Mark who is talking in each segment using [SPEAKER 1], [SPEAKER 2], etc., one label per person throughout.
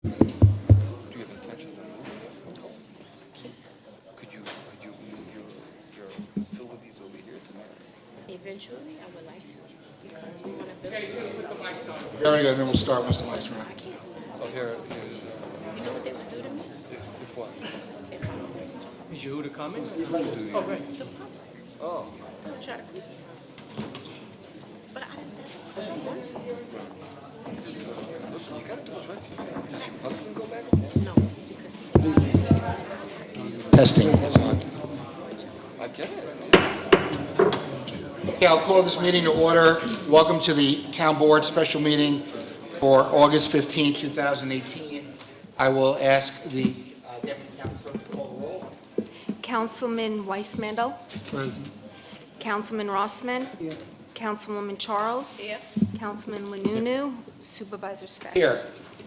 [SPEAKER 1] Do you have intentions of moving it? Could you move your facilities over here to
[SPEAKER 2] Eventually, I would like to, because we want to build some stuff.
[SPEAKER 3] Very good, then we'll start Mr. Weissman.
[SPEAKER 2] I can't do that.
[SPEAKER 1] Oh, here.
[SPEAKER 2] You know what they would do to me
[SPEAKER 1] If what?
[SPEAKER 2] if I moved?
[SPEAKER 4] Is Yehuda coming?
[SPEAKER 2] The public.
[SPEAKER 1] Oh.
[SPEAKER 2] They'll try to crucify me. But I don't want to.
[SPEAKER 1] Listen, you gotta do what's right for your family. Does your husband go back and forth?
[SPEAKER 2] No, because he
[SPEAKER 3] Testing.
[SPEAKER 1] I get it.
[SPEAKER 3] Okay, I'll call this meeting to order. Welcome to the Town Board Special Meeting for August 15, 2018. I will ask the Deputy Town Clerk to call the roll.
[SPEAKER 5] Councilman Weissmandel.
[SPEAKER 3] Present.
[SPEAKER 5] Councilman Rossman. Councilwoman Charles.
[SPEAKER 2] Here.
[SPEAKER 5] Councilman Lununu. Supervisor Specht.
[SPEAKER 3] Here.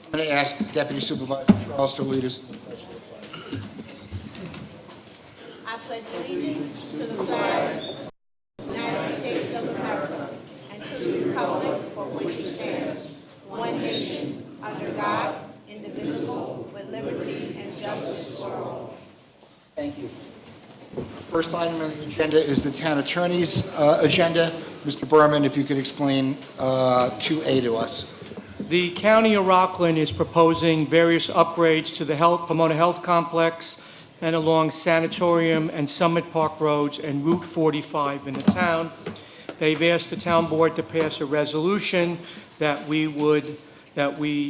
[SPEAKER 3] I'm going to ask Deputy Supervisor Charles to lead us.
[SPEAKER 2] I pledge allegiance to the flag of the United States of America and to the republic for which it stands, one nation, under God, indivisible, with liberty and justice for all.
[SPEAKER 3] Thank you. First item on the agenda is the Town Attorney's agenda. Mr. Berman, if you could explain 2A to us.
[SPEAKER 4] The County of Rockland is proposing various upgrades to the Pomona Health Complex and along Sanatorium and Summit Park Roads and Route 45 in the town. They've asked the town board to pass a resolution that we would approve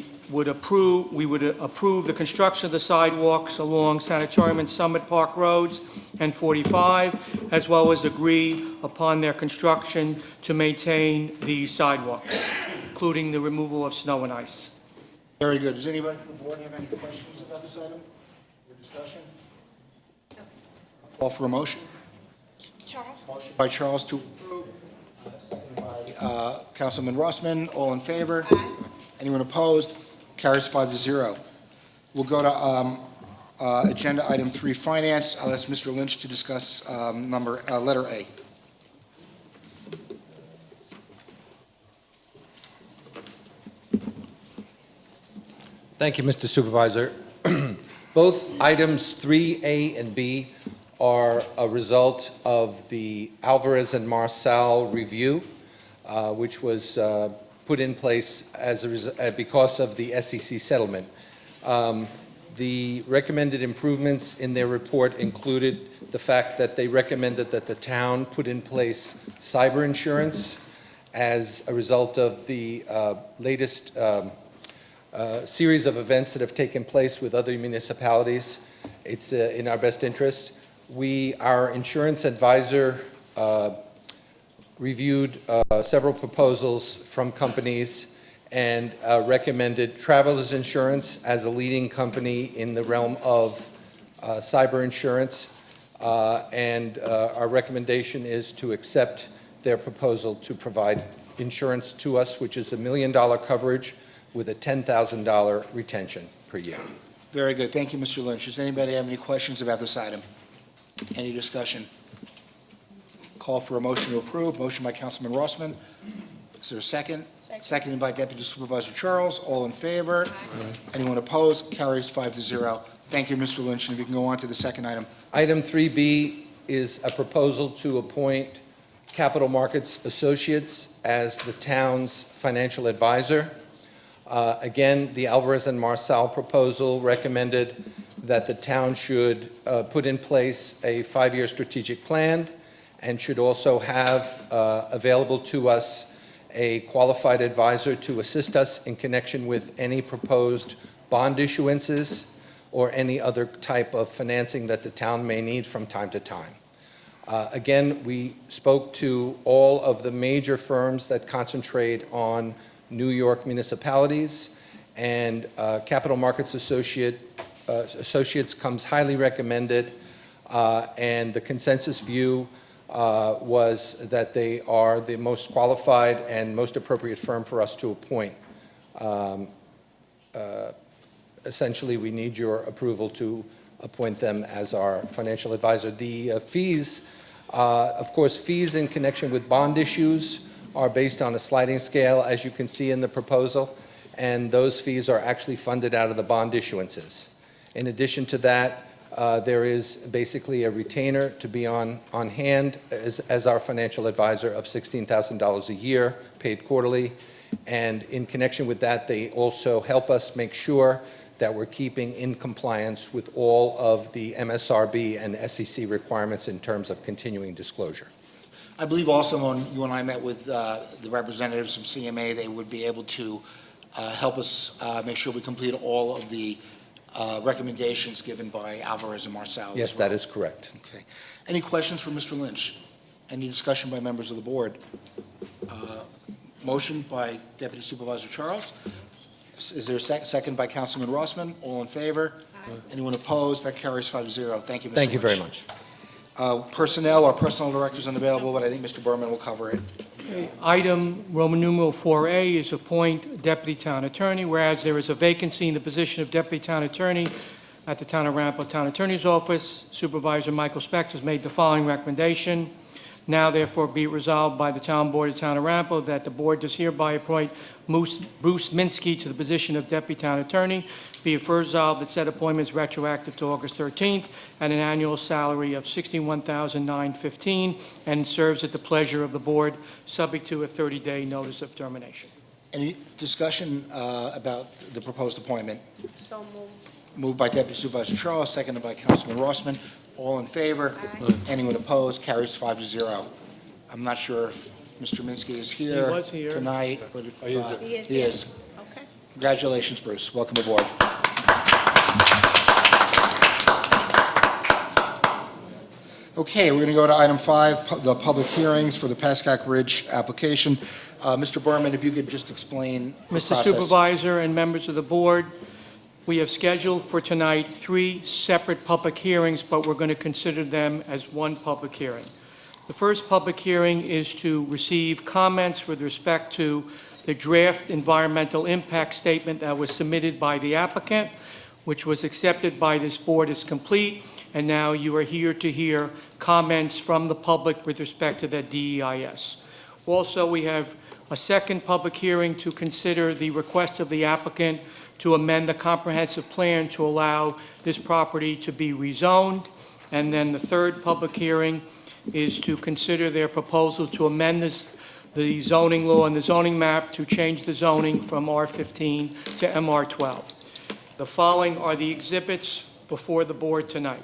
[SPEAKER 4] the construction of the sidewalks along Sanatorium and Summit Park Roads and 45, as well as agree upon their construction to maintain the sidewalks, including the removal of snow and ice.
[SPEAKER 3] Very good. Does anybody from the board have any questions about this item or discussion? Call for a motion.
[SPEAKER 2] Charles?
[SPEAKER 3] Motion by Charles to approve, seconded by Councilman Rossman. All in favor?
[SPEAKER 2] Aye.
[SPEAKER 3] Anyone opposed? Carries 5-0. We'll go to agenda item 3, finance. I'll ask Mr. Lynch to discuss letter A.
[SPEAKER 6] Thank you, Mr. Supervisor. Both items 3A and B are a result of the Alvarez and Marsaal review, which was put in place because of the SEC settlement. The recommended improvements in their report included the fact that they recommended that the town put in place cyber insurance as a result of the latest series of events that have taken place with other municipalities. It's in our best interest. Our insurance advisor reviewed several proposals from companies and recommended Travelers Insurance as a leading company in the realm of cyber insurance. And our recommendation is to accept their proposal to provide insurance to us, which is $1 million coverage with a $10,000 retention per year.
[SPEAKER 3] Very good. Thank you, Mr. Lynch. Does anybody have any questions about this item? Any discussion? Call for a motion to approve. Motion by Councilman Rossman. Is there a second? Seconded by Deputy Supervisor Charles. All in favor? Aye. Anyone opposed? Carries 5-0. Thank you, Mr. Lynch. And we can go on to the second item.
[SPEAKER 6] Item 3B is a proposal to appoint Capital Markets Associates as the town's financial advisor. Again, the Alvarez and Marsaal proposal recommended that the town should put in place a 5-year strategic plan and should also have available to us a qualified advisor to assist us in connection with any proposed bond issuances or any other type of financing that the town may need from time to time. Again, we spoke to all of the major firms that concentrate on New York municipalities, and Capital Markets Associates comes highly recommended, and the consensus view was that they are the most qualified and most appropriate firm for us to appoint. Essentially, we need your approval to appoint them as our financial advisor. The fees, of course, fees in connection with bond issues are based on a sliding scale, as you can see in the proposal, and those fees are actually funded out of the bond issuances. In addition to that, there is basically a retainer to be on hand as our financial advisor of $16,000 a year, paid quarterly. And in connection with that, they also help us make sure that we're keeping in compliance with all of the MSRB and SEC requirements in terms of continuing disclosure.
[SPEAKER 3] I believe also when you and I met with the representatives from CMA, they would be able to help us make sure we complete all of the recommendations given by Alvarez and Marsalis.
[SPEAKER 6] Yes, that is correct.
[SPEAKER 3] Okay. Any questions for Mr. Lynch? Any discussion by members of the board? Motion by Deputy Supervisor Charles. Is there a second by Councilman Rossman? All in favor? Anyone opposed? That carries 5-0. Thank you, Mr.
[SPEAKER 6] Thank you very
[SPEAKER 3] Lynch.
[SPEAKER 6] much.
[SPEAKER 3] Personnel, our personnel director is unavailable, but I think Mr. Berman will cover it.
[SPEAKER 4] Okay, Item Roman numeral 4A is appoint Deputy Town Attorney, whereas there is a vacancy in the position of Deputy Town Attorney at the Town of Arapahoe Town Attorney's Office. Supervisor Michael Specht has made the following recommendation. Now therefore be it resolved by the Town Board of Town of Arapahoe that the Board does hereby appoint Bruce Minsky to the position of Deputy Town Attorney. Be it further resolved that said appointment is retroactive to August 13th at an annual salary of $61,915 and serves at the pleasure of the Board, subject to a 30-day notice of termination.
[SPEAKER 3] Any discussion about the proposed appointment?
[SPEAKER 2] So moved.
[SPEAKER 3] Moved by Deputy Supervisor Charles, seconded by Councilman Rossman. All in favor? Anyone opposed? Carries 5-0. I'm not sure if Mr. Minsky is here.
[SPEAKER 4] He was here.
[SPEAKER 3] Tonight, but if,
[SPEAKER 2] He is
[SPEAKER 3] he
[SPEAKER 2] here.
[SPEAKER 3] is.
[SPEAKER 2] Okay.
[SPEAKER 3] Congratulations, Bruce. Welcome aboard. Okay, we're going to go to item 5, the public hearings for the Pascack Ridge application. Mr. Berman, if you could just explain the
[SPEAKER 4] Mr.
[SPEAKER 3] process.
[SPEAKER 4] Supervisor and members of the Board, we have scheduled for tonight 3 separate public hearings, but we're going to consider them as one public hearing. The first public hearing is to receive comments with respect to the draft environmental impact statement that was submitted by the applicant, which was accepted by this board as complete, and now you are here to hear comments from the public with respect to that DEIS. Also, we have a second public hearing to consider the request of the applicant to amend the comprehensive plan to allow this property to be rezoned. And then the third public hearing is to consider their proposal to amend the zoning law and the zoning map to change the zoning from R15 to MR12. The following are the exhibits before the board tonight.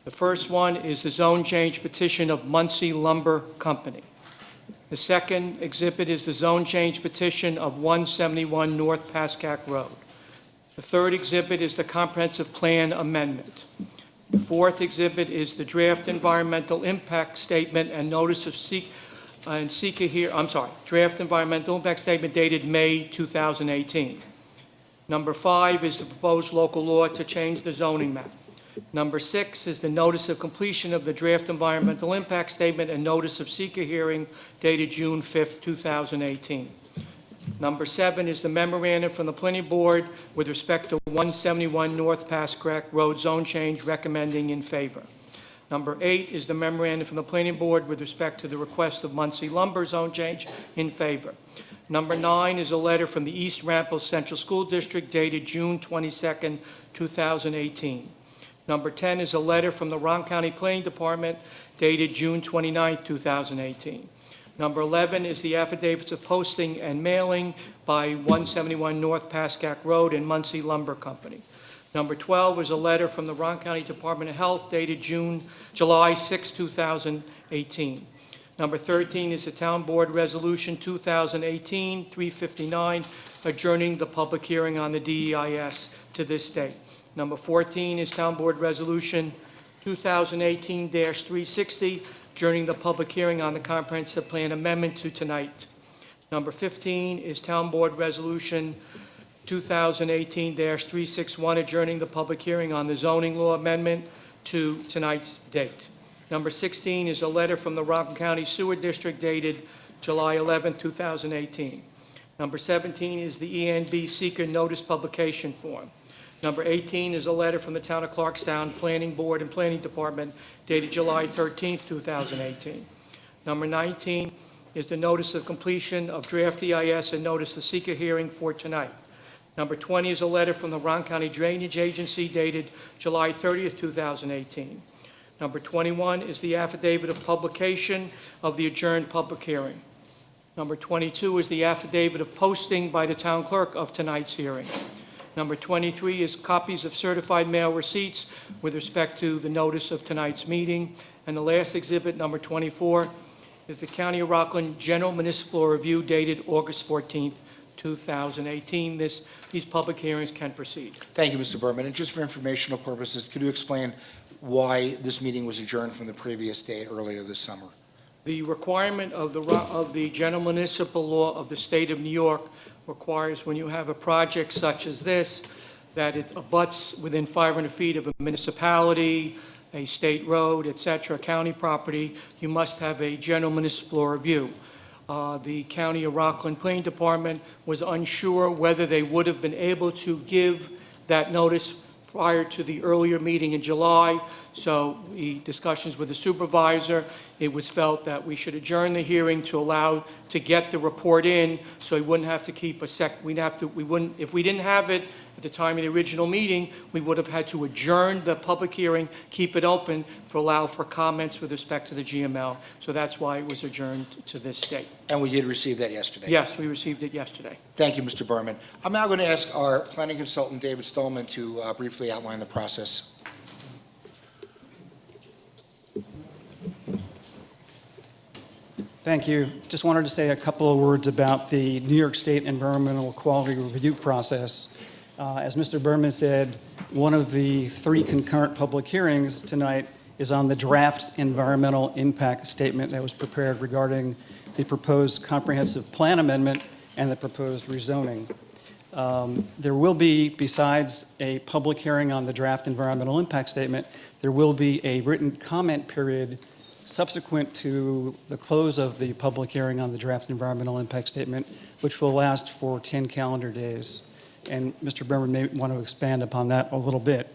[SPEAKER 4] The first one is the zone change petition of Muncie Lumber Company. The second exhibit is the zone change petition of 171 North Pascack Road. The third exhibit is the comprehensive plan amendment. The fourth exhibit is the draft environmental impact statement and notice of draft environmental impact statement dated May 2018. Number 5 is the proposed local law to change the zoning map. Number 6 is the notice of completion of the draft environmental impact statement and notice of seeker hearing dated June 5th, 2018. Number 7 is the memorandum from the planning board with respect to 171 North Pascack Road zone change recommending in favor. Number 8 is the memorandum from the planning board with respect to the request of Muncie Lumber zone change in favor. Number 9 is a letter from the East Arapahoe Central School District dated June 22nd, 2018. Number 10 is a letter from the Ron County Planning Department dated June 29th, 2018. Number 11 is the affidavits of posting and mailing by 171 North Pascack Road and Muncie Lumber Company. Number 12 is a letter from the Ron County Department of Health dated July 6, 2018. Number 13 is the Town Board Resolution 2018-359, adjourning the public hearing on the DEIS to this date. Number 14 is Town Board Resolution 2018-360, adjourning the public hearing on the comprehensive plan amendment to tonight. Number 15 is Town Board Resolution 2018-361, adjourning the public hearing on the zoning law amendment to tonight's date. Number 16 is a letter from the Rockland County Sewer District dated July 11, 2018. Number 17 is the ENB seeker notice publication form. Number 18 is a letter from the Town of Clarkstown Planning Board and Planning Department dated July 13, 2018. Number 19 is the notice of completion of draft EIS and notice of seeker hearing for tonight. Number 20 is a letter from the Ron County Drainage Agency dated July 30th, 2018. Number 21 is the affidavit of publication of the adjourned public hearing. Number 22 is the affidavit of posting by the town clerk of tonight's hearing. Number 23 is copies of certified mail receipts with respect to the notice of tonight's meeting. And the last exhibit, number 24, is the County of Rockland General Municipal Review dated August 14th, 2018. These public hearings can proceed.
[SPEAKER 3] Thank you, Mr. Berman. And just for informational purposes, could you explain why this meeting was adjourned from the previous date earlier this summer?
[SPEAKER 4] The requirement of the General Municipal Law of the State of New York requires, when you have a project such as this, that it abuts within 500 feet of a municipality, a state road, et cetera, county property, you must have a general municipal review. The County of Rockland Planning Department was unsure whether they would have been able to give that notice prior to the earlier meeting in July. So the discussions with the supervisor, it was felt that we should adjourn the hearing to allow to get the report in, so we wouldn't have to keep if we didn't have it at the time of the original meeting, we would have had to adjourn the public hearing, keep it open allow for comments with respect to the GML. So that's why it was adjourned to this date.
[SPEAKER 3] And we did receive that yesterday.
[SPEAKER 4] Yes, we received it yesterday.
[SPEAKER 3] Thank you, Mr. Berman. I'm now going to ask our planning consultant, David Stolman, to briefly outline the process.
[SPEAKER 7] Thank you. Just wanted to say a couple of words about the New York State Environmental Quality Review process. As Mr. Berman said, one of the 3 concurrent public hearings tonight is on the draft environmental impact statement that was prepared regarding the proposed comprehensive plan amendment and the proposed rezoning. There will be, besides a public hearing on the draft environmental impact statement, there will be a written comment period subsequent to the close of the public hearing on the draft environmental impact statement, which will last for 10 calendar days. And Mr. Berman may want to expand upon that a little bit.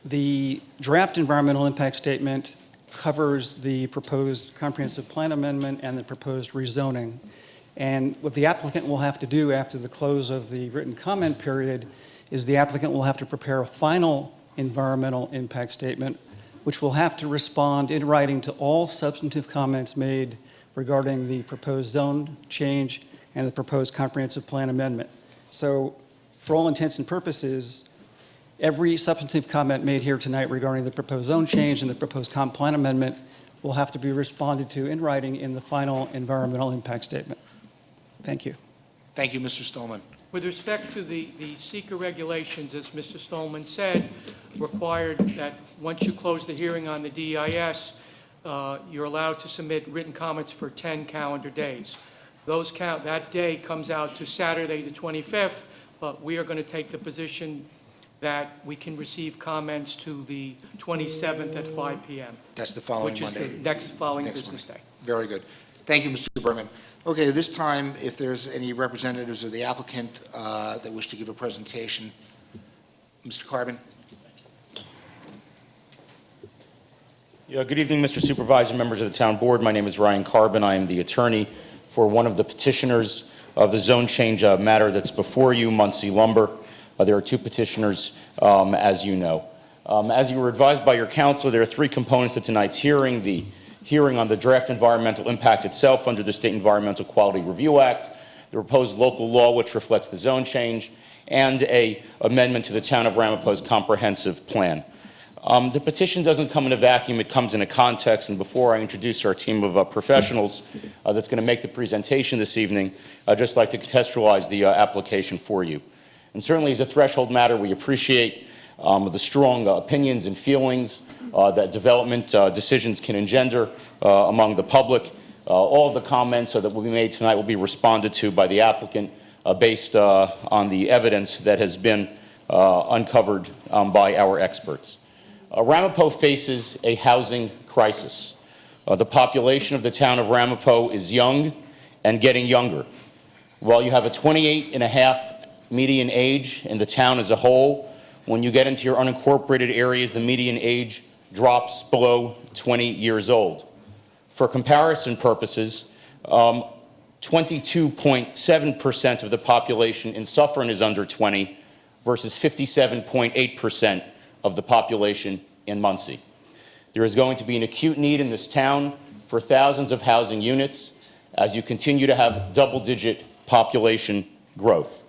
[SPEAKER 7] The draft environmental impact statement covers the proposed comprehensive plan amendment and the proposed rezoning. And what the applicant will have to do after the close of the written comment period is the applicant will have to prepare a final environmental impact statement, which will have to respond in writing to all substantive comments made regarding the proposed zone change and the proposed comprehensive plan amendment. So for all intents and purposes, every substantive comment made here tonight regarding the proposed zone change and the proposed comp plan amendment will have to be responded to in writing in the final environmental impact statement. Thank you.
[SPEAKER 3] Thank you, Mr. Stolman.
[SPEAKER 4] With respect to the seeker regulations, as Mr. Stolman said, required that once you close the hearing on the DEIS, you're allowed to submit written comments for 10 calendar days. That day comes out to Saturday the 25th, but we are going to take the position that we can receive comments to the 27th at 5 p.m.
[SPEAKER 3] That's the following
[SPEAKER 4] which
[SPEAKER 3] Monday.
[SPEAKER 4] is the next following
[SPEAKER 3] Next
[SPEAKER 4] business day.
[SPEAKER 3] Very good. Thank you, Mr. Berman. Okay, this time, if there's any representatives of the applicant that wish to give a presentation, Mr. Carbon?
[SPEAKER 8] Yeah, good evening, Mr. Supervisor, members of the Town Board. My name is Ryan Carbon. I am the attorney for one of the petitioners of the zone change matter that's before you, Muncie Lumber. There are 2 petitioners, as you know. As you were advised by your counsel, there are 3 components to tonight's hearing: the hearing on the draft environmental impact itself under the State Environmental Quality Review Act, the proposed local law which reflects the zone change, and an amendment to the Town of Ramapo's comprehensive plan. The petition doesn't come in a vacuum, it comes in a context, and before I introduce our team of professionals that's going to make the presentation this evening, I'd just like to contextualize the application for you. And certainly as a threshold matter, we appreciate the strong opinions and feelings that development decisions can engender among the public. All of the comments that will be made tonight will be responded to by the applicant based on the evidence that has been uncovered by our experts. Ramapo faces a housing crisis. The population of the town of Ramapo is young and getting younger. While you have a 28.5 median age in the town as a whole, when you get into your unincorporated areas, the median age drops below 20 years old. For comparison purposes, 22.7% of the population in Suffern is under 20 versus 57.8% of the population in Muncie. There is going to be an acute need in this town for thousands of housing units as you continue to have double-digit population growth.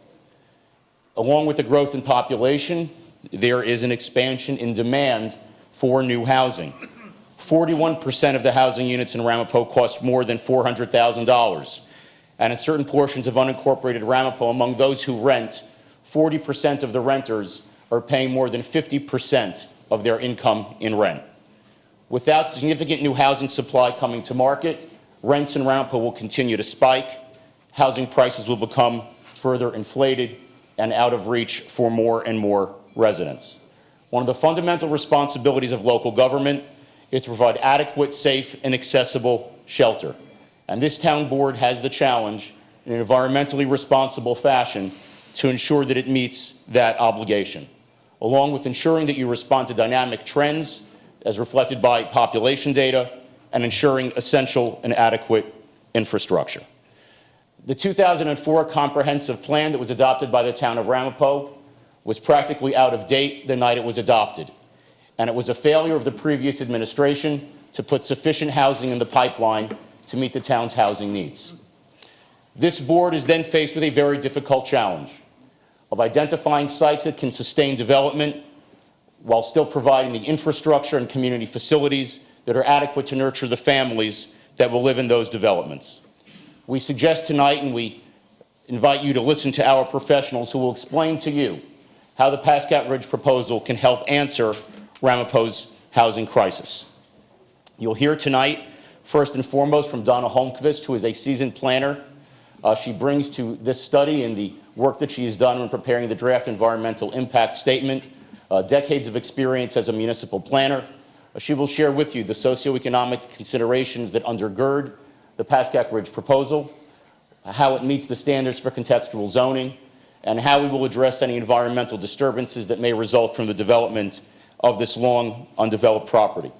[SPEAKER 8] Along with the growth in population, there is an expansion in demand for new housing. 41% of the housing units in Ramapo cost more than $400,000. And in certain portions of unincorporated Ramapo, among those who rent, 40% of the renters are paying more than 50% of their income in rent. Without significant new housing supply coming to market, rents in Ramapo will continue to spike, housing prices will become further inflated and out of reach for more and more residents. One of the fundamental responsibilities of local government is to provide adequate, safe, and accessible shelter. And this town board has the challenge, in an environmentally responsible fashion, to ensure that it meets that obligation, along with ensuring that you respond to dynamic trends as reflected by population data and ensuring essential and adequate infrastructure. The 2004 comprehensive plan that was adopted by the town of Ramapo was practically out of date the night it was adopted. And it was a failure of the previous administration to put sufficient housing in the pipeline to meet the town's housing needs. This board is then faced with a very difficult challenge of identifying sites that can sustain development while still providing the infrastructure and community facilities that are adequate to nurture the families that will live in those developments. We suggest tonight, and we invite you to listen to our professionals who will explain to you how the Pascack Ridge proposal can help answer Ramapo's housing crisis. You'll hear tonight, first and foremost, from Donna Holmqvist, who is a seasoned planner. She brings to this study and the work that she has done in preparing the draft environmental impact statement, decades of experience as a municipal planner. She will share with you the socioeconomic considerations that undergird the Pascack Ridge proposal, how it meets the standards for contextual zoning, and how we will address any environmental disturbances that may result from the development of this long undeveloped property.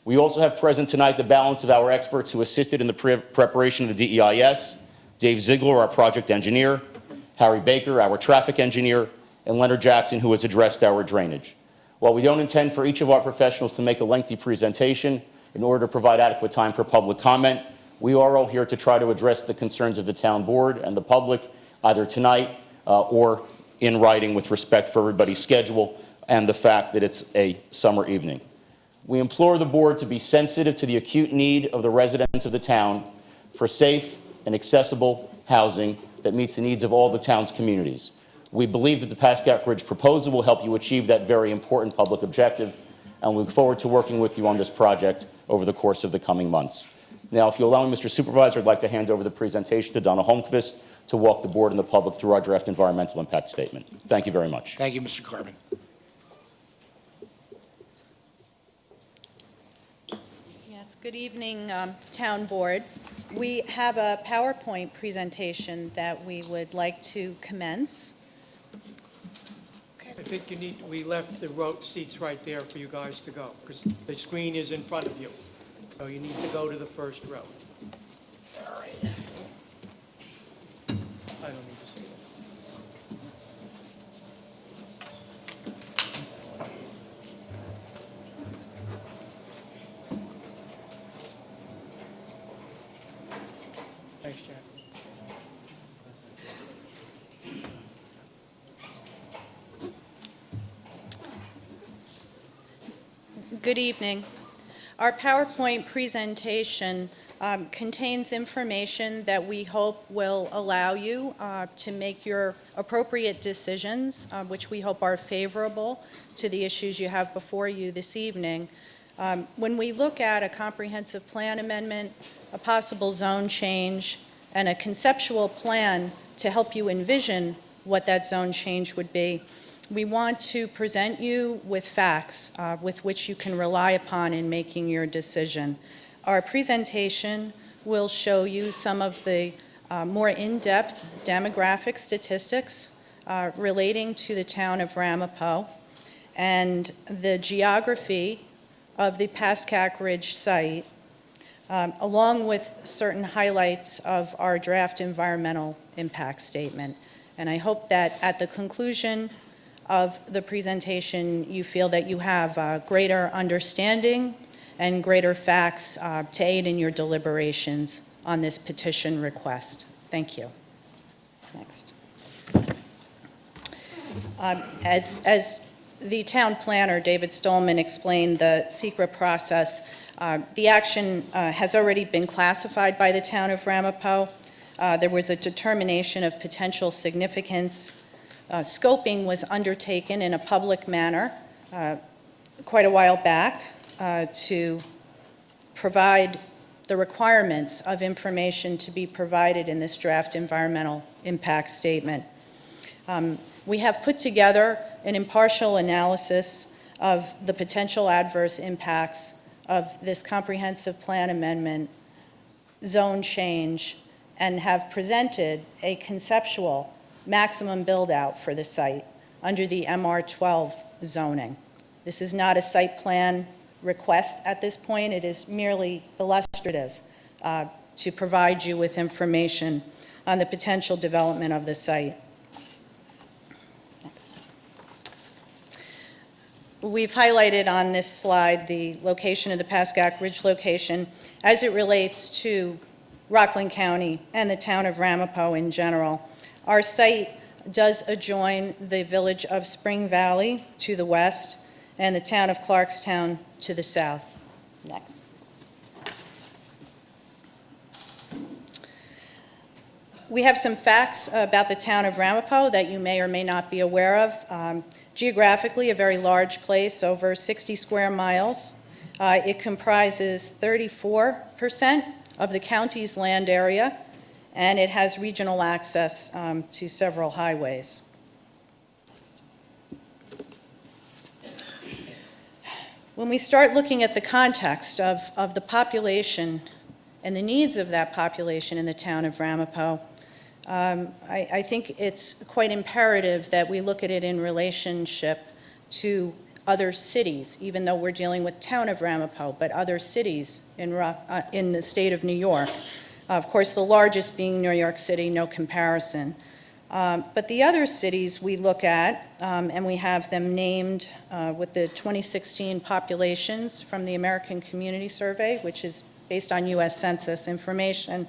[SPEAKER 8] We also have present tonight the balance of our experts who assisted in the preparation of the DEIS, Dave Ziegler, our project engineer, Harry Baker, our traffic engineer, and Leonard Jackson, who has addressed our drainage. While we don't intend for each of our professionals to make a lengthy presentation in order to provide adequate time for public comment, we are all here to try to address the concerns of the town board and the public, either tonight or in writing, with respect for everybody's schedule and the fact that it's a summer evening. We implore the board to be sensitive to the acute need of the residents of the town for safe and accessible housing that meets the needs of all the town's communities. We believe that the Pascack Ridge proposal will help you achieve that very important public objective, and we look forward to working with you on this project over the course of the coming months. Now, if you allow me, Mr. Supervisor, I'd like to hand over the presentation to Donna Holmqvist to walk the board and the public through our draft environmental impact statement. Thank you very much.
[SPEAKER 3] Thank you, Mr. Carbon.
[SPEAKER 9] Yes, good evening, Town Board. We have a PowerPoint presentation that we would like to commence.
[SPEAKER 4] I think we left the row seats right there for you guys to go, because the screen is in front of you. So you need to go to the first row. All right. I don't need to see that. Thanks, Jack.
[SPEAKER 9] Good evening. Our PowerPoint presentation contains information that we hope will allow you to make your appropriate decisions, which we hope are favorable to the issues you have before you this evening. When we look at a comprehensive plan amendment, a possible zone change, and a conceptual plan to help you envision what that zone change would be, we want to present you with facts with which you can rely upon in making your decision. Our presentation will show you some of the more in-depth demographic statistics relating to the town of Ramapo and the geography of the Pascack Ridge site. along with certain highlights of our draft environmental impact statement. And I hope that at the conclusion of the presentation, you feel that you have greater understanding and greater facts to aid in your deliberations on this petition request. Thank you. Next. As the town planner, David Stolman, explained the secret process, the action has already been classified by the town of Ramapo. There was a determination of potential significance. Scoping was undertaken in a public manner quite a while back to provide the requirements of information to be provided in this draft environmental impact statement. We have put together an impartial analysis of the potential adverse impacts of this comprehensive plan amendment, zone change, and have presented a conceptual maximum build-out for the site under the MR12 zoning. This is not a site plan request at this point. It is merely illustrative to provide you with information on the potential development of the site. Next. We've highlighted on this slide the location of the Pascack Ridge location as it relates to Rockland County and the town of Ramapo in general. Our site does adjoin the village of Spring Valley to the west and the town of Clarkstown to the south. Next. We have some facts about the town of Ramapo that you may or may not be aware of. Geographically, a very large place, over 60 square miles. It comprises 34% of the county's land area, and it has regional access to several highways. When we start looking at the context of the population and the needs of that population in the town of Ramapo, I think it's quite imperative that we look at it in relationship to other cities, even though we're dealing with town of Ramapo, but other cities in the state of New York. Of course, the largest being New York City, no comparison. But the other cities we look at, and we have them named with the 2016 populations from the American Community Survey, which is based on U.S. Census information.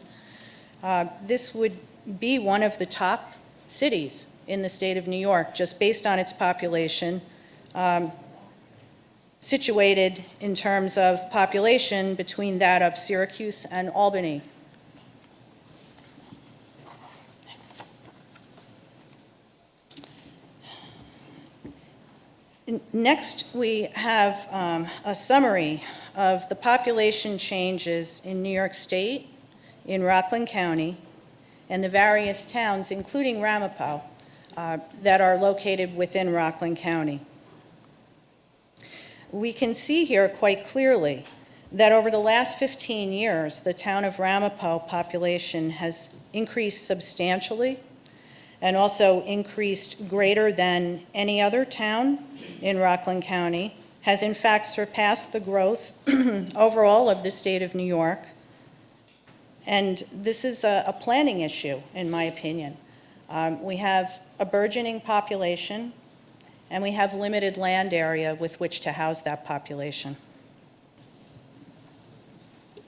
[SPEAKER 9] This would be one of the top cities in the state of New York, just based on its population, situated in terms of population between that of Syracuse and Albany. Next, we have a summary of the population changes in New York State, in Rockland County, and the various towns, including Ramapo, that are located within Rockland County. We can see here quite clearly that over the last 15 years, the town of Ramapo population has increased substantially and also increased greater than any other town in Rockland County, has in fact surpassed the growth overall of the state of New York. And this is a planning issue, in my opinion. We have a burgeoning population, and we have limited land area with which to house that population.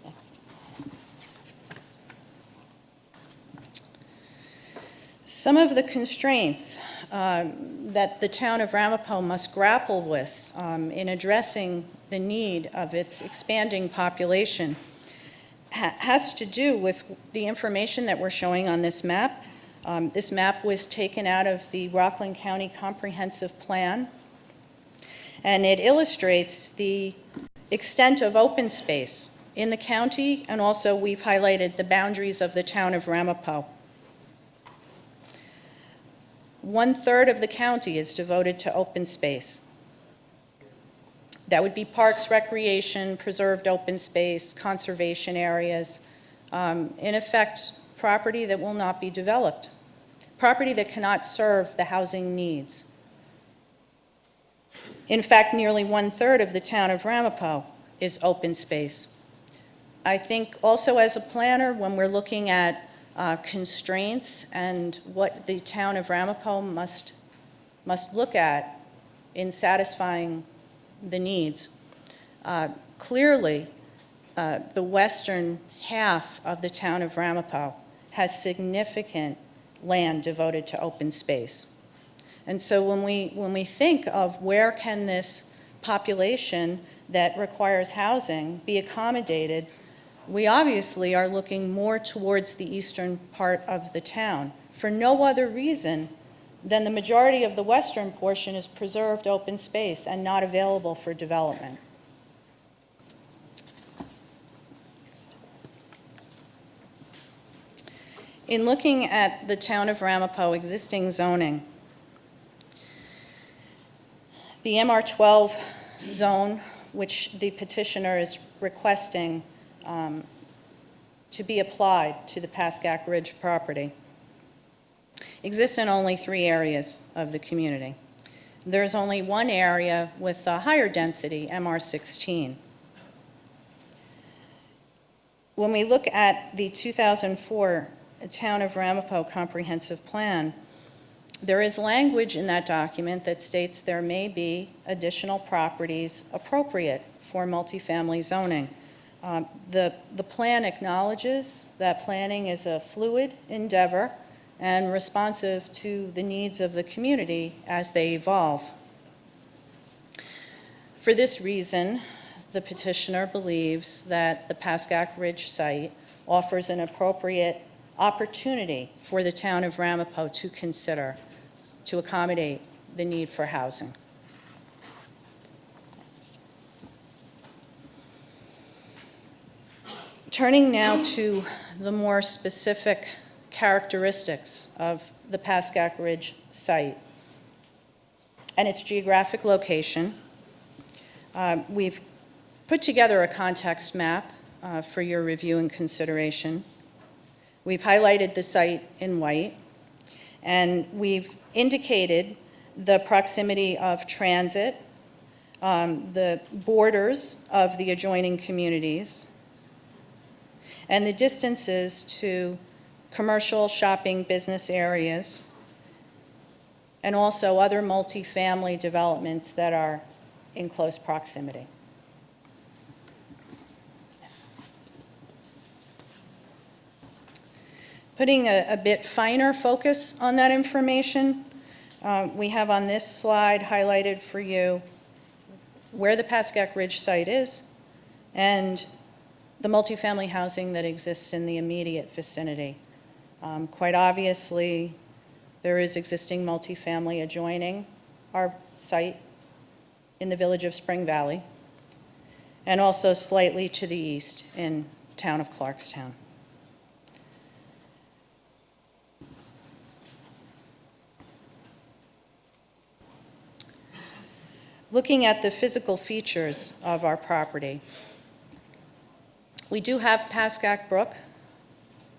[SPEAKER 9] Next. Some of the constraints that the town of Ramapo must grapple with in addressing the need of its expanding population has to do with the information that we're showing on this map. This map was taken out of the Rockland County Comprehensive Plan, and it illustrates the extent of open space in the county, and also we've highlighted the boundaries of the town of Ramapo. 1/3 of the county is devoted to open space. That would be parks, recreation, preserved open space, conservation areas, in effect, property that will not be developed, property that cannot serve the housing needs. In fact, nearly 1/3 of the town of Ramapo is open space. I think also as a planner, when we're looking at constraints and what the town of Ramapo must look at in satisfying the needs, clearly the western half of the town of Ramapo has significant land devoted to open space. And so when we think of where can this population that requires housing be accommodated, we obviously are looking more towards the eastern part of the town for no other reason than the majority of the western portion is preserved open space and not available for development. In looking at the town of Ramapo existing zoning, the MR12 zone, which the petitioner is requesting to be applied to the Pascack Ridge property, exists in only 3 areas of the community. There's only one area with a higher density, MR16. When we look at the 2004 Town of Ramapo Comprehensive Plan, there is language in that document that states there may be additional properties appropriate for multifamily zoning. The plan acknowledges that planning is a fluid endeavor and responsive to the needs of the community as they evolve. For this reason, the petitioner believes that the Pascack Ridge site offers an appropriate opportunity for the town of Ramapo to consider to accommodate the need for housing. Next. Turning now to the more specific characteristics of the Pascack Ridge site and its geographic location, we've put together a context map for your review and consideration. We've highlighted the site in white, and we've indicated the proximity of transit, the borders of the adjoining communities, and the distances to commercial, shopping, business areas, and also other multifamily developments that are in close proximity. Putting a bit finer focus on that information, we have on this slide highlighted for you where the Pascack Ridge site is and the multifamily housing that exists in the immediate vicinity. Quite obviously, there is existing multifamily adjoining our site in the village of Spring Valley, and also slightly to the east in town of Clarkstown. Looking at the physical features of our property, we do have Pascack Brook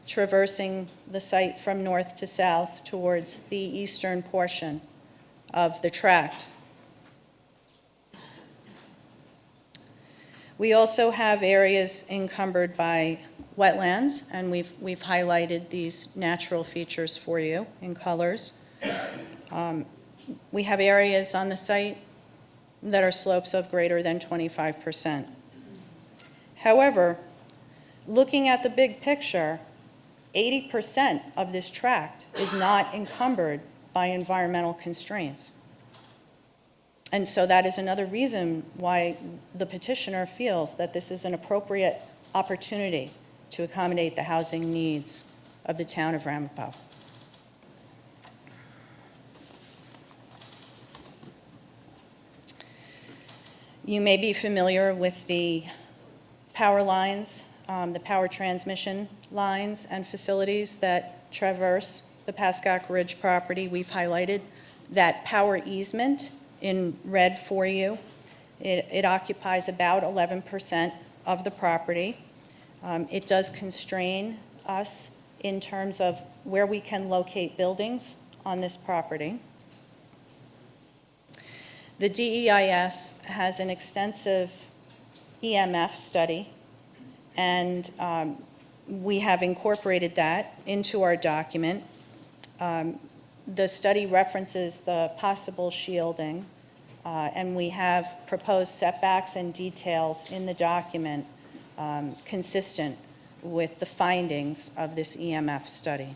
[SPEAKER 9] traversing the site from north to south towards the eastern portion of the tract. We also have areas encumbered by wetlands, and we've highlighted these natural features for you in colors. We have areas on the site that are slopes of greater than 25%. However, looking at the big picture, 80% of this tract is not encumbered by environmental constraints. And so that is another reason why the petitioner feels that this is an appropriate opportunity to accommodate the housing needs of the town of Ramapo. You may be familiar with the power lines, the power transmission lines and facilities that traverse the Pascack Ridge property. We've highlighted that power easement in red for you. It occupies about 11% of the property. It does constrain us in terms of where we can locate buildings on this property. The DEIS has an extensive EMF study and we have incorporated that into our document. The study references the possible shielding, and we have proposed setbacks and details in the document consistent with the findings of this EMF study.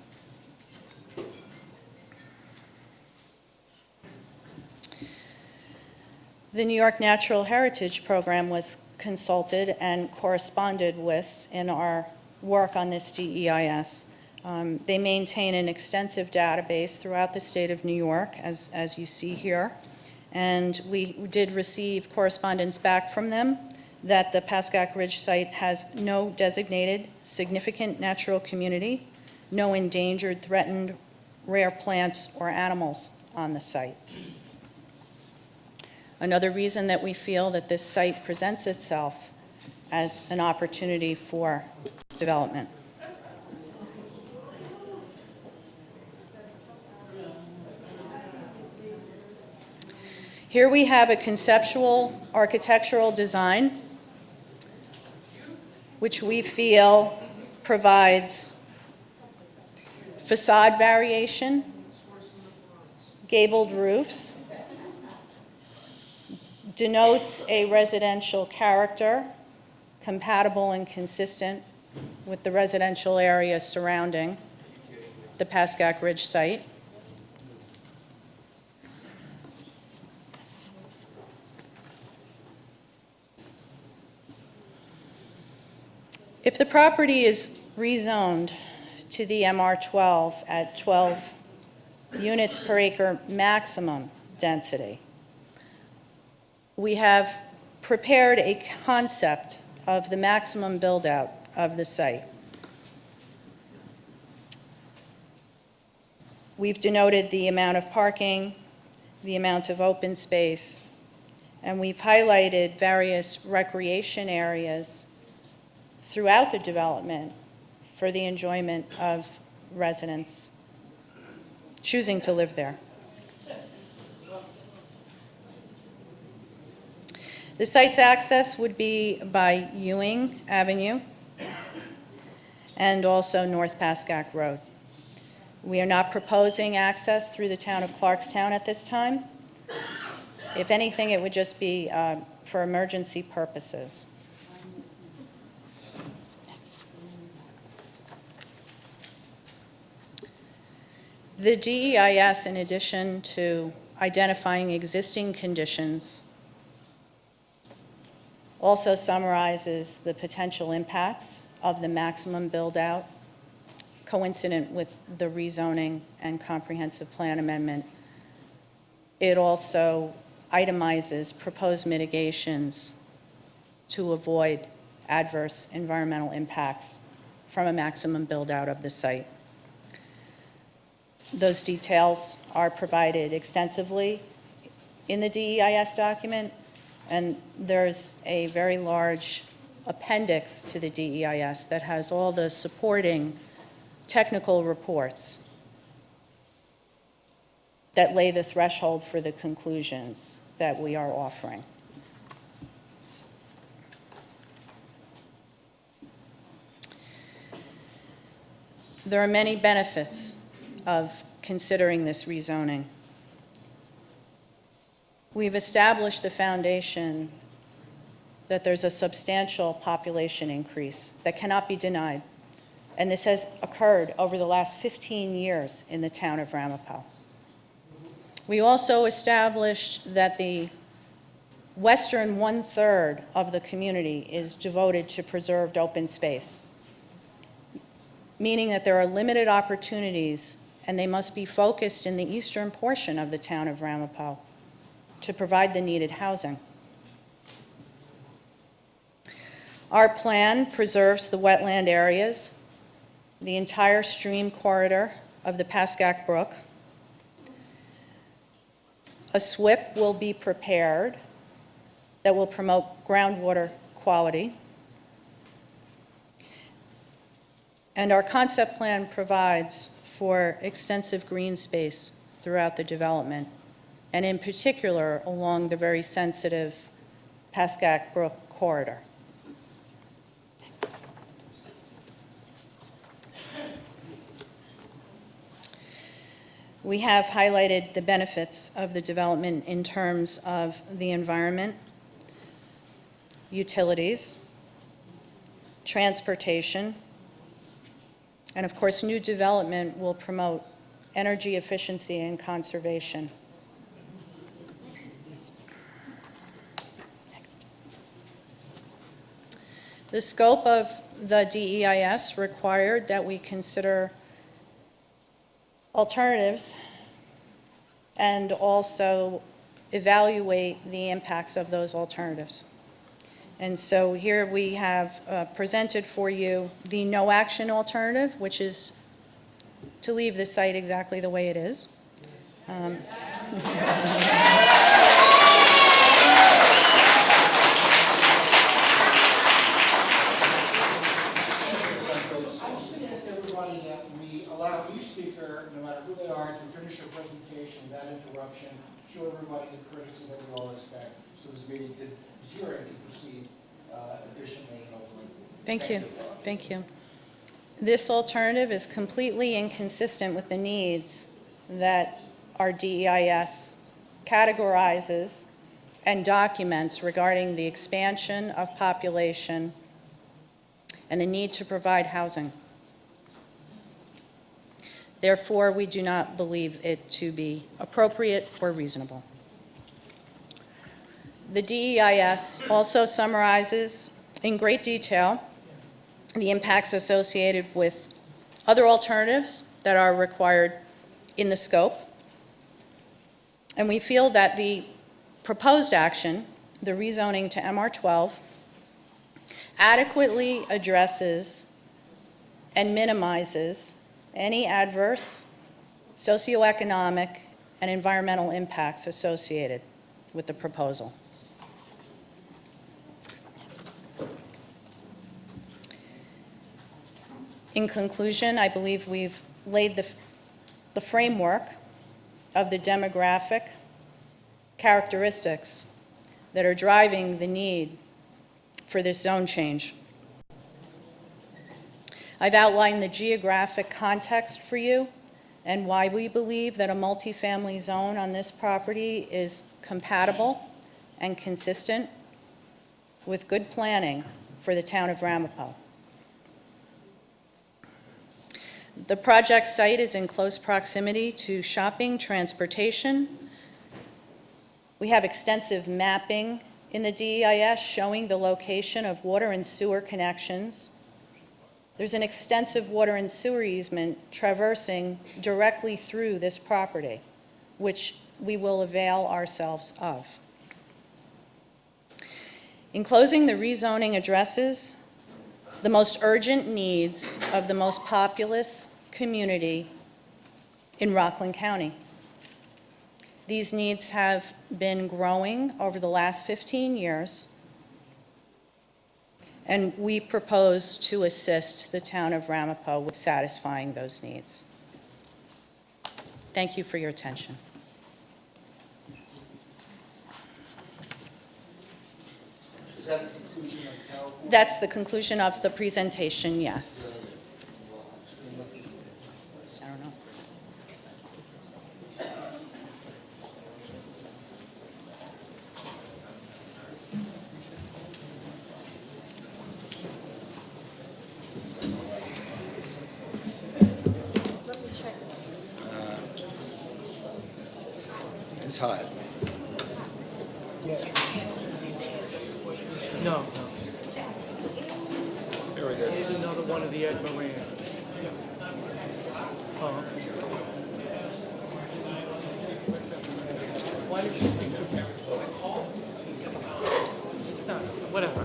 [SPEAKER 9] The New York Natural Heritage Program was consulted and corresponded with in our work on this DEIS. They maintain an extensive database throughout the state of New York, as you see here, and we did receive correspondence back from them that the Pascack Ridge site has no designated significant natural community, no endangered, threatened, rare plants or animals on the site. Another reason that we feel that this site presents itself as an opportunity for development. Here we have a conceptual architectural design which we feel provides facade variation, gabled roofs, denotes a residential character compatible and consistent with the residential area surrounding the Pascack Ridge site. If the property is rezoned to the MR12 at 12 units per acre maximum density, we have prepared a concept of the maximum build-out of the site. We've denoted the amount of parking, the amount of open space, and we've highlighted various recreation areas throughout the development for the enjoyment of residents choosing to live there. The site's access would be by Ewing Avenue and also North Pascack Road. We are not proposing access through the town of Clarkstown at this time. If anything, it would just be for emergency purposes. The DEIS, in addition to identifying existing conditions, also summarizes the potential impacts of the maximum build-out coincident with the rezoning and comprehensive plan amendment. It also itemizes proposed mitigations to avoid adverse environmental impacts from a maximum build-out of the site. Those details are provided extensively in the DEIS document, and there's a very large appendix to the DEIS that has all the supporting technical reports that lay the threshold for the conclusions that we are offering. There are many benefits of considering this rezoning. We've established the foundation that there's a substantial population increase that cannot be denied, and this has occurred over the last 15 years in the town of Ramapo. We also established that the western one-third of the community is devoted to preserved open space, meaning that there are limited opportunities and they must be focused in the eastern portion of the town of Ramapo to provide the needed housing. Our plan preserves the wetland areas, the entire stream corridor of the Pascack Brook. A SWIP will be prepared that will promote groundwater quality. And our concept plan provides for extensive green space throughout the development, and in particular along the very sensitive Pascack Brook corridor. We have highlighted the benefits of the development in terms of the environment, utilities, transportation, and of course, new development will promote energy efficiency and conservation. Next. The scope of the DEIS required that we consider alternatives and also evaluate the impacts of those alternatives. And so here we have presented for you the no-action alternative, which is to leave the site exactly the way it is.
[SPEAKER 3] I'm just going to ask everybody that we allow each speaker, no matter who they are, to finish their presentation without interruption, show everybody the courtesy that we all expect, so this hearing can proceed efficiently and openly.
[SPEAKER 9] Thank you. Thank you. This alternative is completely inconsistent with the needs that our DEIS categorizes and documents regarding the expansion of population and the need to provide housing. Therefore, we do not believe it to be appropriate or reasonable. The DEIS also summarizes in great detail the impacts associated with other alternatives that are required in the scope. And we feel that the proposed action, the rezoning to MR12, adequately addresses and minimizes any adverse socioeconomic and environmental impacts associated with the proposal. In conclusion, I believe we've laid the framework of the demographic characteristics that are driving the need for this zone change. I've outlined the geographic context for you and why we believe that a multifamily zone on this property is compatible and consistent with good planning for the town of Ramapo. The project site is in close proximity to shopping, transportation. We have extensive mapping in the DEIS showing the location of water and sewer connections. There's an extensive water and sewer easement traversing directly through this property, which we will avail ourselves of. In closing, the rezoning addresses the most urgent needs of the most populous community in Rockland County. These needs have been growing over the last 15 years, and we propose to assist the town of Ramapo with satisfying those needs. Thank you for your attention.
[SPEAKER 3] Is that the conclusion of the PowerPoint?
[SPEAKER 9] That's the conclusion of the presentation, yes. I don't know.
[SPEAKER 3] It's hot.
[SPEAKER 4] No,
[SPEAKER 3] There we go.
[SPEAKER 4] here's another one of the Ed Moran. Oh, okay. Why did you speak to me? No, whatever.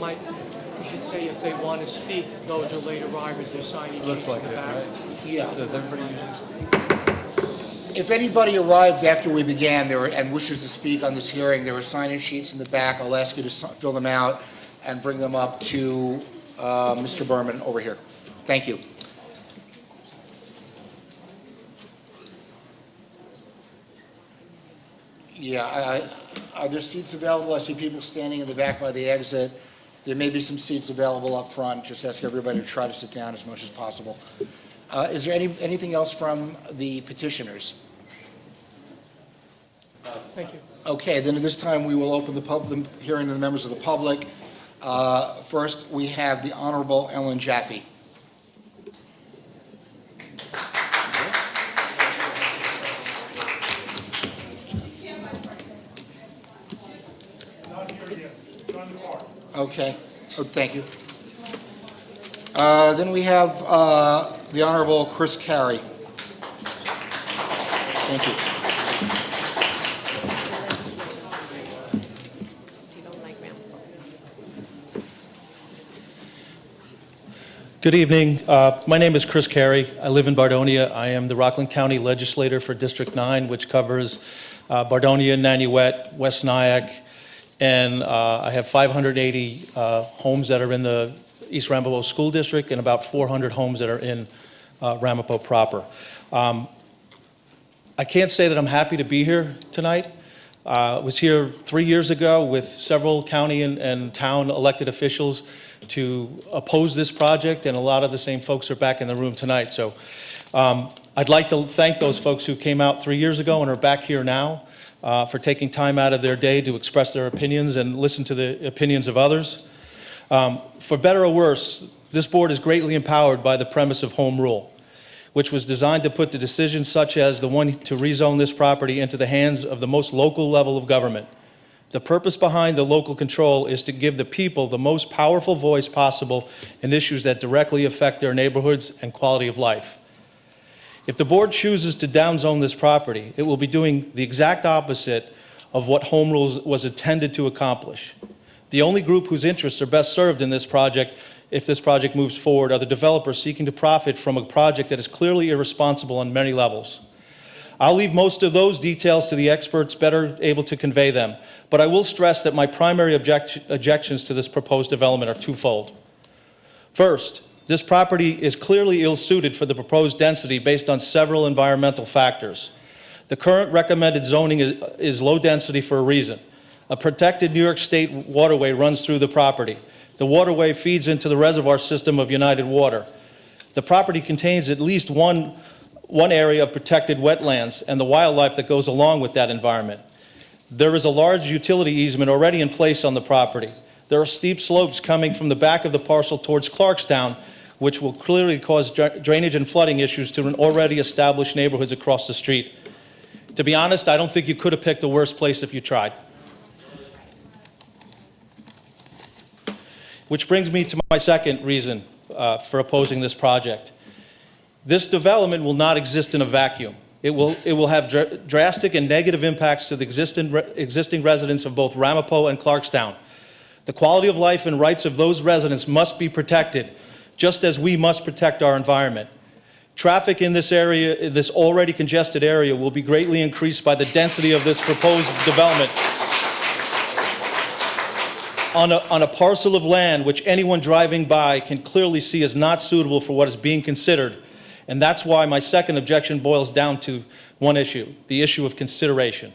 [SPEAKER 4] Mike, you should say if they want to speak, those are late arrivals, they're signing sheets in the back.
[SPEAKER 3] Yeah.
[SPEAKER 10] Does everybody usually speak?
[SPEAKER 3] If anybody arrived after we began and wishes to speak on this hearing, there are sign-in sheets in the back. I'll ask you to fill them out and bring them up to Mr. Berman over here. Thank you. Yeah, are there seats available? I see people standing in the back by the exit. There may be some seats available up front. Just ask everybody to try to sit down as much as possible. Is there anything else from the petitioners?
[SPEAKER 4] Thank you.
[SPEAKER 3] Okay, then at this time, we will open the hearing to the members of the public. First, we have the Honorable Ellen Jaffe. Okay, thank you. Then we have the Honorable Chris Carey. Thank you.
[SPEAKER 10] Good evening. My name is Chris Carey. I live in Bardonia. I am the Rockland County Legislator for District 9, which covers Bardonia, Nanuet, West Nyack, and I have 580 homes that are in the East Ramapo School District and about 400 homes that are in Ramapo proper. I can't say that I'm happy to be here tonight. I was here 3 years ago with several county and town elected officials to oppose this project, and a lot of the same folks are back in the room tonight. So I'd like to thank those folks who came out 3 years ago and are back here now for taking time out of their day to express their opinions and listen to the opinions of others. For better or worse, this board is greatly empowered by the premise of home rule, which was designed to put the decisions such as the one to rezone this property into the hands of the most local level of government. The purpose behind the local control is to give the people the most powerful voice possible in issues that directly affect their neighborhoods and quality of life. If the board chooses to downzone this property, it will be doing the exact opposite of what home rule was intended to accomplish. The only group whose interests are best served in this project, if this project moves forward, are the developers seeking to profit from a project that is clearly irresponsible on many levels. I'll leave most of those details to the experts better able to convey them, but I will stress that my primary objections to this proposed development are twofold. First, this property is clearly ill-suited for the proposed density based on several environmental factors. The current recommended zoning is low density for a reason. A protected New York State waterway runs through the property. The waterway feeds into the reservoir system of United Water. The property contains at least one area of protected wetlands and the wildlife that goes along with that environment. There is a large utility easement already in place on the property. There are steep slopes coming from the back of the parcel towards Clarkstown, which will clearly cause drainage and flooding issues to an already established neighborhoods across the street. To be honest, I don't think you could have picked a worse place if you tried. Which brings me to my second reason for opposing this project. This development will not exist in a vacuum. It will have drastic and negative impacts to the existing residents of both Ramapo and Clarkstown. The quality of life and rights of those residents must be protected, just as we must protect our environment. Traffic in this area, this already congested area, will be greatly increased by the density of this proposed development on a parcel of land which anyone driving by can clearly see is not suitable for what is being considered. And that's why my second objection boils down to one issue, the issue of consideration.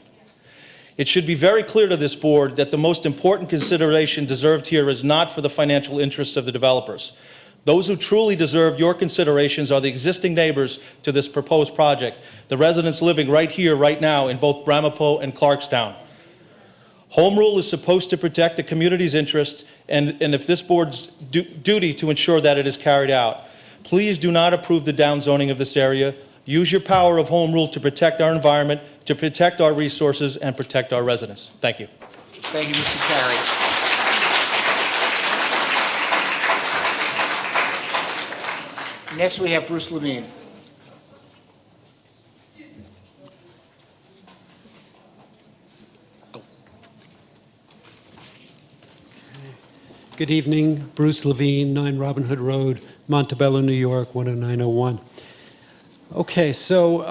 [SPEAKER 10] It should be very clear to this board that the most important consideration deserved here is not for the financial interests of the developers. Those who truly deserve your considerations are the existing neighbors to this proposed project, the residents living right here, right now, in both Ramapo and Clarkstown. Home rule is supposed to protect the community's interest, and if this board's duty to ensure that it is carried out. Please do not approve the downzoning of this area. Use your power of home rule to protect our environment, to protect our resources, and protect our residents. Thank you.
[SPEAKER 3] Thank you, Mr. Carey. Next, we have Bruce Levine.
[SPEAKER 11] Good evening, Bruce Levine, 9 Robin Hood Road, Montebello, New York, 10901. Okay, so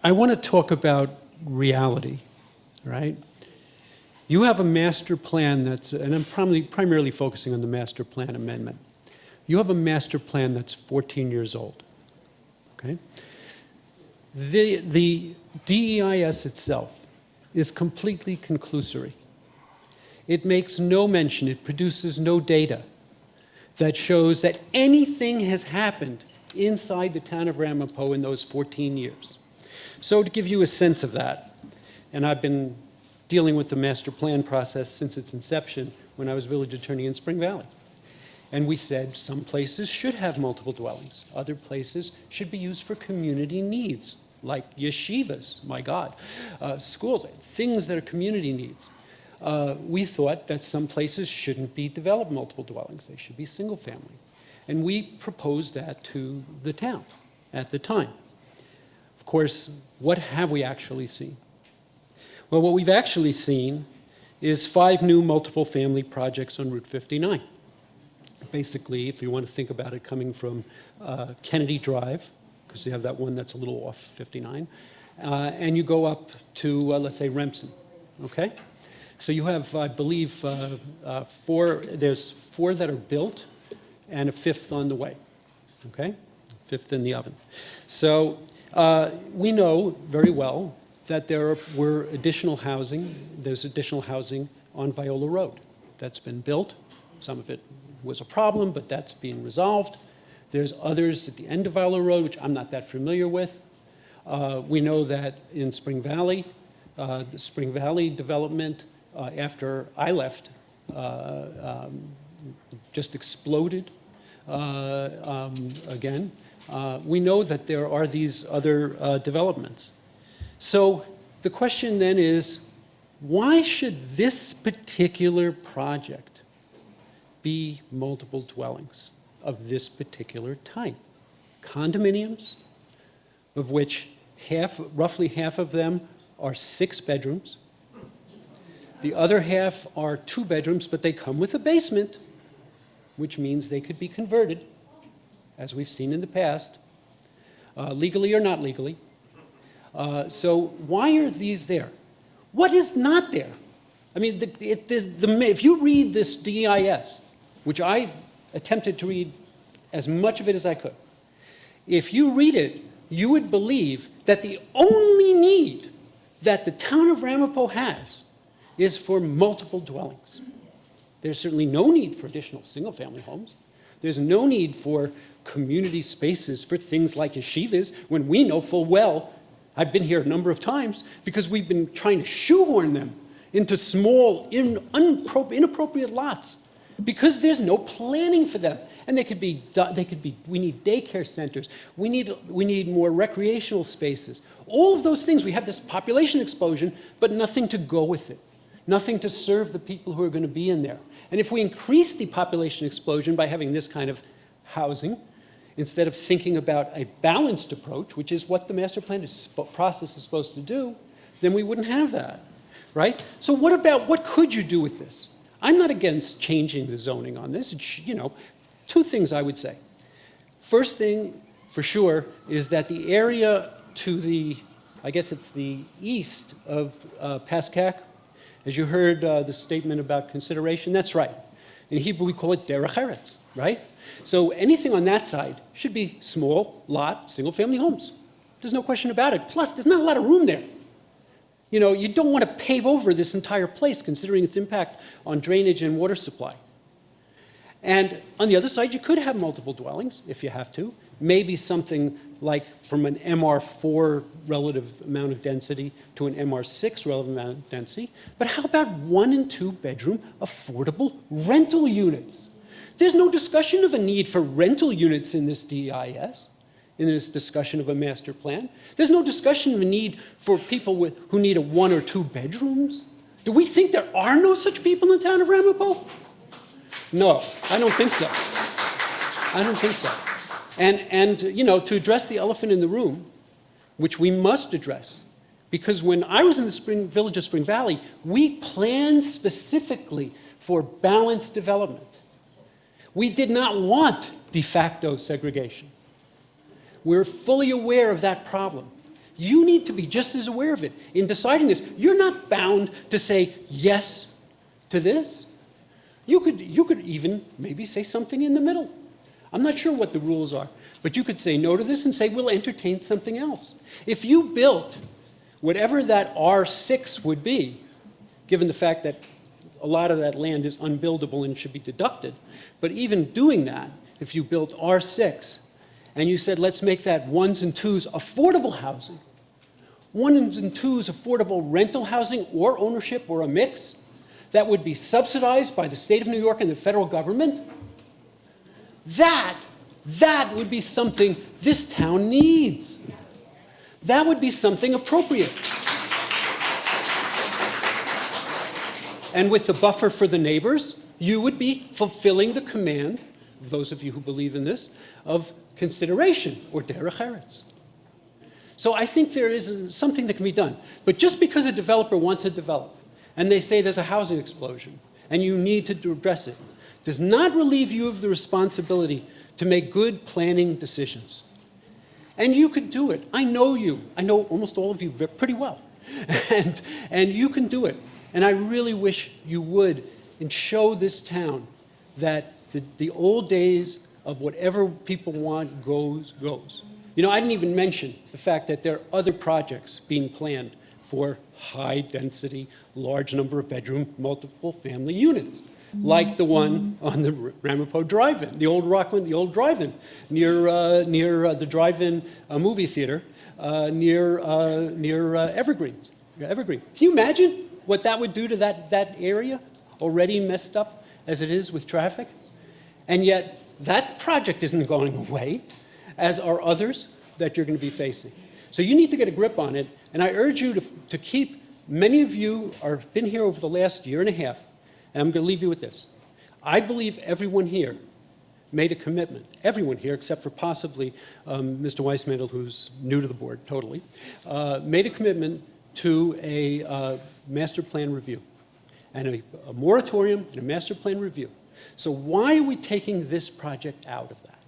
[SPEAKER 11] I want to talk about reality, right? You have a master plan that's, and I'm primarily focusing on the master plan amendment. You have a master plan that's 14 years old, okay? The DEIS itself is completely conclusory. It makes no mention, it produces no data that shows that anything has happened inside the town of Ramapo in those 14 years. So to give you a sense of that, and I've been dealing with the master plan process since its inception when I was village attorney in Spring Valley. And we said some places should have multiple dwellings. Other places should be used for community needs, like yeshivas, my God, schools, things that are community needs. We thought that some places shouldn't be developed multiple dwellings. They should be single family. And we proposed that to the town at the time. Of course, what have we actually seen? Well, what we've actually seen is 5 new multiple family projects on Route 59. Basically, if you want to think about it, coming from Kennedy Drive, because you have that one that's a little off 59, and you go up to, let's say, Remsen, okay? So you have, I believe, there's 4 that are built and a 5th on the way, okay? 5th in the oven. So we know very well that there were additional housing, there's additional housing on Viola Road that's been built. Some of it was a problem, but that's being resolved. There's others at the end of Viola Road, which I'm not that familiar with. We know that in Spring Valley, the Spring Valley development, after I left, just exploded again. We know that there are these other developments. So the question then is, why should this particular project be multiple dwellings of this particular type? Condominiums, of which roughly half of them are 6 bedrooms. The other half are 2 bedrooms, but they come with a basement, which means they could be converted, as we've seen in the past, legally or not legally. So why are these there? What is not there? I mean, if you read this DEIS, which I attempted to read as much of it as I could, if you read it, you would believe that the only need that the town of Ramapo has is for multiple dwellings. There's certainly no need for additional single-family homes. There's no need for community spaces for things like yeshivas, when we know full well, I've been here a number of times, because we've been trying to shoehorn them into small, inappropriate lots, because there's no planning for them. And we need daycare centers, we need more recreational spaces. All of those things, we have this population explosion, but nothing to go with it. Nothing to serve the people who are going to be in there. And if we increase the population explosion by having this kind of housing, instead of thinking about a balanced approach, which is what the master plan process is supposed to do, then we wouldn't have that, right? So what could you do with this? I'm not against changing the zoning on this. Two things I would say. First thing, for sure, is that the area to the, I guess it's the east of Pascack, as you heard the statement about consideration, that's right. In Hebrew, we call it derech eretz, right? So anything on that side should be small lot, single-family homes. There's no question about it. Plus, there's not a lot of room there. You don't want to pave over this entire place, considering its impact on drainage and water supply. And on the other side, you could have multiple dwellings, if you have to. Maybe something like from an MR4 relative amount of density to an MR6 relative amount of density. But how about 1 and 2 bedroom affordable rental units? There's no discussion of a need for rental units in this DEIS, in this discussion of a master plan. There's no discussion of a need for people who need 1 or 2 bedrooms. Do we think there are no such people in the town of Ramapo? No, I don't think so. I don't think so. And to address the elephant in the room, which we must address, because when I was in the village of Spring Valley, we planned specifically for balanced development. We did not want de facto segregation. We're fully aware of that problem. You need to be just as aware of it. In deciding this, you're not bound to say yes to this. You could even maybe say something in the middle. I'm not sure what the rules are, but you could say no to this and say we'll entertain something else. If you built whatever that R6 would be, given the fact that a lot of that land is unbuildable and should be deducted. But even doing that, if you built R6 and you said, let's make that ones and twos affordable housing, ones and twos affordable rental housing or ownership or a mix, that would be subsidized by the state of New York and the federal government, that would be something this town needs. That would be something appropriate. And with the buffer for the neighbors, you would be fulfilling the command, of those of you who believe in this, of consideration, or derech eretz. So I think there is something that can be done. But just because a developer wants to develop, and they say there's a housing explosion, and you need to address it, does not relieve you of the responsibility to make good planning decisions. And you could do it. I know you. I know almost all of you pretty well. And you can do it. And I really wish you would, and show this town that the old days of whatever people want goes. You know, I didn't even mention the fact that there are other projects being planned for high-density, large number of bedroom, multiple family units, like the one on the Ramapo Drive-In, the old Rockland, the old drive-in, near the drive-in movie theater, near Evergreen. Can you imagine what that would do to that area, already messed up as it is with traffic? And yet, that project isn't going away, as are others that you're going to be facing. So you need to get a grip on it, and I urge you to keep, many of you have been here over the last year and a half, and I'm going to leave you with this. I believe everyone here made a commitment, everyone here except for possibly Mr. Weissmandel, who's new to the board totally, made a commitment to a master plan review, and a moratorium and a master plan review. So why are we taking this project out of that?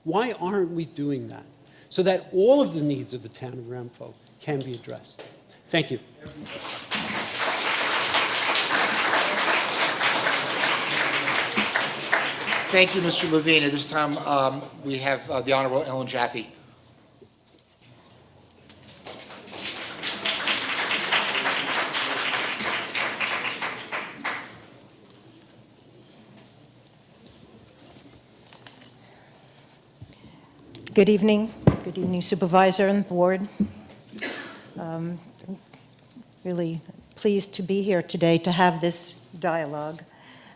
[SPEAKER 11] Why aren't we doing that? So that all of the needs of the town of Ramapo can be addressed. Thank you.
[SPEAKER 3] Thank you, Mr. Levine. At this time, we have the Honorable Ellen Jaffe.
[SPEAKER 12] Good evening. Good evening, Supervisor and Board. Really pleased to be here today to have this dialogue.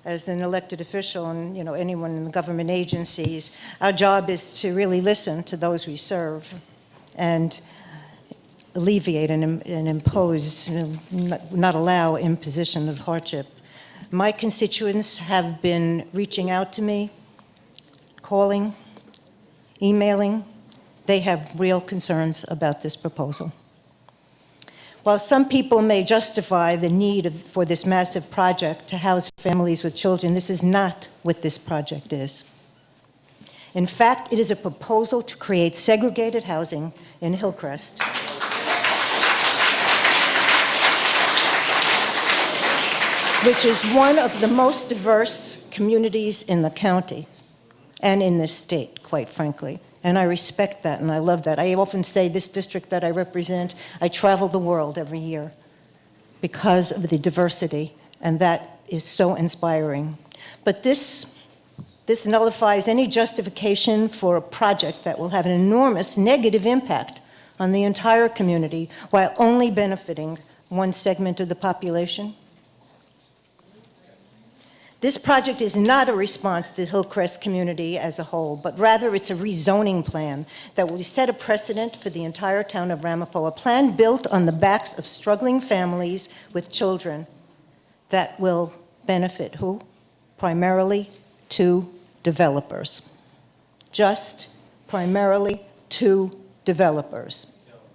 [SPEAKER 12] As an elected official and anyone in the government agencies, our job is to really listen to those we serve and alleviate and impose, not allow imposition of hardship. My constituents have been reaching out to me, calling, emailing. They have real concerns about this proposal. While some people may justify the need for this massive project to house families with children, this is not what this project is. In fact, it is a proposal to create segregated housing in Hillcrest. Which is one of the most diverse communities in the county and in this state, quite frankly. And I respect that, and I love that. I often say this district that I represent, I travel the world every year because of the diversity, and that is so inspiring. But this nullifies any justification for a project that will have an enormous negative impact on the entire community while only benefiting one segment of the population. This project is not a response to the Hillcrest community as a whole, but rather it's a rezoning plan that will set a precedent for the entire town of Ramapo, a plan built on the backs of struggling families with children that will benefit who? Primarily two developers. Just primarily two developers.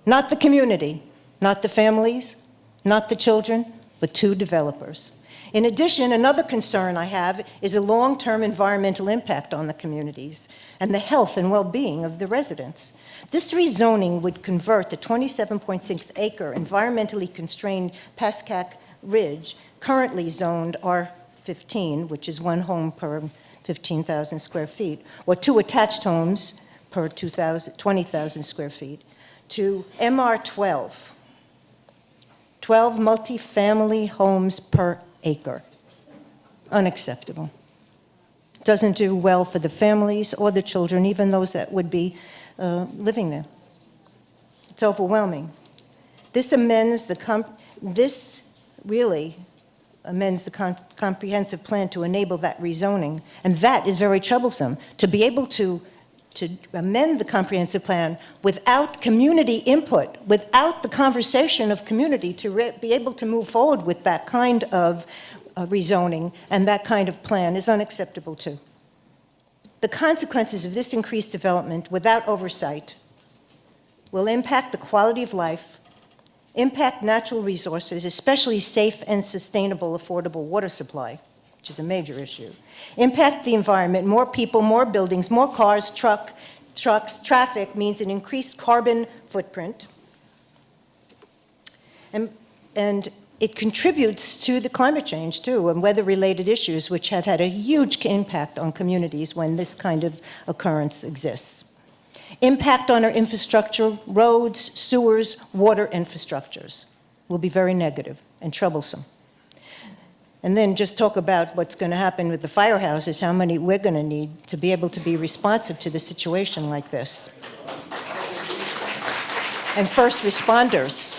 [SPEAKER 12] Not the community, not the families, not the children, but two developers. In addition, another concern I have is a long-term environmental impact on the communities and the health and well-being of the residents. This rezoning would convert the 27.6-acre environmentally constrained Pascack Ridge, currently zoned R15, which is one home per 15,000 square feet, or two attached homes per 20,000 square feet, to MR12, 12 multifamily homes per acre. Unacceptable. Doesn't do well for the families or the children, even those that would be living there. It's overwhelming. This really amends the comprehensive plan to enable that rezoning, and that is very troublesome. To be able to amend the comprehensive plan without community input, without the conversation of community, to be able to move forward with that kind of rezoning and that kind of plan is unacceptable too. The consequences of this increased development without oversight will impact the quality of life, impact natural resources, especially safe and sustainable affordable water supply, which is a major issue, impact the environment. More people, more buildings, more cars, trucks, traffic means an increased carbon footprint. And it contributes to the climate change, too, and weather-related issues, which have had a huge impact on communities when this kind of occurrence exists. Impact on our infrastructure, roads, sewers, water infrastructures will be very negative and troublesome. And then just talk about what's going to happen with the firehouses, how many we're going to need to be able to be responsive to the situation like this. And first responders,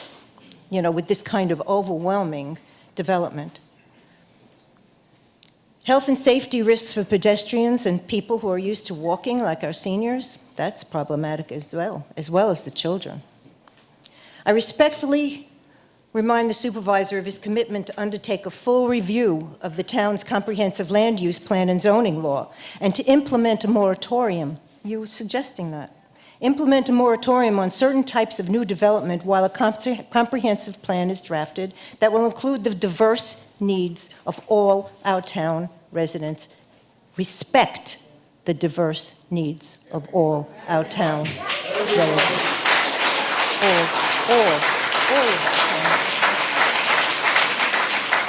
[SPEAKER 12] you know, with this kind of overwhelming development. Health and safety risks for pedestrians and people who are used to walking, like our seniors, that's problematic as well as the children. I respectfully remind the supervisor of his commitment to undertake a full review of the town's comprehensive land use plan and zoning law, and to implement a moratorium. You were suggesting that. Implement a moratorium on certain types of new development while a comprehensive plan is drafted that will include the diverse needs of all our town residents. Respect the diverse needs of all our town residents. All.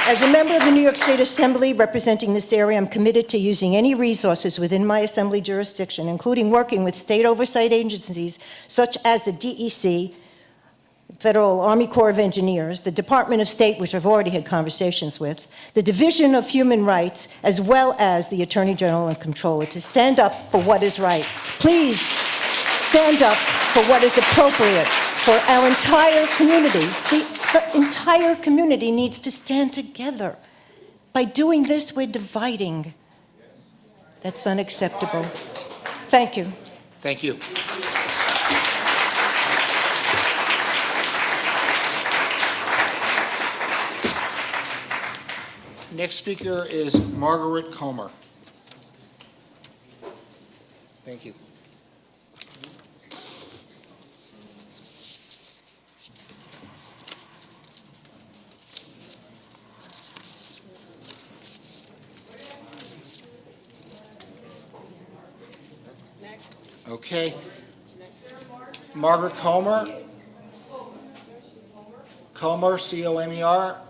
[SPEAKER 12] As a member of the New York State Assembly representing this area, I'm committed to using any resources within my Assembly jurisdiction, including working with state oversight agencies such as the DEC, Federal Army Corps of Engineers, the Department of State, which I've already had conversations with, the Division of Human Rights, as well as the Attorney General and Comptroller, to stand up for what is right. Please stand up for what is appropriate for our entire community. The entire community needs to stand together. By doing this, we're dividing. That's unacceptable. Thank you.
[SPEAKER 3] Thank you. Next speaker is Margaret Comer. Thank you. Okay. Margaret Comer. Comer, C-O-M-E-R.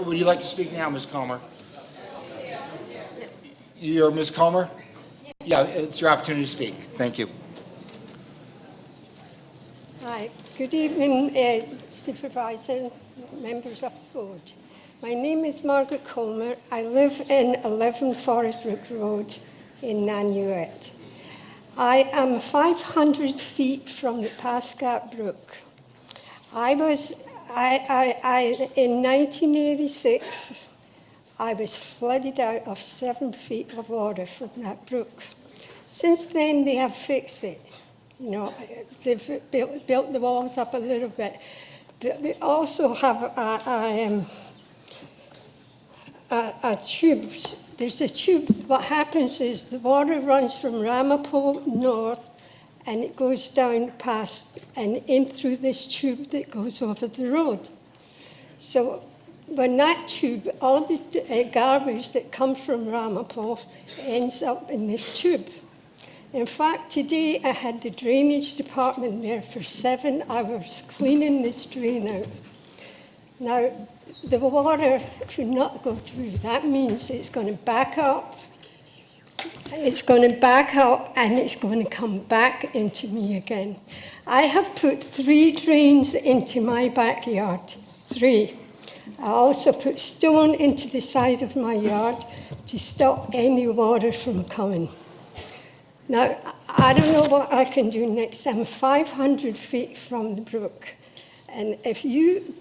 [SPEAKER 3] Would you like to speak now, Ms. Comer? You're Ms. Comer? Yeah, it's your opportunity to speak. Thank you.
[SPEAKER 13] Hi. Good evening, Supervisor, members of the board. My name is Margaret Comer. I live in 11 Forest Brook Road in Nanuet. I am 500 feet from the Pascack Brook. In 1986, I was flooded out of 7 feet of water from that brook. Since then, they have fixed it. You know, they've built the walls up a little bit. But we also have a tube. There's a tube. What happens is the water runs from Ramapo north, and it goes down past and in through this tube that goes over the road. So when that tube, all the garbage that comes from Ramapo ends up in this tube. In fact, today I had the drainage department there for 7 hours cleaning this drain out. Now, the water could not go through. That means it's going to back up. It's going to back up and it's going to come back into me again. I have put 3 drains into my backyard. 3. I also put stone into the side of my yard to stop any water from coming. Now, I don't know what I can do next. I'm 500 feet from the brook. And if you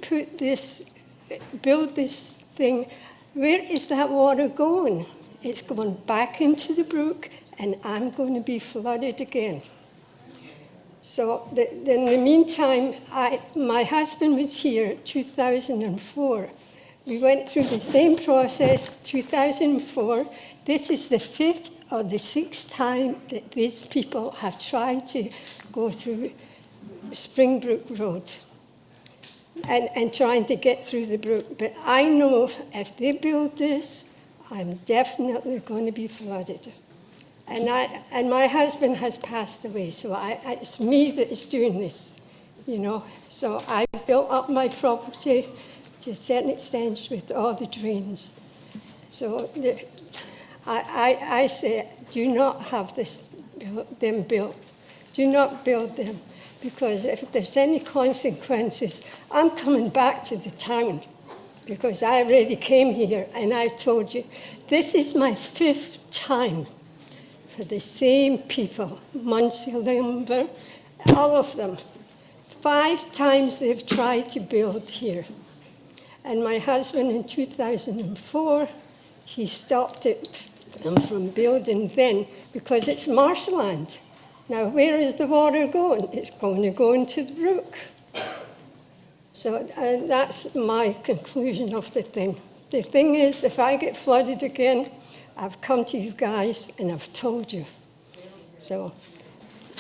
[SPEAKER 13] build this thing, where is that water going? It's going back into the brook, and I'm going to be flooded again. So in the meantime, my husband was here in 2004. We went through the same process, 2004. This is the 5th or the 6th time that these people have tried to go through Springbrook Road and trying to get through the brook. But I know if they build this, I'm definitely going to be flooded. And my husband has passed away, so it's me that is doing this, you know. So I built up my property to a certain extent with all the drains. So I say, do not have them built. Do not build them, because if there's any consequences, I'm coming back to the town, because I already came here and I told you, this is my 5th time for the same people, Muncie Lumber, all of them. 5 times they've tried to build here. And my husband in 2004, he stopped it from building then because it's marshland. Now, where is the water going? It's going to go into the brook. So that's my conclusion of the thing. The thing is, if I get flooded again, I've come to you guys and I've told you. So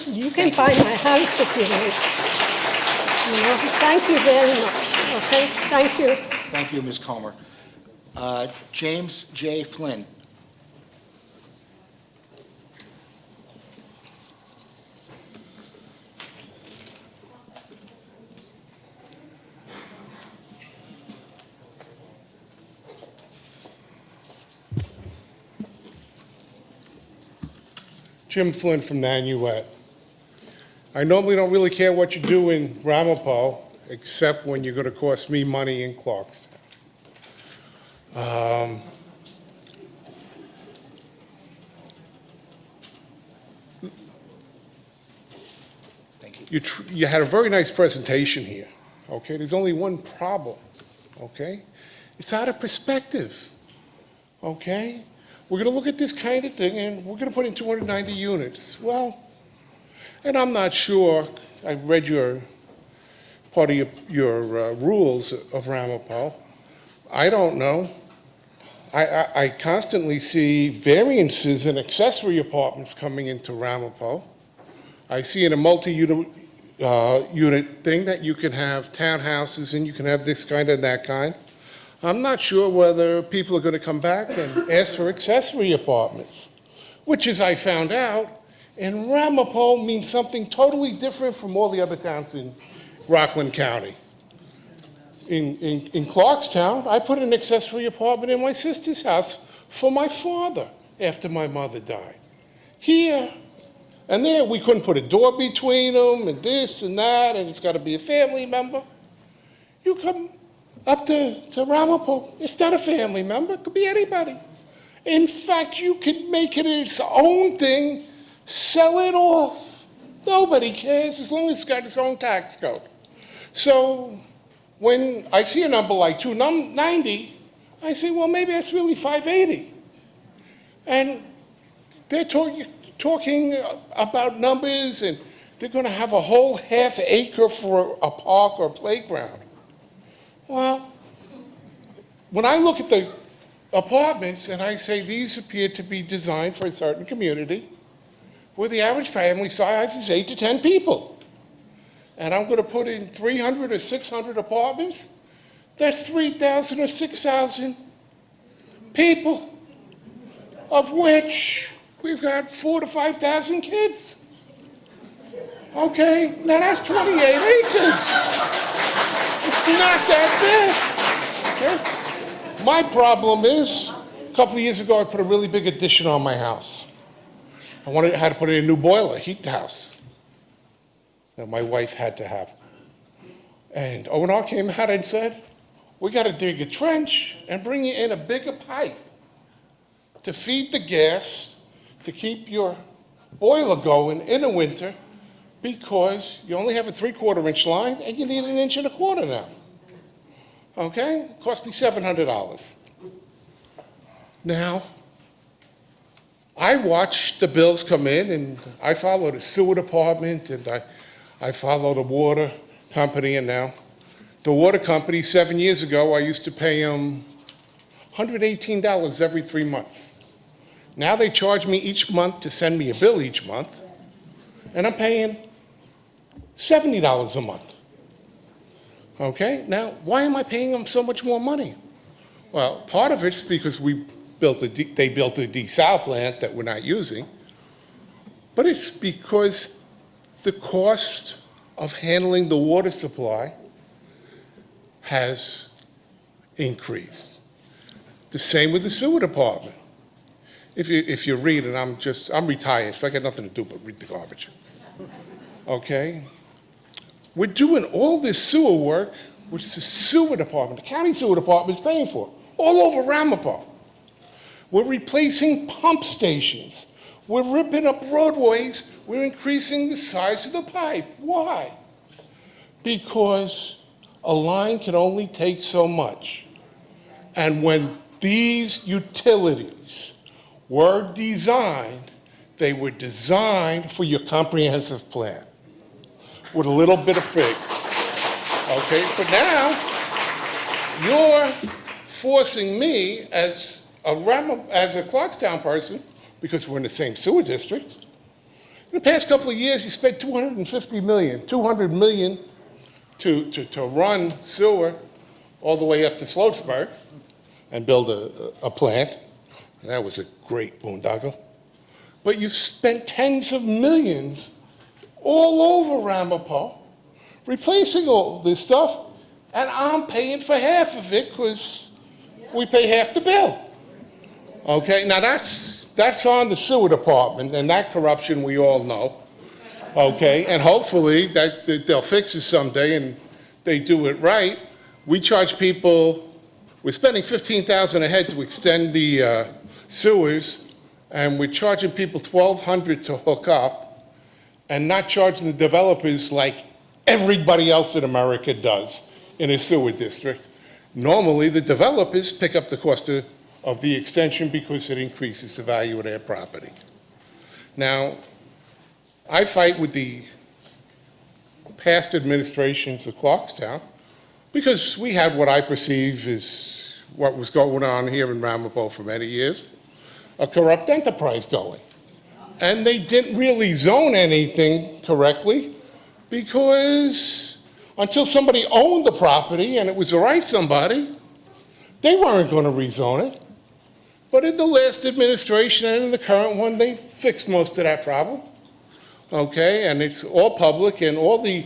[SPEAKER 13] you can buy my house if you like. You know, thank you very much. Okay, thank you.
[SPEAKER 3] Thank you, Ms. Comer. James J. Flynn.
[SPEAKER 14] Jim Flynn from Nanuet. I normally don't really care what you do in Ramapo, except when you're going to cost me money in Clarkstown.
[SPEAKER 3] Thank you.
[SPEAKER 14] You had a very nice presentation here, okay? There's only one problem, okay? It's out of perspective, okay? We're going to look at this kind of thing, and we're going to put in 290 units. Well, and I'm not sure, I read part of your rules of Ramapo. I don't know. I constantly see variances in accessory apartments coming into Ramapo. I see in a multi-unit unit thing that you can have townhouses and you can have this kind and that kind. I'm not sure whether people are going to come back and ask for accessory apartments, which, as I found out, in Ramapo means something totally different from all the other towns in Rockland County. In Clarkstown, I put an accessory apartment in my sister's house for my father after my mother died. Here and there, we couldn't put a door between them and this and that, and it's got to be a family member. You come up to Ramapo, it's not a family member, it could be anybody. In fact, you could make it its own thing, sell it off. Nobody cares as long as it's got its own tax code. So when I see a number like 290, I say, well, maybe that's really 580. And they're talking about numbers, and they're going to have a whole half acre for a park or playground. Well, when I look at the apartments and I say these appear to be designed for a certain community, where the average family size is 8 to 10 people, and I'm going to put in 300 or 600 apartments, that's 3,000 or 6,000 people, of which we've got 4,000 to 5,000 kids. Okay, now that's 28 acres. It's not that big. Okay? My problem is, a couple of years ago, I put a really big addition on my house. I had to put in a new boiler, heat the house, that my wife had to have. And O&R came out and said, we got to dig a trench and bring in a bigger pipe to feed the gas, to keep your boiler going in the winter, because you only have a 3/4 inch line and you need 1.25 inches now. Okay? It cost me $700. Now, I watch the bills come in, and I follow the sewer department, and I follow the water company, and now the water company, 7 years ago, I used to pay them $118 every 3 months. Now they charge me each month to send me a bill each month, and I'm paying $70 a month. Okay? Now, why am I paying them so much more money? Well, part of it's because they built a desal plant that we're not using, but it's because the cost of handling the water supply has increased. The same with the sewer department. If you read, and I'm retired, so I got nothing to do but read the garbage. Okay? We're doing all this sewer work, which the sewer department, the county sewer department is paying for, all over Ramapo. We're replacing pump stations. We're ripping up roadways. We're increasing the size of the pipe. Why? Because a line can only take so much. And when these utilities were designed, they were designed for your comprehensive plan with a little bit of fig. Okay, but now you're forcing me as a Clarkstown person, because we're in the same sewer district. In the past couple of years, you spent $250 million, $200 million to run sewer all the way up to Sloatsburg and build a plant. And that was a great boondoggle. But you've spent tens of millions all over Ramapo replacing all this stuff, and I'm paying for half of it because we pay half the bill. Okay, now that's on the sewer department, and that corruption we all know. Okay, and hopefully that they'll fix it someday and they do it right. We charge people, we're spending $15,000 a head to extend the sewers, and we're charging people $1,200 to hook up, and not charging the developers like everybody else in America does in a sewer district. Normally, the developers pick up the cost of the extension because it increases the value of their property. Now, I fight with the past administrations of Clarkstown because we had what I perceive is what was going on here in Ramapo for many years, a corrupt enterprise going. And they didn't really zone anything correctly because until somebody owned the property and it was the right somebody, they weren't going to rezone it. But in the last administration and in the current one, they fixed most of that problem. Okay, and it's all public, and all the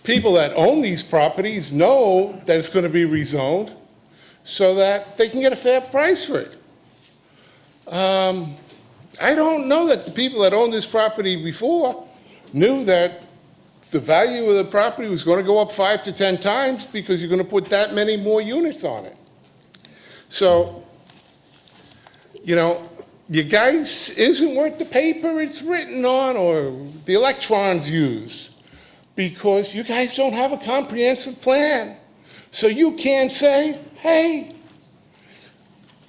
[SPEAKER 14] people that own these properties know that it's going to be rezoned so that they can get a fair price for it. I don't know that the people that owned this property before knew that the value of the property was going to go up 5 to 10 times because you're going to put that many more units on it. So, you know, you guys isn't worth the paper it's written on or the electrons used because you guys don't have a comprehensive plan. So you can't say, hey,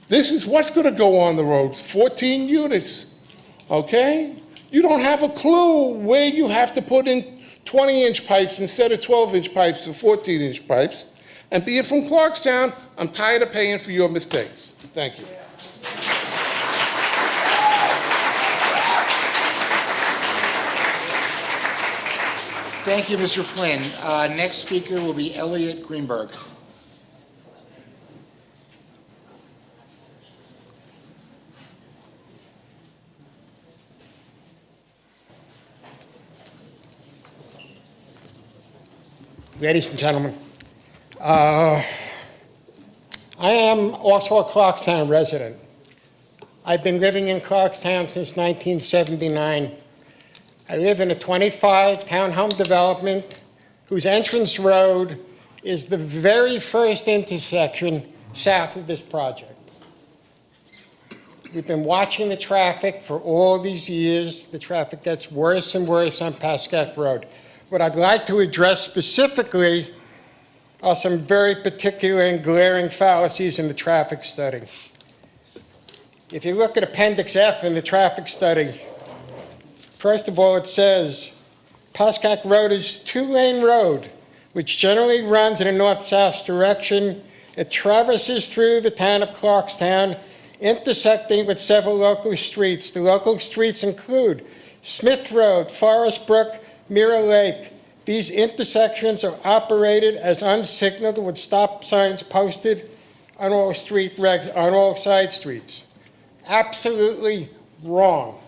[SPEAKER 14] this is what's going to go on the roads, 14 units, okay? You don't have a clue where you have to put in 20-inch pipes instead of 12-inch pipes or 14-inch pipes. And being from Clarkstown, I'm tired of paying for your mistakes. Thank you.
[SPEAKER 3] Thank you, Mr. Flynn. Next speaker will be Elliot Greenberg.
[SPEAKER 15] Ladies and gentlemen, I am also a Clarkstown resident. I've been living in Clarkstown since 1979. I live in a 25 townhome development whose entrance road is the very first intersection south of this project. We've been watching the traffic for all these years. The traffic gets worse and worse on Pascack Road. What I'd like to address specifically are some very particular and glaring fallacies in the traffic study. If you look at Appendix F in the traffic study, first of all, it says, Pascack Road is a two-lane road, which generally runs in a north-south direction. It traverses through the town of Clarkstown, intersecting with several local streets. The local streets include Smith Road, Forest Brook, Mirror Lake. These intersections are operated as unsignaled with stop signs posted on all side streets. Absolutely wrong.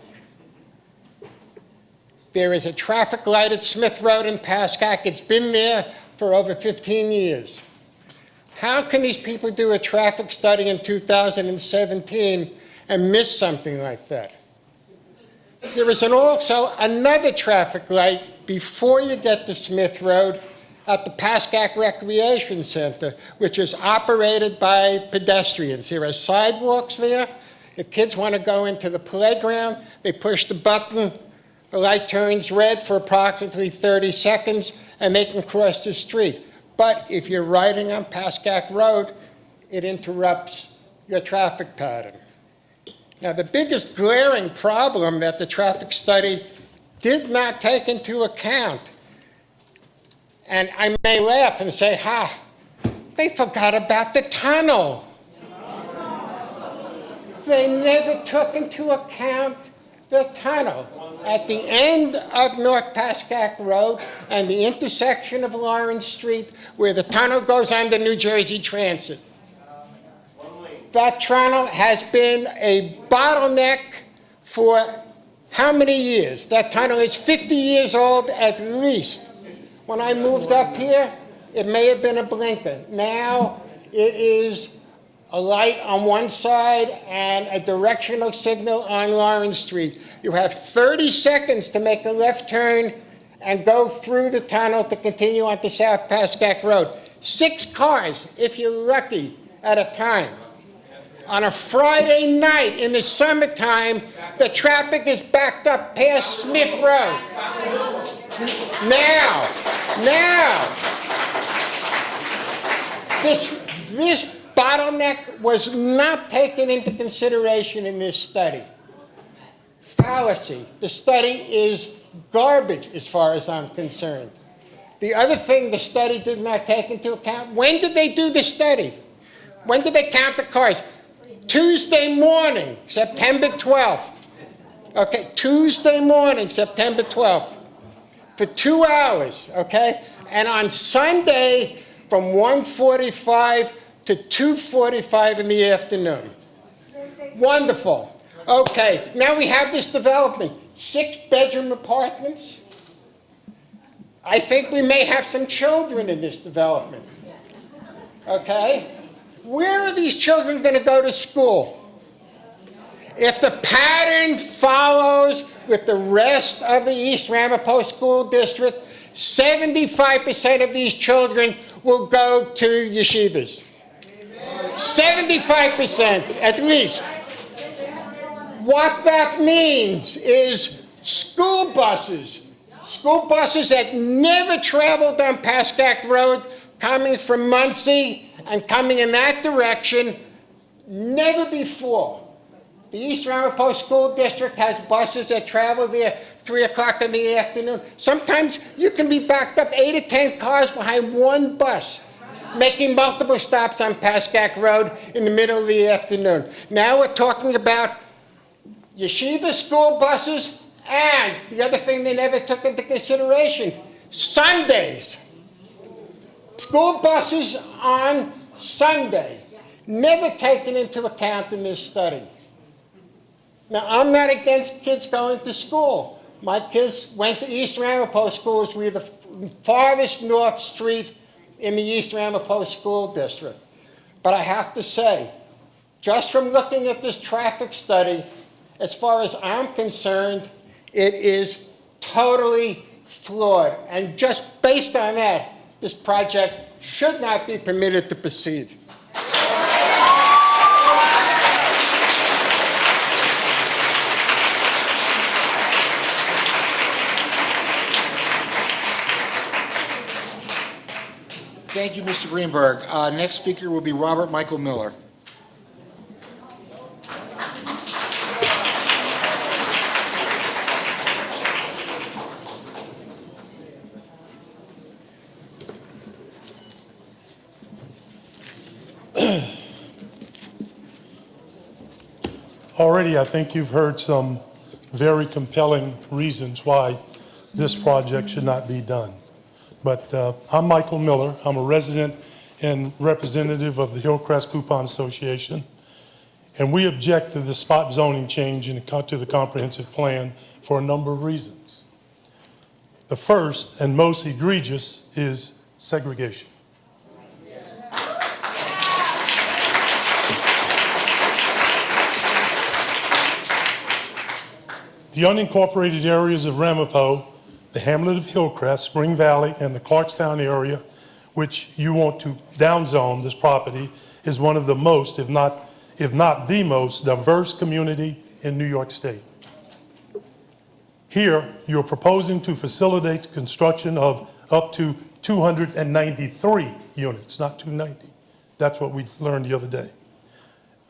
[SPEAKER 15] There is a traffic light at Smith Road in Pascack. It's been there for over 15 years. How can these people do a traffic study in 2017 and miss something like that? There is also another traffic light before you get to Smith Road at the Pascack Recreation Center, which is operated by pedestrians. There are sidewalks there. If kids want to go into the playground, they push the button, the light turns red for approximately 30 seconds, and they can cross the street. But if you're riding on Pascack Road, it interrupts your traffic pattern. Now, the biggest glaring problem that the traffic study did not take into account, and I may laugh and say, they forgot about the tunnel. They never took into account the tunnel. At the end of North Pascack Road and the intersection of Lawrence Street, where the tunnel goes under New Jersey Transit. That tunnel has been a bottleneck for how many years? That tunnel is 50 years old at least. When I moved up here, it may have been a blinker. Now it is a light on one side and a directional signal on Lawrence Street. You have 30 seconds to make a left turn and go through the tunnel to continue onto South Pascack Road. 6 cars, if you're lucky, at a time. On a Friday night in the summertime, the traffic is backed up past Smith Road. Now, this bottleneck was not taken into consideration in this study. Fallacy. The study is garbage as far as I'm concerned. The other thing the study did not take into account, when did they do the study? When did they count the cars? Tuesday morning, September 12th. Okay, Tuesday morning, September 12th. For 2 hours, okay? And on Sunday, from 1:45 to 2:45 in the afternoon. Wonderful. Okay, now we have this development. 6-bedroom apartments. I think we may have some children in this development. Okay? Where are these children going to go to school? If the pattern follows with the rest of the East Ramapo School District, 75% of these children will go to yeshivas. 75% at least. What that means is school buses that never traveled on Pascack Road, coming from Muncie and coming in that direction, never before. The East Ramapo School District has buses that travel there 3 o'clock in the afternoon. Sometimes you can be backed up 8 or 10 cars behind one bus, making multiple stops on Pascack Road in the middle of the afternoon. Now we're talking about yeshiva school buses, and the other thing they never took into consideration, Sundays. School buses on Sunday, never taken into account in this study. Now, I'm not against kids going to school. My kids went to East Ramapo schools. We're the farthest north street in the East Ramapo School District. But I have to say, just from looking at this traffic study, as far as I'm concerned, it is totally flawed. And just based on that, this project should not be permitted to proceed.
[SPEAKER 3] Thank you, Mr. Greenberg. Next speaker will be Robert Michael Miller.
[SPEAKER 16] Already, I think you've heard some very compelling reasons why this project should not be done. But I'm Michael Miller. I'm a resident and representative of the Hillcrest Coupon Association, and we object to the spot zoning change to the comprehensive plan for a number of reasons. The first and most egregious is segregation. The unincorporated areas of Ramapo, the hamlet of Hillcrest, Spring Valley, and the Clarkstown area, which you want to downzone this property, is one of the most, if not the most, diverse community in New York State. Here, you're proposing to facilitate construction of up to 293 units, not 290. That's what we learned the other day,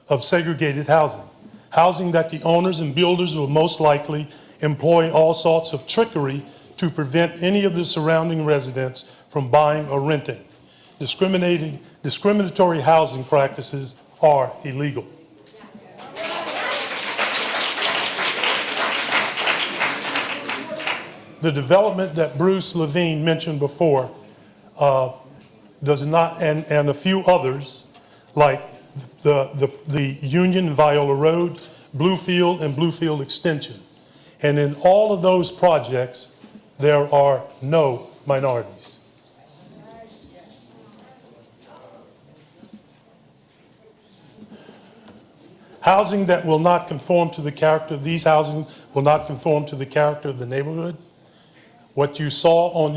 [SPEAKER 16] of segregated housing. Housing that the owners and builders will most likely employ all sorts of trickery to prevent any of the surrounding residents from buying or renting. Discriminatory housing practices are illegal. The development that Bruce Levine mentioned before does not, and a few others, like the Union, Viola Road, Bluefield, and Bluefield Extension. And in all of those projects, there are no minorities. Housing that will not conform to the character, these housing will not conform to the character of the neighborhood. What you saw on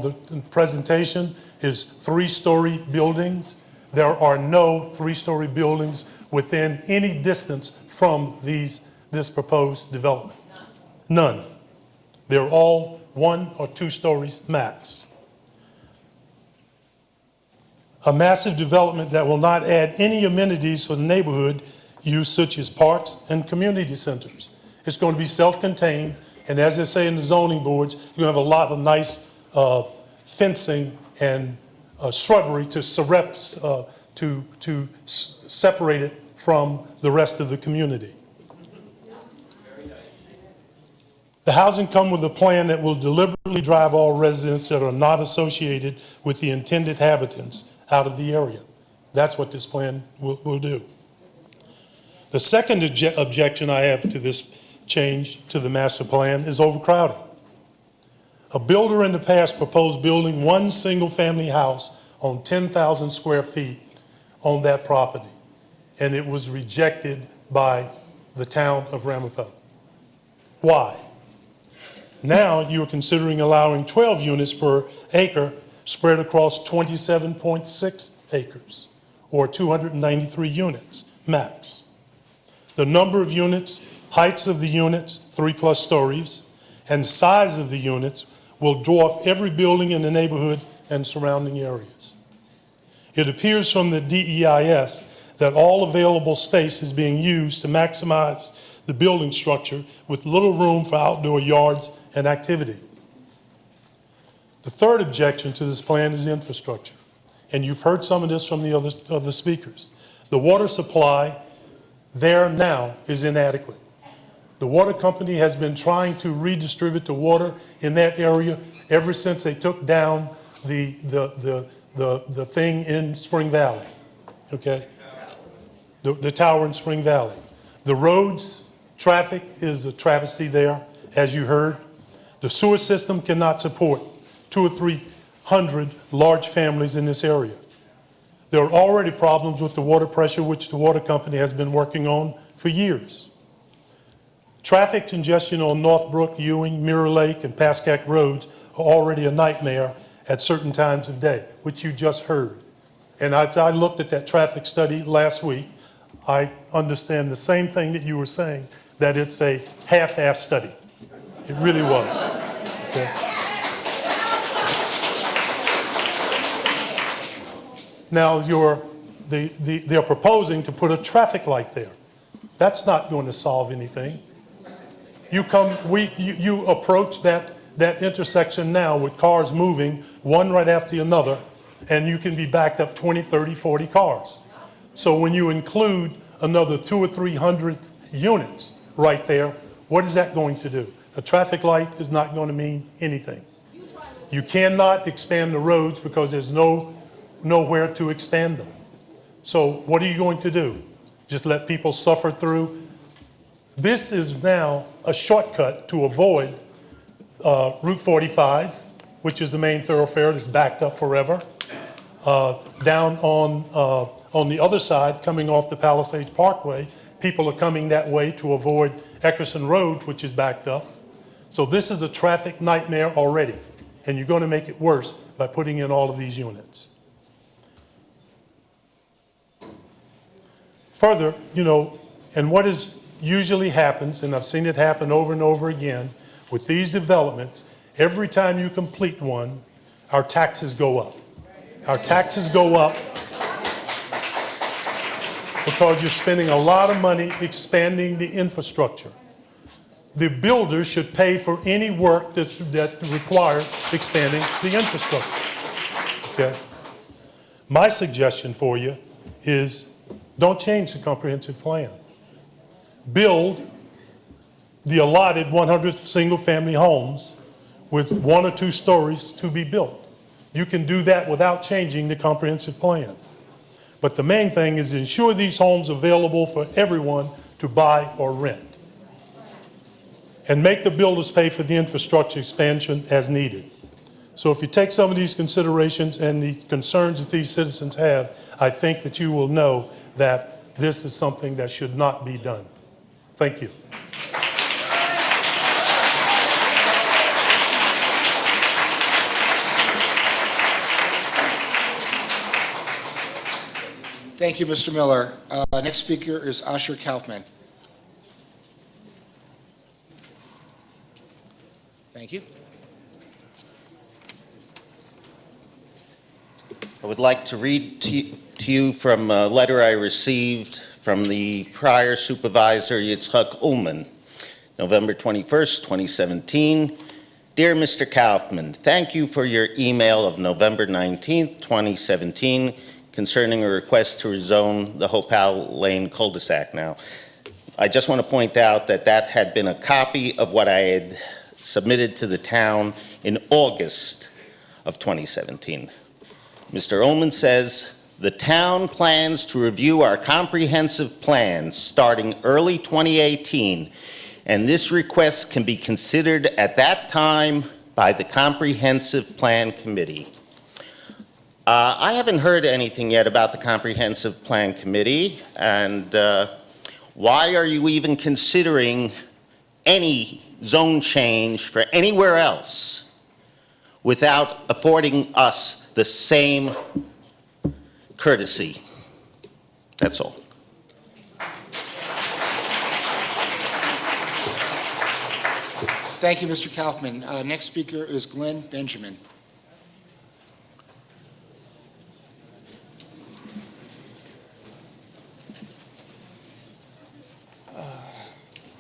[SPEAKER 16] the presentation is three-story buildings. There are no three-story buildings within any distance from this proposed development. None. They're all 1 or 2 stories max. A massive development that will not add any amenities for the neighborhood use, such as parks and community centers. It's going to be self-contained, and as they say in the zoning boards, you're going to have a lot of nice fencing and shrubbery to separate it from the rest of the community. The housing comes with a plan that will deliberately drive all residents that are not associated with the intended habitants out of the area. That's what this plan will do. The second objection I have to this change to the master plan is overcrowding. A builder in the past proposed building one single-family house on 10,000 square feet on that property, and it was rejected by the town of Ramapo. Why? Now you're considering allowing 12 units per acre spread across 27.6 acres, or 293 units max. The number of units, heights of the units, 3+ stories, and size of the units will dwarf every building in the neighborhood and surrounding areas. It appears from the DEIS that all available space is being used to maximize the building structure with little room for outdoor yards and activity. The third objection to this plan is infrastructure, and you've heard some of this from the other speakers. The water supply there now is inadequate. The water company has been trying to redistribute the water in that area ever since they took down the thing in Spring Valley, okay? The tower in Spring Valley. The roads, traffic is a travesty there, as you heard. The sewer system cannot support 200 or 300 large families in this area. There are already problems with the water pressure, which the water company has been working on for years. Traffic congestion on Northbrook, Ewing, Mirror Lake, and Pascack roads are already a nightmare, at certain times of day, which you just heard. And as I looked at that traffic study last week, I understand the same thing that you were saying, that it's a half-half study. It really was. Okay. Now, they're proposing to put a traffic light there. That's not going to solve anything. You approach that intersection now with cars moving one right after another, and you can be backed up 20, 30, 40 cars. So when you include another 200 or 300 units right there, what is that going to do? A traffic light is not going to mean anything. You cannot expand the roads because there's nowhere to expand them. So what are you going to do? Just let people suffer through? This is now a shortcut to avoid Route 45, which is the main thoroughfare that's backed up forever. Down on the other side, coming off the Palisades Parkway, people are coming that way to avoid Eckerson Road, which is backed up. So this is a traffic nightmare already, and you're going to make it worse by putting in all of these units. Further, and what usually happens, and I've seen it happen over and over again, with these developments, every time you complete one, our taxes go up. Our taxes go up because you're spending a lot of money expanding the infrastructure. The builder should pay for any work that requires expanding the infrastructure. Okay? My suggestion for you is don't change the comprehensive plan. Build the allotted 100 single-family homes with 1 or 2 stories to be built. You can do that without changing the comprehensive plan. But the main thing is ensure these homes are available for everyone to buy or rent. And make the builders pay for the infrastructure expansion as needed. So if you take some of these considerations and the concerns that these citizens have, I think that you will know that this is something that should not be done. Thank you.
[SPEAKER 3] Thank you, Mr. Miller. Next speaker is Asher Kaufman. Thank you.
[SPEAKER 17] I would like to read to you from a letter I received from the prior supervisor, Yitzhak Ullman, November 21st, 2017. Dear Mr. Kaufman, thank you for your email of November 19th, 2017, concerning a request to rezone the Hopal Lane cul-de-sac. Now, I just want to point out that that had been a copy of what I had submitted to the town in August of 2017. Mr. Ullman says, the town plans to review our comprehensive plans starting early 2018, and this request can be considered at that time by the Comprehensive Plan Committee. I haven't heard anything yet about the Comprehensive Plan Committee, and why are you even considering any zone change for anywhere else without affording us the same courtesy? That's all.
[SPEAKER 3] Thank you, Mr. Kaufman. Next speaker is Glenn Benjamin.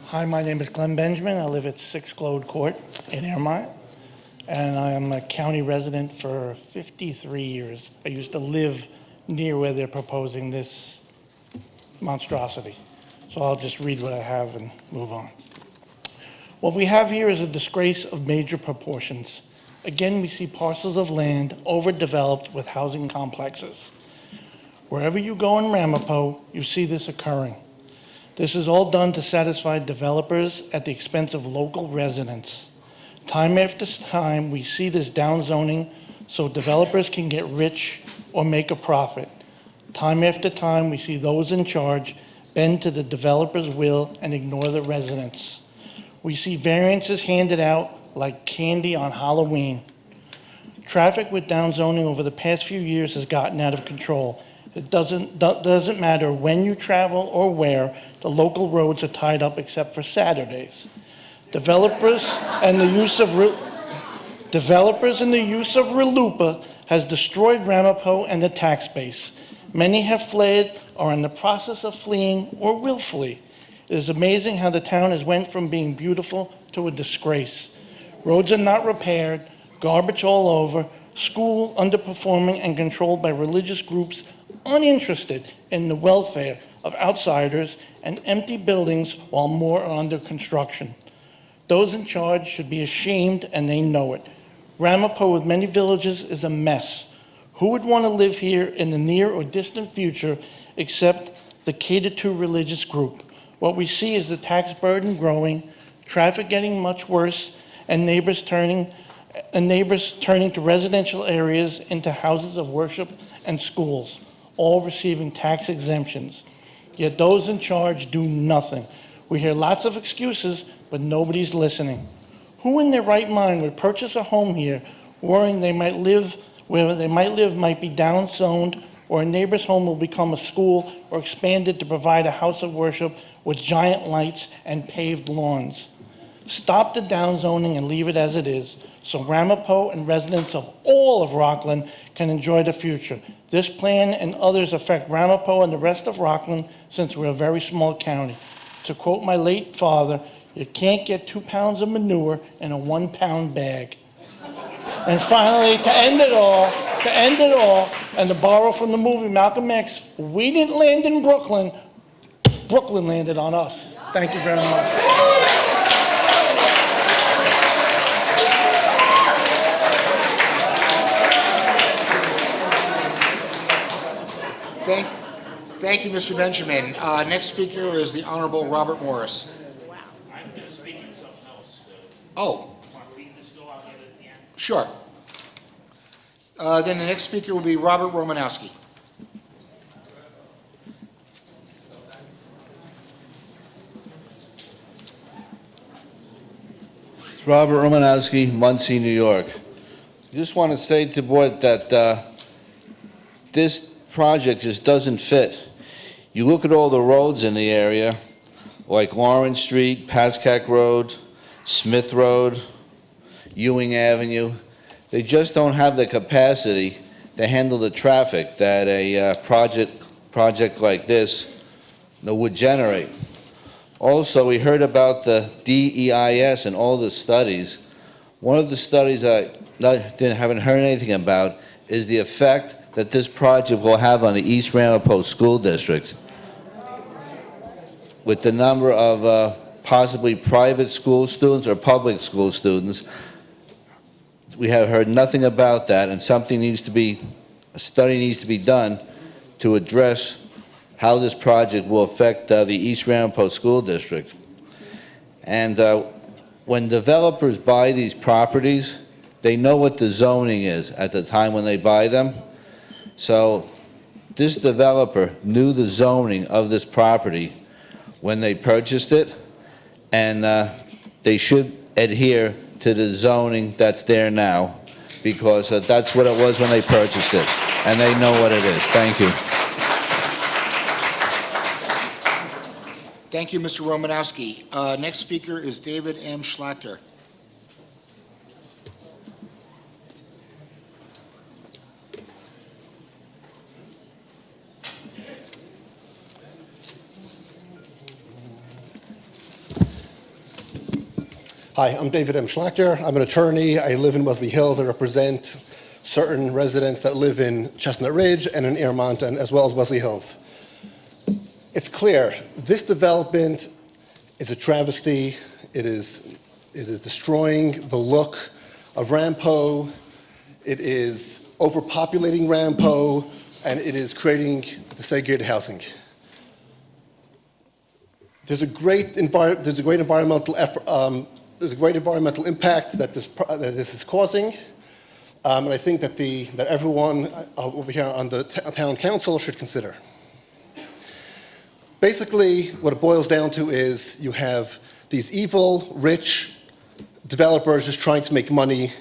[SPEAKER 18] Hi, my name is Glenn Benjamin. I live at 6 Glode Court in Airmont, and I am a county resident for 53 years. I used to live near where they're proposing this monstrosity. So I'll just read what I have and move on. What we have here is a disgrace of major proportions. Again, we see parcels of land overdeveloped with housing complexes. Wherever you go in Ramapo, you see this occurring. This is all done to satisfy developers at the expense of local residents. Time after time, we see this downzoning so developers can get rich or make a profit. Time after time, we see those in charge bend to the developer's will and ignore the residents. We see variances handed out like candy on Halloween. Traffic with downzoning over the past few years has gotten out of control. It doesn't matter when you travel or where, the local roads are tied up except for Saturdays. Developers and the use of RLUIPA has destroyed Ramapo and the tax base. Many have fled, are in the process of fleeing, or will flee. It is amazing how the town has went from being beautiful to a disgrace. Roads are not repaired, garbage all over, school underperforming and controlled by religious groups uninterested in the welfare of outsiders, and empty buildings while more are under construction. Those in charge should be ashamed, and they know it. Ramapo, with many villages, is a mess. Who would want to live here in the near or distant future except the catered-to religious group? What we see is the tax burden growing, traffic getting much worse, and neighbors turning to residential areas into houses of worship and schools, all receiving tax exemptions. Yet those in charge do nothing. We hear lots of excuses, but nobody's listening. Who in their right mind would purchase a home here, worrying where they might live might be downzoned, or a neighbor's home will become a school or expanded to provide a house of worship with giant lights and paved lawns? Stop the downzoning and leave it as it is, so Ramapo and residents of all of Rockland can enjoy the future. This plan and others affect Ramapo and the rest of Rockland, since we're a very small county. To quote my late father, you can't get 2 pounds of manure in a 1 pound bag. And finally, to end it all, and to borrow from the movie Malcolm X, we didn't land in Brooklyn, Brooklyn landed on us. Thank you very much.
[SPEAKER 3] Thank you, Mr. Benjamin. Next speaker is the Honorable Robert Morris.
[SPEAKER 8] I'm going to speak on something else.
[SPEAKER 3] Oh,
[SPEAKER 8] Want to leave this door? I'll get it at the end.
[SPEAKER 3] sure. Then the next speaker will be Robert Romanowski.
[SPEAKER 19] It's Robert Romanowski, Muncie, New York. I just want to say to the board that this project just doesn't fit. You look at all the roads in the area, like Lawrence Street, Pascack Road, Smith Road, Ewing Avenue. They just don't have the capacity to handle the traffic that a project like this would generate. Also, we heard about the DEIS and all the studies. One of the studies I haven't heard anything about is the effect that this project will have on the East Ramapo School District, with the number of possibly private school students or public school students. We have heard nothing about that, and a study needs to be done to address how this project will affect the East Ramapo School District. And when developers buy these properties, they know what the zoning is at the time when they buy them. So this developer knew the zoning of this property when they purchased it, and they should adhere to the zoning that's there now, because that's what it was when they purchased it, and they know what it is. Thank you.
[SPEAKER 3] Thank you, Mr. Romanowski. Next speaker is David M. Schlachter.
[SPEAKER 20] Hi, I'm David M. Schlachter. I'm an attorney. I live in Wesley Hills. I represent certain residents that live in Chestnut Ridge and in Earmont, and as well as Wesley Hills. It's clear, this development is a travesty. It is destroying the look of Rampo. It is overpopulating Rampo, and it is creating the segregated housing. There's a great environmental impact that this is causing, and I think that everyone over here on the town council should consider. Basically, what it boils down to is you have these evil, rich developers just trying to make money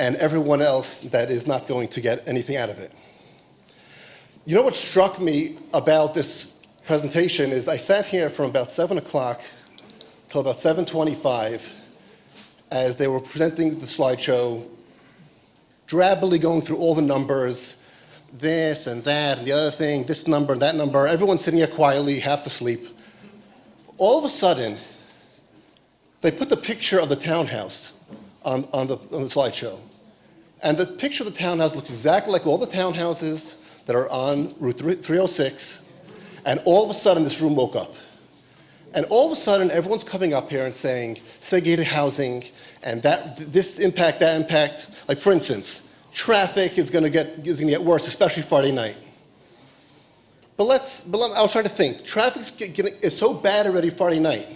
[SPEAKER 20] and everyone else that is not going to get anything out of it. You know what struck me about this presentation is I sat here from about 7 o'clock till about 7:25 as they were presenting the slideshow, drabbily going through all the numbers, this and that and the other thing, this number and that number, everyone's sitting here quietly, half asleep. All of a sudden, they put the picture of the townhouse on the slideshow. And the picture of the townhouse looks exactly like all the townhouses that are on Route 306. And all of a sudden, this room woke up. And all of a sudden, everyone's coming up here and saying segregated housing, and this impact, that impact. Like, for instance, traffic is going to get worse, especially Friday night. But I was trying to think. Traffic is so bad already Friday night.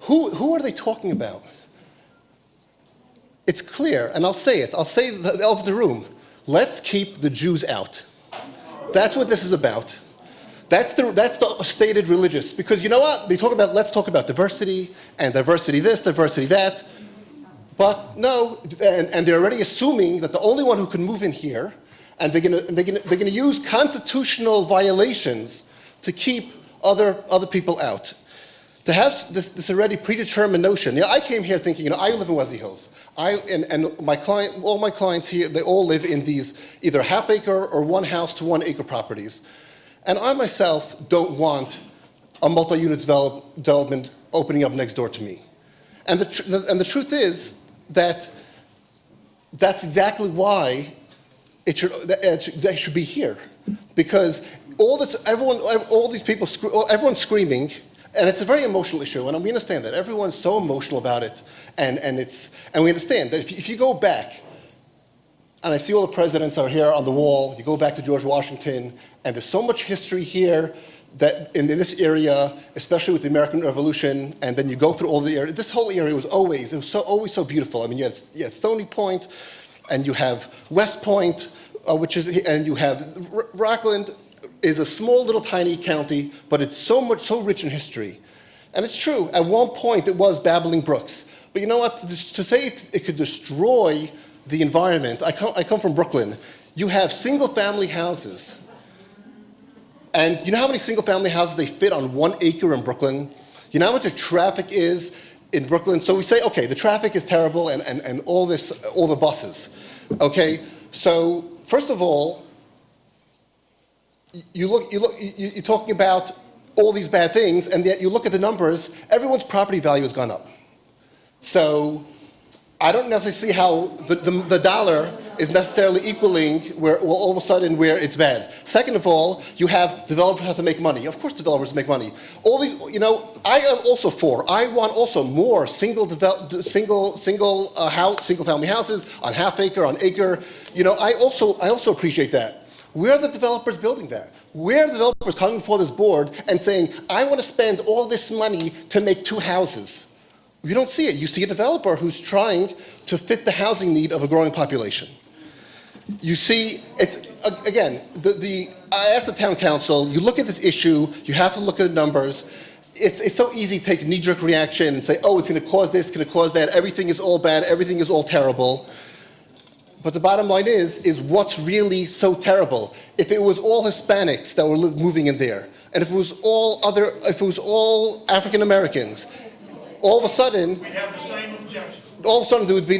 [SPEAKER 20] Who are they talking about? It's clear, and I'll say it. I'll say the elephant in the room. Let's keep the Jews out. That's what this is about. That's the stated religious. Because you know what? They talk about, let's talk about diversity, and diversity this, diversity that. But no, and they're already assuming that the only one who can move in here, and they're gonna use constitutional violations to keep other people out. To have this already predetermined notion. You know, I came here thinking, I live in Wesley Hills. And all my clients here, they all live in these either half-acre or 1 house to 1 acre properties. And I myself don't want a multi-unit development opening up next door to me. And the truth is that that's exactly why it should be here. Because all these people, everyone's screaming, and it's a very emotional issue, and we understand that. Everyone's so emotional about it, and we understand that if you go back, and I see all the presidents are here on the wall, you go back to George Washington, and there's so much history here that in this area, especially with the American Revolution, and then you go through all the area, this whole area was always so beautiful. I mean, you had Stony Point, and you have West Point, and you have Rockland is a small little tiny county, but it's so rich in history. And it's true, at one point it was babbling brooks. But you know what, to say it could destroy the environment, I come from Brooklyn. You have single family houses. And you know how many single family houses they fit on 1 acre in Brooklyn? You know how much the traffic is in Brooklyn? So we say, okay, the traffic is terrible and all the buses. Okay, so first of all, you're talking about all these bad things, and yet you look at the numbers, everyone's property value has gone up. So I don't necessarily see how the dollar is necessarily equaling all of a sudden where it's bad. Second of all, you have developers have to make money. Of course developers make money. All these, I am also I want also more single family houses on half acre, on acre. I also appreciate that. Where are the developers building that? Where are the developers coming before this board and saying, I want to spend all this money to make 2 houses? You don't see it. You see a developer who's trying to fit the housing need of a growing population. You see, again, I asked the town council, you look at this issue, you have to look at the numbers. It's so easy to take a knee-jerk reaction and say, oh, it's going to cause this, it's going to cause that, everything is all bad, everything is all terrible. But the bottom line is what's really so terrible? If it was all Hispanics that were moving in there, and if it was all African Americans, all of a sudden,
[SPEAKER 16] we'd have the same objection.
[SPEAKER 20] All of a sudden there would be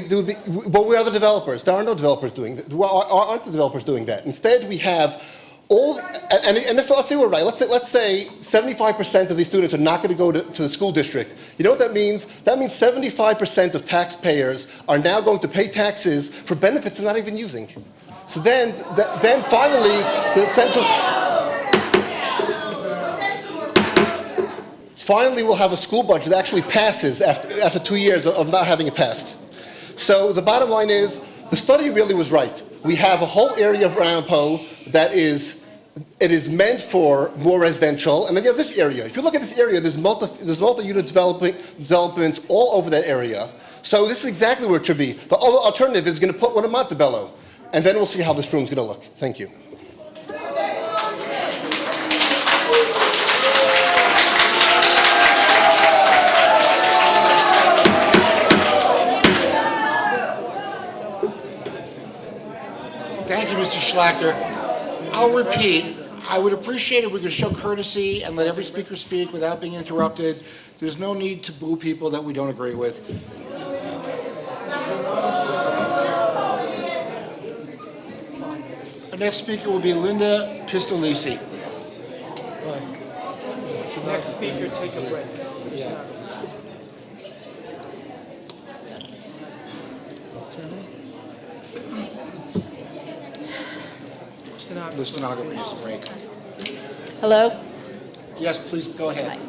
[SPEAKER 20] but where are the developers? There are no developers doing that. Aren't the developers doing that? Instead, we have and if, let's say we're right. Let's say 75% of these students are not going to go to the school district. You know what that means? That means 75% of taxpayers are now going to pay taxes for benefits they're not even using. So then finally, the central. Finally, we'll have a school budget that actually passes after 2 years of not having it passed. So the bottom line is, the study really was right. We have a whole area of Ramapo that is meant for more residential, and then you have this area. If you look at this area, there's multi-unit developments all over that area. So this is exactly where it should be. The other alternative is going to put one in Montebello, and then we'll see how this room's going to look. Thank you.
[SPEAKER 3] Thank you, Mr. Schlachter. I'll repeat, I would appreciate if we could show courtesy and let every speaker speak without being interrupted. There's no need to boo people that we don't agree with. Our next speaker will be Linda Pistolisi.
[SPEAKER 4] Next speaker, take a break.
[SPEAKER 3] Yeah. The stenographer needs a break.
[SPEAKER 21] Hello,
[SPEAKER 3] Yes, please, go ahead.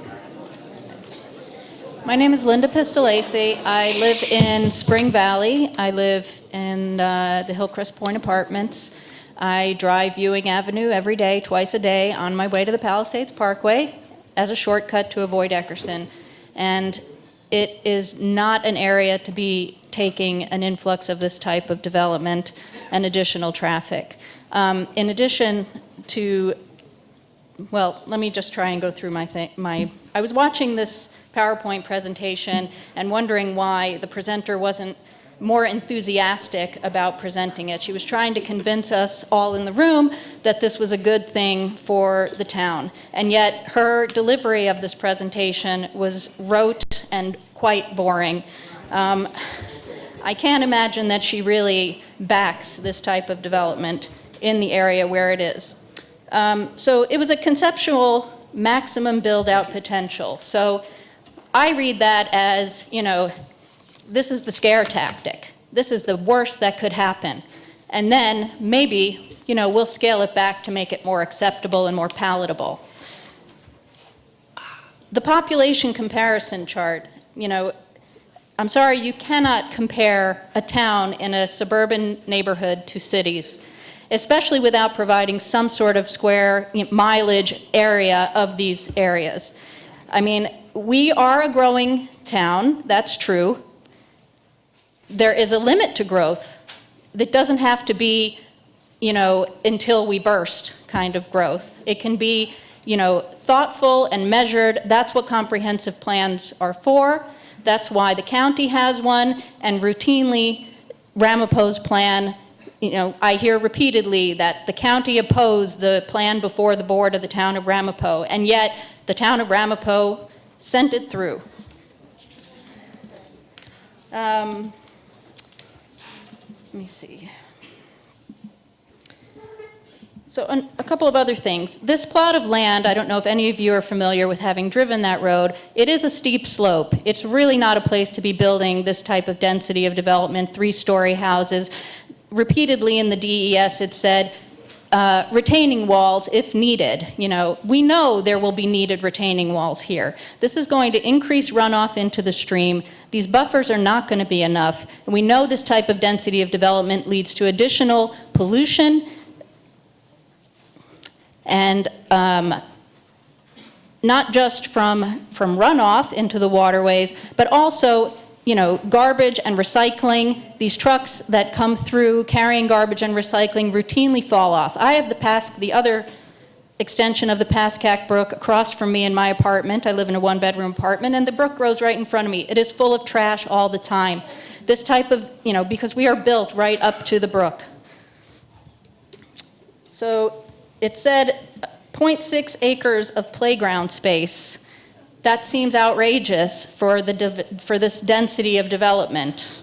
[SPEAKER 21] my name is Linda Pistolesi. I live in Spring Valley. I live in the Hillcrest Point Apartments. I drive Ewing Avenue every day, twice a day, on my way to the Palisades Parkway as a shortcut to avoid Eckerson. And it is not an area to be taking an influx of this type of development and additional traffic. In addition to, well, let me just try and go through I was watching this PowerPoint presentation and wondering why the presenter wasn't more enthusiastic about presenting it. She was trying to convince us all in the room that this was a good thing for the town. And yet her delivery of this presentation was rote and quite boring. I can't imagine that she really backs this type of development in the area where it is. So it was a conceptual maximum build-out potential. So I read that as, this is the scare tactic. This is the worst that could happen. And then maybe, we'll scale it back to make it more acceptable and more palatable. The population comparison chart, I'm sorry, you cannot compare a town in a suburban neighborhood to cities, especially without providing some sort of square mileage area of these areas. I mean, we are a growing town, that's true. There is a limit to growth. That doesn't have to be, until we burst kind of growth. It can be, thoughtful and measured. That's what comprehensive plans are for. That's why the county has one, and routinely, Ramapo's plan, I hear repeatedly that the county opposed the plan before the board of the town of Ramapo, and yet the town of Ramapo sent it through. Let me see. So a couple of other things. This plot of land, I don't know if any of you are familiar with having driven that road, it is a steep slope. It's really not a place to be building this type of density of development, 3-story houses. Repeatedly in the DES it said, retaining walls if needed. We know there will be needed retaining walls here. This is going to increase runoff into the stream. These buffers are not going to be enough. And we know this type of density of development leads to additional pollution and not just from runoff into the waterways, but also garbage and recycling. These trucks that come through carrying garbage and recycling routinely fall off. I have the other extension of the Pascack Brook across from me in my apartment. I live in a 1-bedroom apartment, and the brook grows right in front of me. It is full of trash all the time. This type of, because we are built right up to the brook. So it said 0.6 acres of playground space. That seems outrageous for this density of development.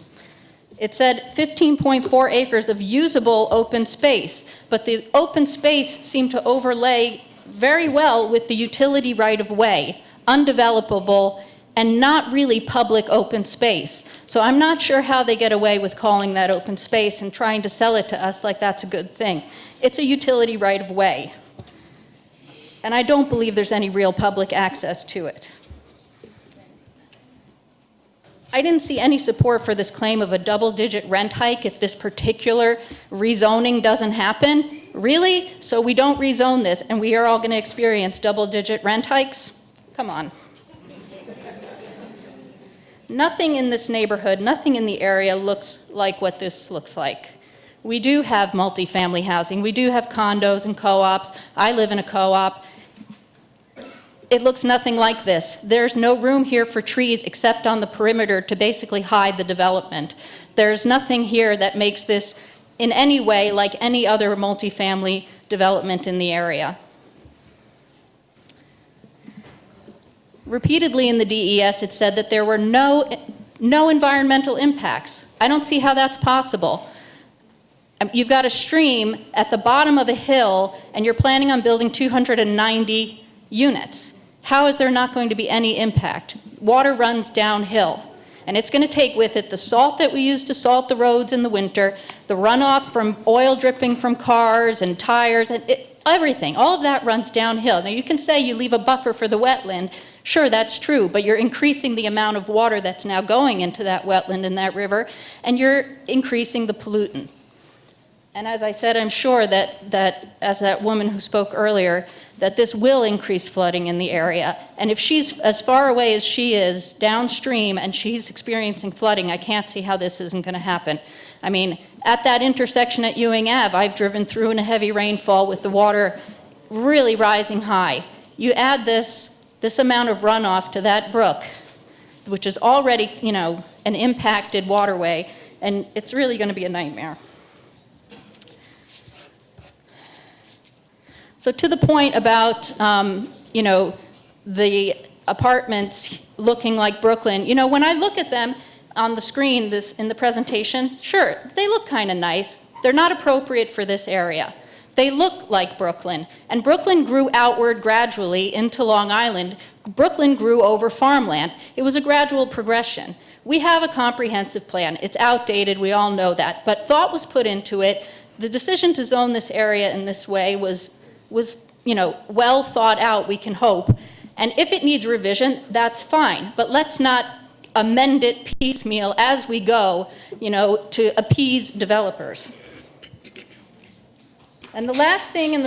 [SPEAKER 21] It said 15.4 acres of usable open space, but the open space seemed to overlay very well with the utility right-of-way, undevelopable, and not really public open space. So I'm not sure how they get away with calling that open space and trying to sell it to us like that's a good thing. It's a utility right-of-way. And I don't believe there's any real public access to it. I didn't see any support for this claim of a double-digit rent hike if this particular rezoning doesn't happen. Really? So we don't rezone this and we are all going to experience double-digit rent hikes? Come on. Nothing in this neighborhood, nothing in the area looks like what this looks like. We do have multifamily housing. We do have condos and co-ops. I live in a co-op. It looks nothing like this. There's no room here for trees except on the perimeter to basically hide the development. There's nothing here that makes this in any way like any other multifamily development in the area. Repeatedly in the DES, it said that there were no environmental impacts. I don't see how that's possible. You've got a stream at the bottom of a hill, and you're planning on building 290 units. How is there not going to be any impact? Water runs downhill, and it's going to take with it the salt that we use to salt the roads in the winter, the runoff from oil dripping from cars and tires, and everything. All of that runs downhill. Now, you can say you leave a buffer for the wetland. Sure, that's true, but you're increasing the amount of water that's now going into that wetland and that river, and you're increasing the pollutant. And as I said, I'm sure that as that woman who spoke earlier, that this will increase flooding in the area. And if she's as far away as she is downstream and she's experiencing flooding, I can't see how this isn't going to happen. I mean, at that intersection at Ewing Ave, I've driven through in a heavy rainfall with the water really rising high. You add this amount of runoff to that brook, which is already, an impacted waterway, and it's really going to be a nightmare. So to the point about, the apartments looking like Brooklyn, when I look at them on the screen in the presentation, sure, they look kind of nice. They're not appropriate for this area. They look like Brooklyn, and Brooklyn grew outward gradually into Long Island. Brooklyn grew over farmland. It was a gradual progression. We have a comprehensive plan. It's outdated, we all know that, but thought was put into it. The decision to zone this area in this way was well thought out, we can hope. And if it needs revision, that's fine, but let's not amend it piecemeal as we go, to appease developers. And the last thing I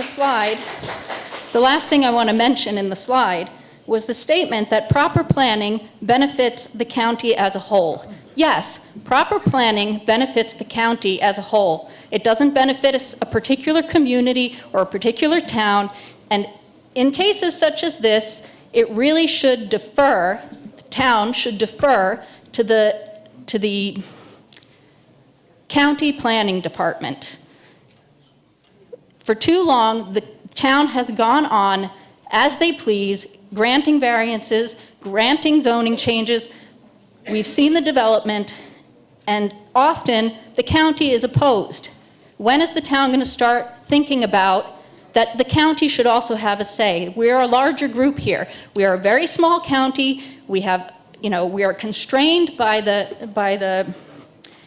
[SPEAKER 21] want to mention in the slide was the statement that proper planning benefits the county as a whole. Yes, proper planning benefits the county as a whole. It doesn't benefit a particular community or a particular town, and in cases such as this, it really should defer, the town should defer to the county planning department. For too long, the town has gone on as they please, granting variances, granting zoning changes. We've seen the development, and often the county is opposed. When is the town going to start thinking about that the county should also have a say? We are a larger group here. We are a very small county. We have, we are constrained by the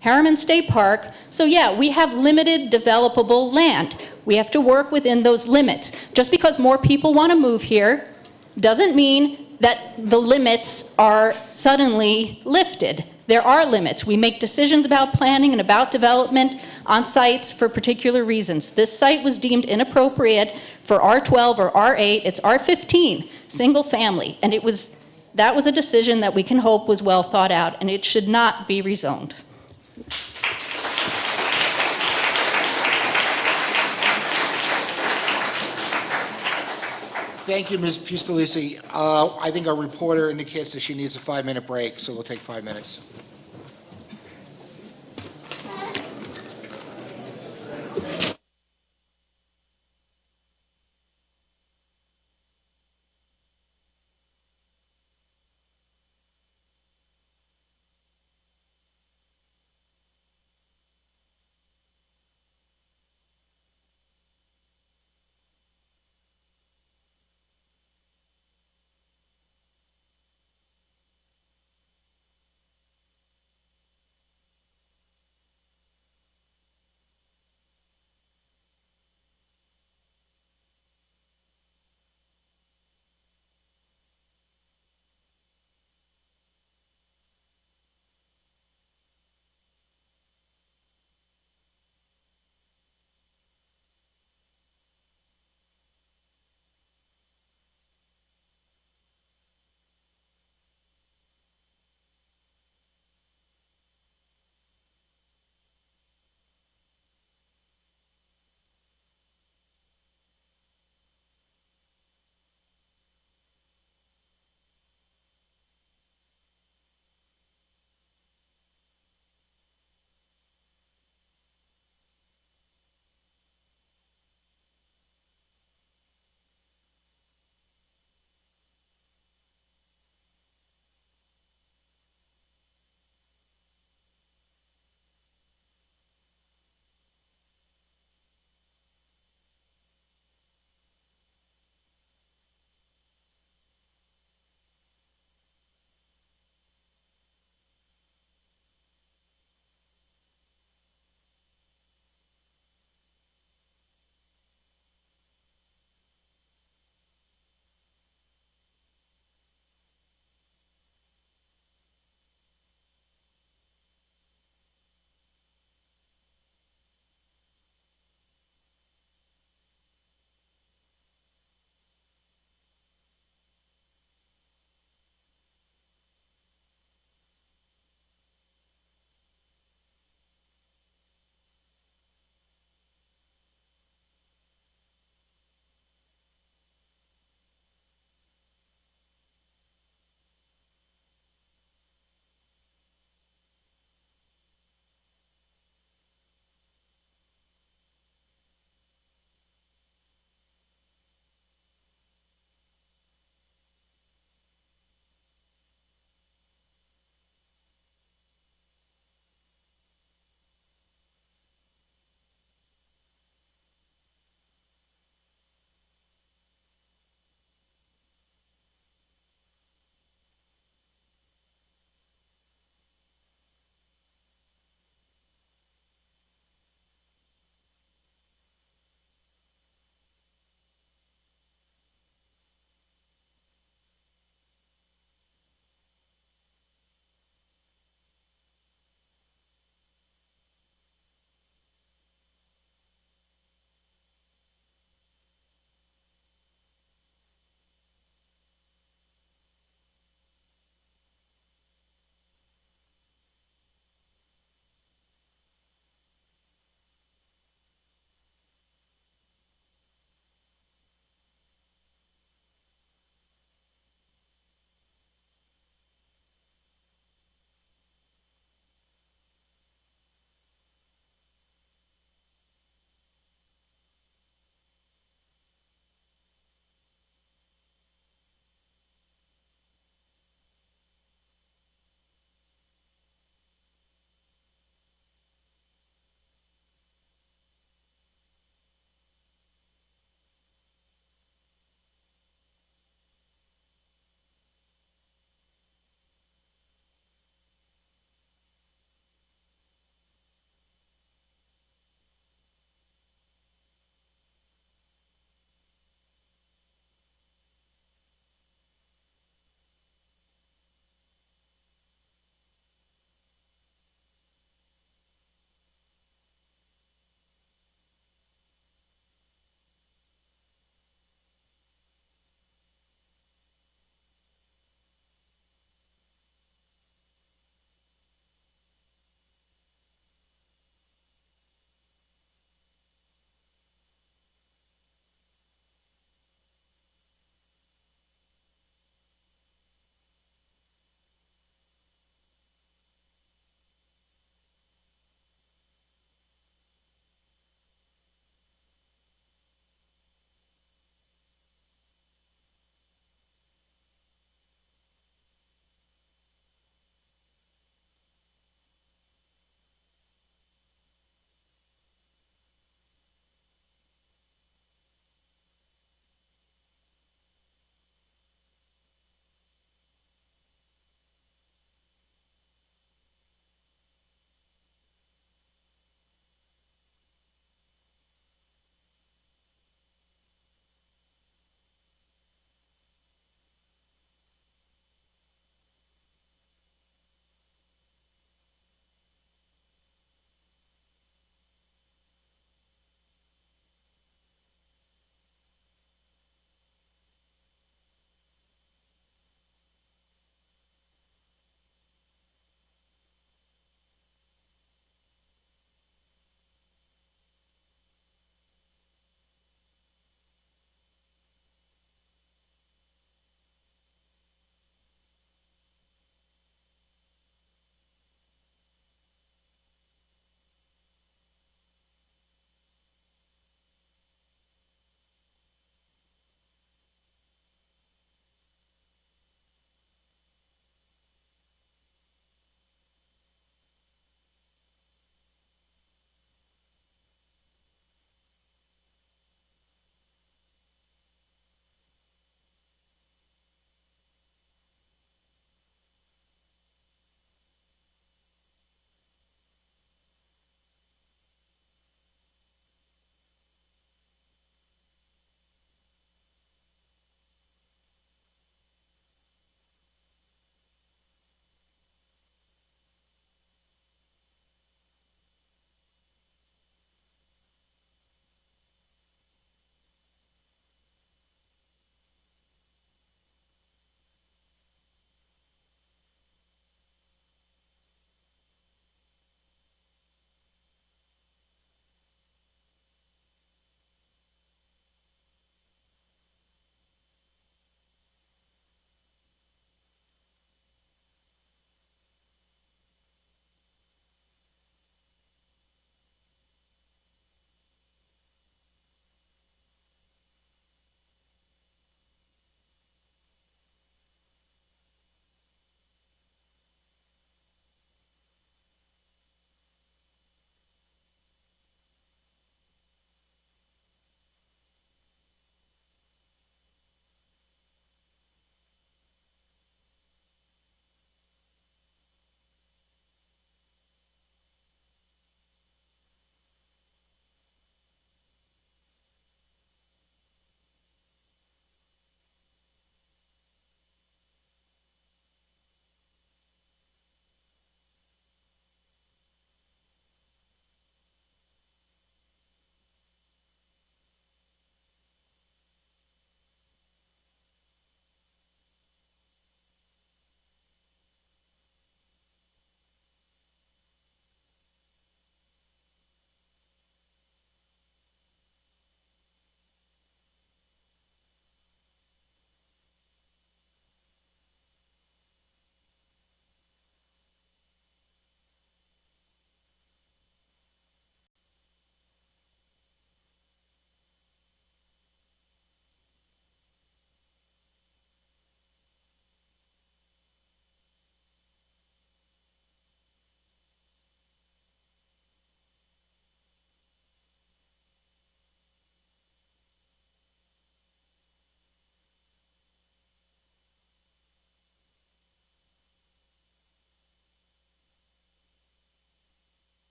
[SPEAKER 21] Harriman State Park. So yeah, we have limited developable land. We have to work within those limits. Just because more people want to move here doesn't mean that the limits are suddenly lifted. There are limits. We make decisions about planning and about development on sites for particular reasons. This site was deemed inappropriate for R12 or R8. It's R15, single family. And that was a decision that we can hope was well thought out, and it should not be rezoned.
[SPEAKER 3] Thank you, Ms. Pistolisi. I think our reporter indicates that she needs a 5-minute break, so we'll take 5 minutes.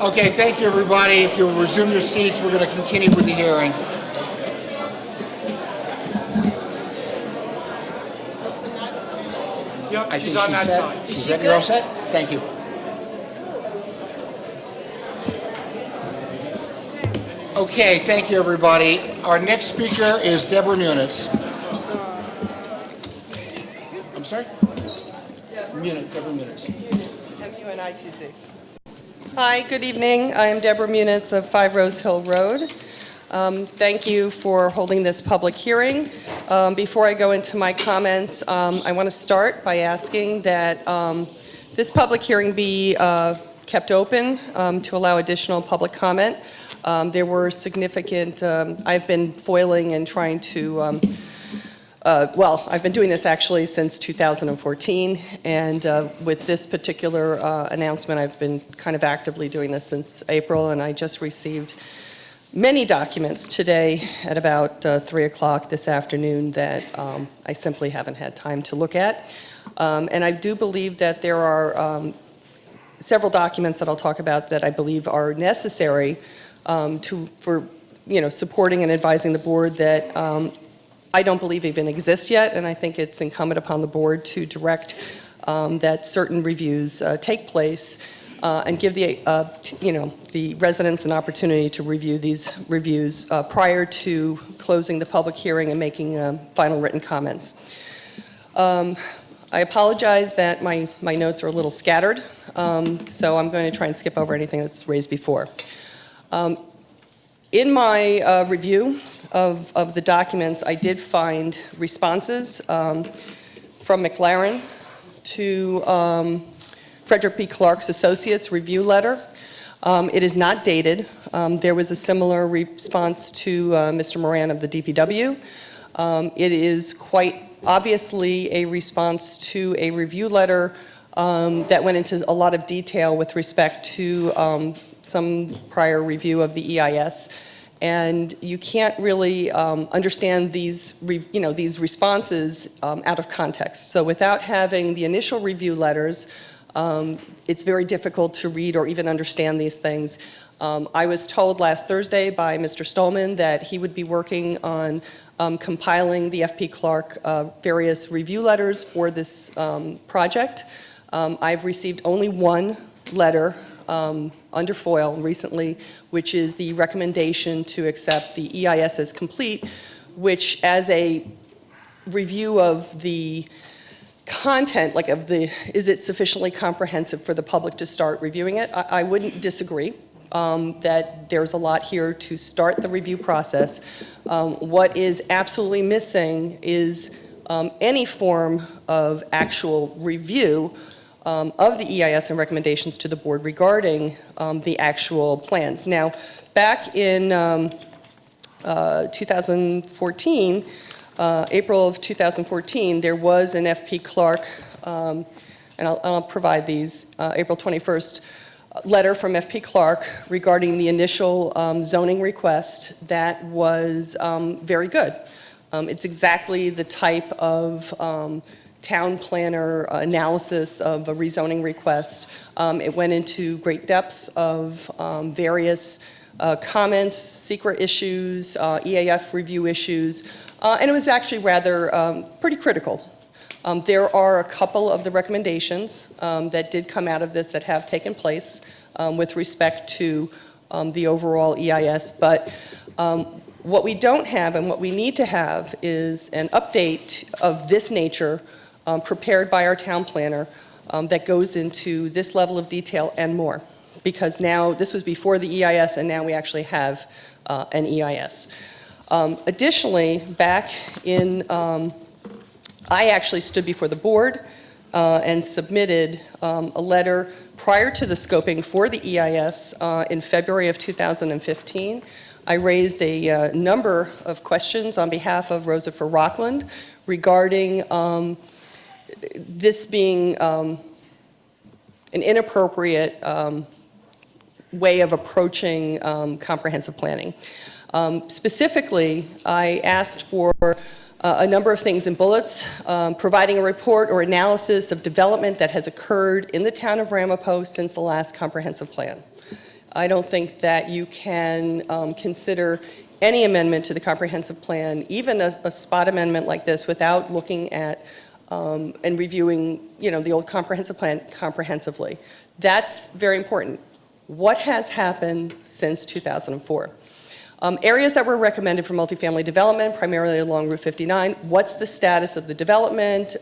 [SPEAKER 3] Okay, thank you, everybody. If you'll resume your seats, we're going to continue with the hearing.
[SPEAKER 4] Yep,
[SPEAKER 3] I
[SPEAKER 4] she's
[SPEAKER 3] think
[SPEAKER 4] on that
[SPEAKER 3] set.
[SPEAKER 4] side.
[SPEAKER 3] She's ready, you're all set? Thank you. Okay, thank you, everybody. Our next speaker is Deborah Munitz. I'm sorry? Deborah Munitz.
[SPEAKER 1] M-U-N-I-T-Z. Hi, good evening. I am Deborah Munitz of 5 Rose Hill Road. Thank you for holding this public hearing. Before I go into my comments, I want to start by asking that this public hearing be kept open to allow additional public comment. There were significant, I've been foiling and trying to, I've been doing this actually since 2014, and with this particular announcement, I've been kind of actively doing this since April, and I just received many documents today at about 3 o'clock this afternoon that I simply haven't had time to look at. And I do believe that there are several documents that I'll talk about that I believe are necessary for supporting and advising the board that I don't believe even exist yet, and I think it's incumbent upon the board to direct that certain reviews take place and give the residents an opportunity to review these reviews prior to closing the public hearing and making final written comments. I apologize that my notes are a little scattered, so I'm going to try and skip over anything that's raised before. In my review of the documents, I did find responses from McLaren to Frederick P. Clark's Associates review letter. It is not dated. There was a similar response to Mr. Moran of the DPW. It is quite obviously a response to a review letter that went into a lot of detail with respect to some prior review of the EIS. And you can't really understand these responses out of context. So without having the initial review letters, it's very difficult to read or even understand these things. I was told last Thursday by Mr. Stolman that he would be working on compiling the FP Clark various review letters for this project. I've received only one letter under FOIL recently, which is the recommendation to accept the EIS as complete, which as a review of the content, is it sufficiently comprehensive for the public to start reviewing it? I wouldn't disagree that there's a lot here to start the review process. What is absolutely missing is any form of actual review of the EIS and recommendations to the board regarding the actual plans. Now, back in 2014, April of 2014, there was an FP Clark, and I'll provide these, April 21st, letter from FP Clark regarding the initial zoning request that was very good. It's exactly the type of town planner analysis of a rezoning request. It went into great depth of various comments, secret issues, EAF review issues, and it was actually rather pretty critical. There are a couple of the recommendations that did come out of this that have taken place with respect to the overall EIS, but what we don't have and what we need to have is an update of this nature prepared by our town planner that goes into this level of detail and more. Because now, this was before the EIS, and now we actually have an EIS. Additionally, back in, I actually stood before the board and submitted a letter prior to the scoping for the EIS in February of 2015. I raised a number of questions on behalf of Rosa for Rockland regarding this being an inappropriate way of approaching comprehensive planning. Specifically, I asked for a number of things in bullets, providing a report or analysis of development that has occurred in the town of Ramapo since the last comprehensive plan. I don't think that you can consider any amendment to the comprehensive plan, even a spot amendment like this, without looking at and reviewing, the old comprehensive plan comprehensively. That's very important. What has happened since 2004? Areas that were recommended for multifamily development, primarily along Route 59, what's the status of the development?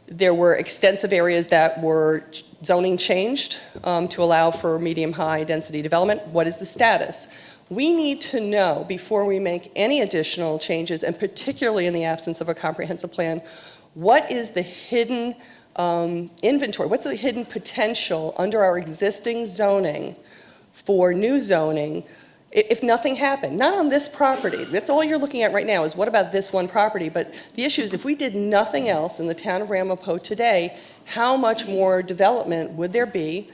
[SPEAKER 1] There were extensive areas that were zoning changed to allow for medium-high density development. What is the status? We need to know before we make any additional changes, and particularly in the absence of a comprehensive plan, what is the hidden inventory? What's the hidden potential under our existing zoning for new zoning if nothing happened? Not on this property. That's all you're looking at right now is what about this one property? But the issue is if we did nothing else in the town of Ramapo today, how much more development would there be?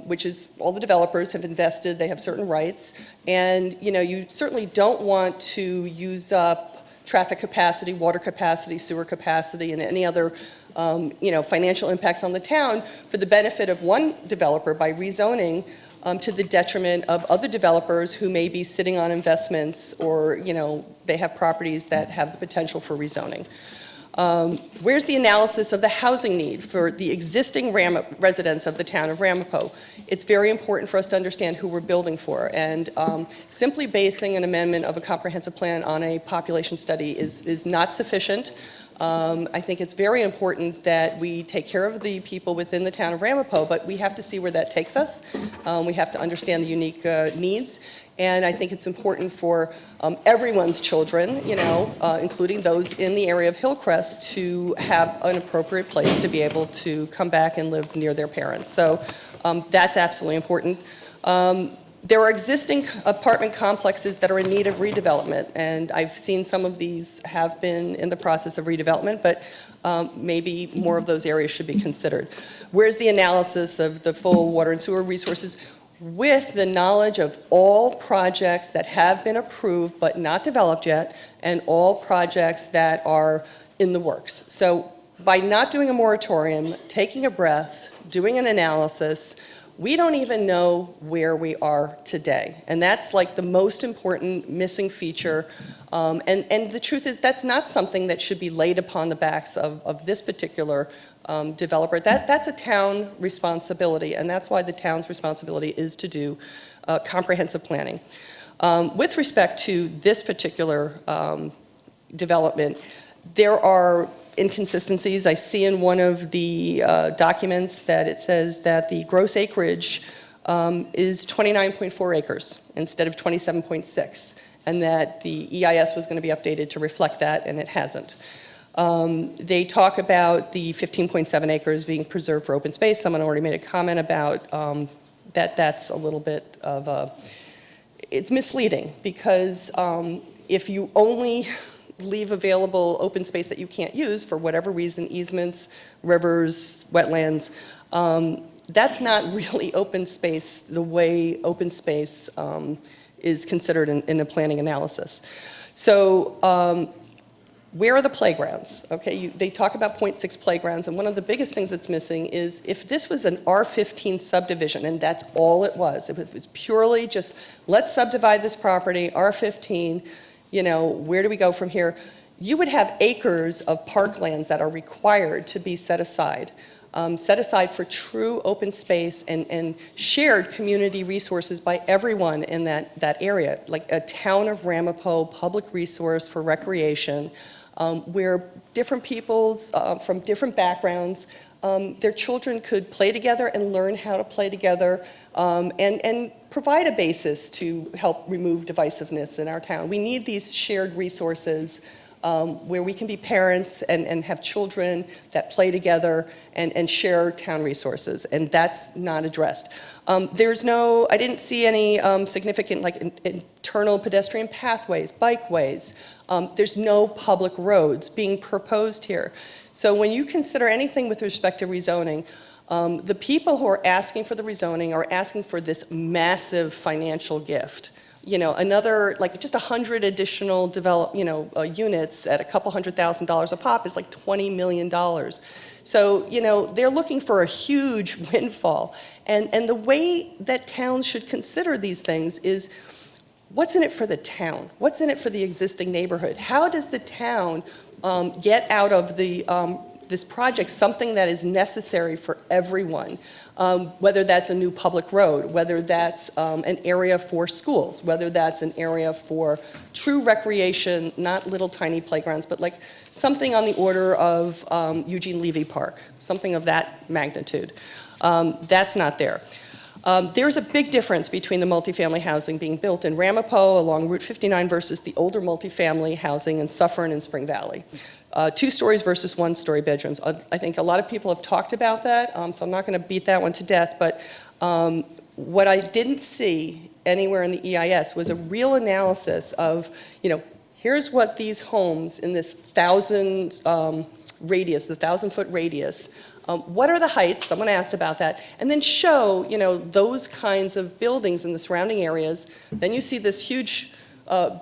[SPEAKER 1] Which is all the developers have invested, they have certain rights, and you certainly don't want to use up traffic capacity, water capacity, sewer capacity, and any other financial impacts on the town for the benefit of one developer by rezoning to the detriment of other developers who may be sitting on investments or they have properties that have the potential for rezoning. Where's the analysis of the housing need for the existing residents of the town of Ramapo? It's very important for us to understand who we're building for, and simply basing an amendment of a comprehensive plan on a population study is not sufficient. I think it's very important that we take care of the people within the town of Ramapo, but we have to see where that takes us. We have to understand the unique needs, and I think it's important for everyone's children, including those in the area of Hillcrest, to have an appropriate place to be able to come back and live near their parents. So that's absolutely important. There are existing apartment complexes that are in need of redevelopment, and I've seen some of these have been in the process of redevelopment, but maybe more of those areas should be considered. Where's the analysis of the full water and sewer resources with the knowledge of all projects that have been approved but not developed yet, and all projects that are in the works? So by not doing a moratorium, taking a breath, doing an analysis, we don't even know where we are today. And that's like the most important missing feature. And the truth is that's not something that should be laid upon the backs of this particular developer. That's a town responsibility, and that's why the town's responsibility is to do comprehensive planning. With respect to this particular development, there are inconsistencies. I see in one of the documents that it says that the gross acreage is 29.4 acres instead of 27.6, and that the EIS was going to be updated to reflect that, and it hasn't. They talk about the 15.7 acres being preserved for open space. Someone already made a comment about that's a little bit of it's misleading, because if you only leave available open space that you can't use for whatever reason, easements, rivers, wetlands, that's not really open space the way open space is considered in a planning analysis. So where are the playgrounds? Okay, they talk about 0.6 playgrounds, and one of the biggest things that's missing is if this was an R15 subdivision, and that's all it was, if it was purely just, let's subdivide this property, R15, where do we go from here? You would have acres of parklands that are required to be set aside for true open space and shared community resources by everyone in that area, like a town of Ramapo public resource for recreation, where different peoples from different backgrounds, their children could play together and learn how to play together, and provide a basis to help remove divisiveness in our town. We need these shared resources where we can be parents and have children that play together and share town resources, and that's not addressed. I didn't see any significant internal pedestrian pathways, bikeways. There's no public roads being proposed here. So when you consider anything with respect to rezoning, the people who are asking for the rezoning are asking for this massive financial gift. another, like just 100 additional units at a couple $100,000 a pop is like $20 million. So, they're looking for a huge windfall. And the way that towns should consider these things is, what's in it for the town? What's in it for the existing neighborhood? How does the town get out of this project something that is necessary for everyone? Whether that's a new public road, whether that's an area for schools, whether that's an area for true recreation, not little tiny playgrounds, but like something on the order of Eugene Levy Park, something of that magnitude. That's not there. There's a big difference between the multifamily housing being built in Ramapo along Route 59 versus the older multifamily housing in Suffern and Spring Valley. 2 stories versus 1-story bedrooms. I think a lot of people have talked about that, so I'm not going to beat that one to death, but what I didn't see anywhere in the EIS was a real analysis of, here's what these homes in this 1,000 radius, the 1,000-foot radius, what are the heights? Someone asked about that. And then show, those kinds of buildings in the surrounding areas. Then you see this huge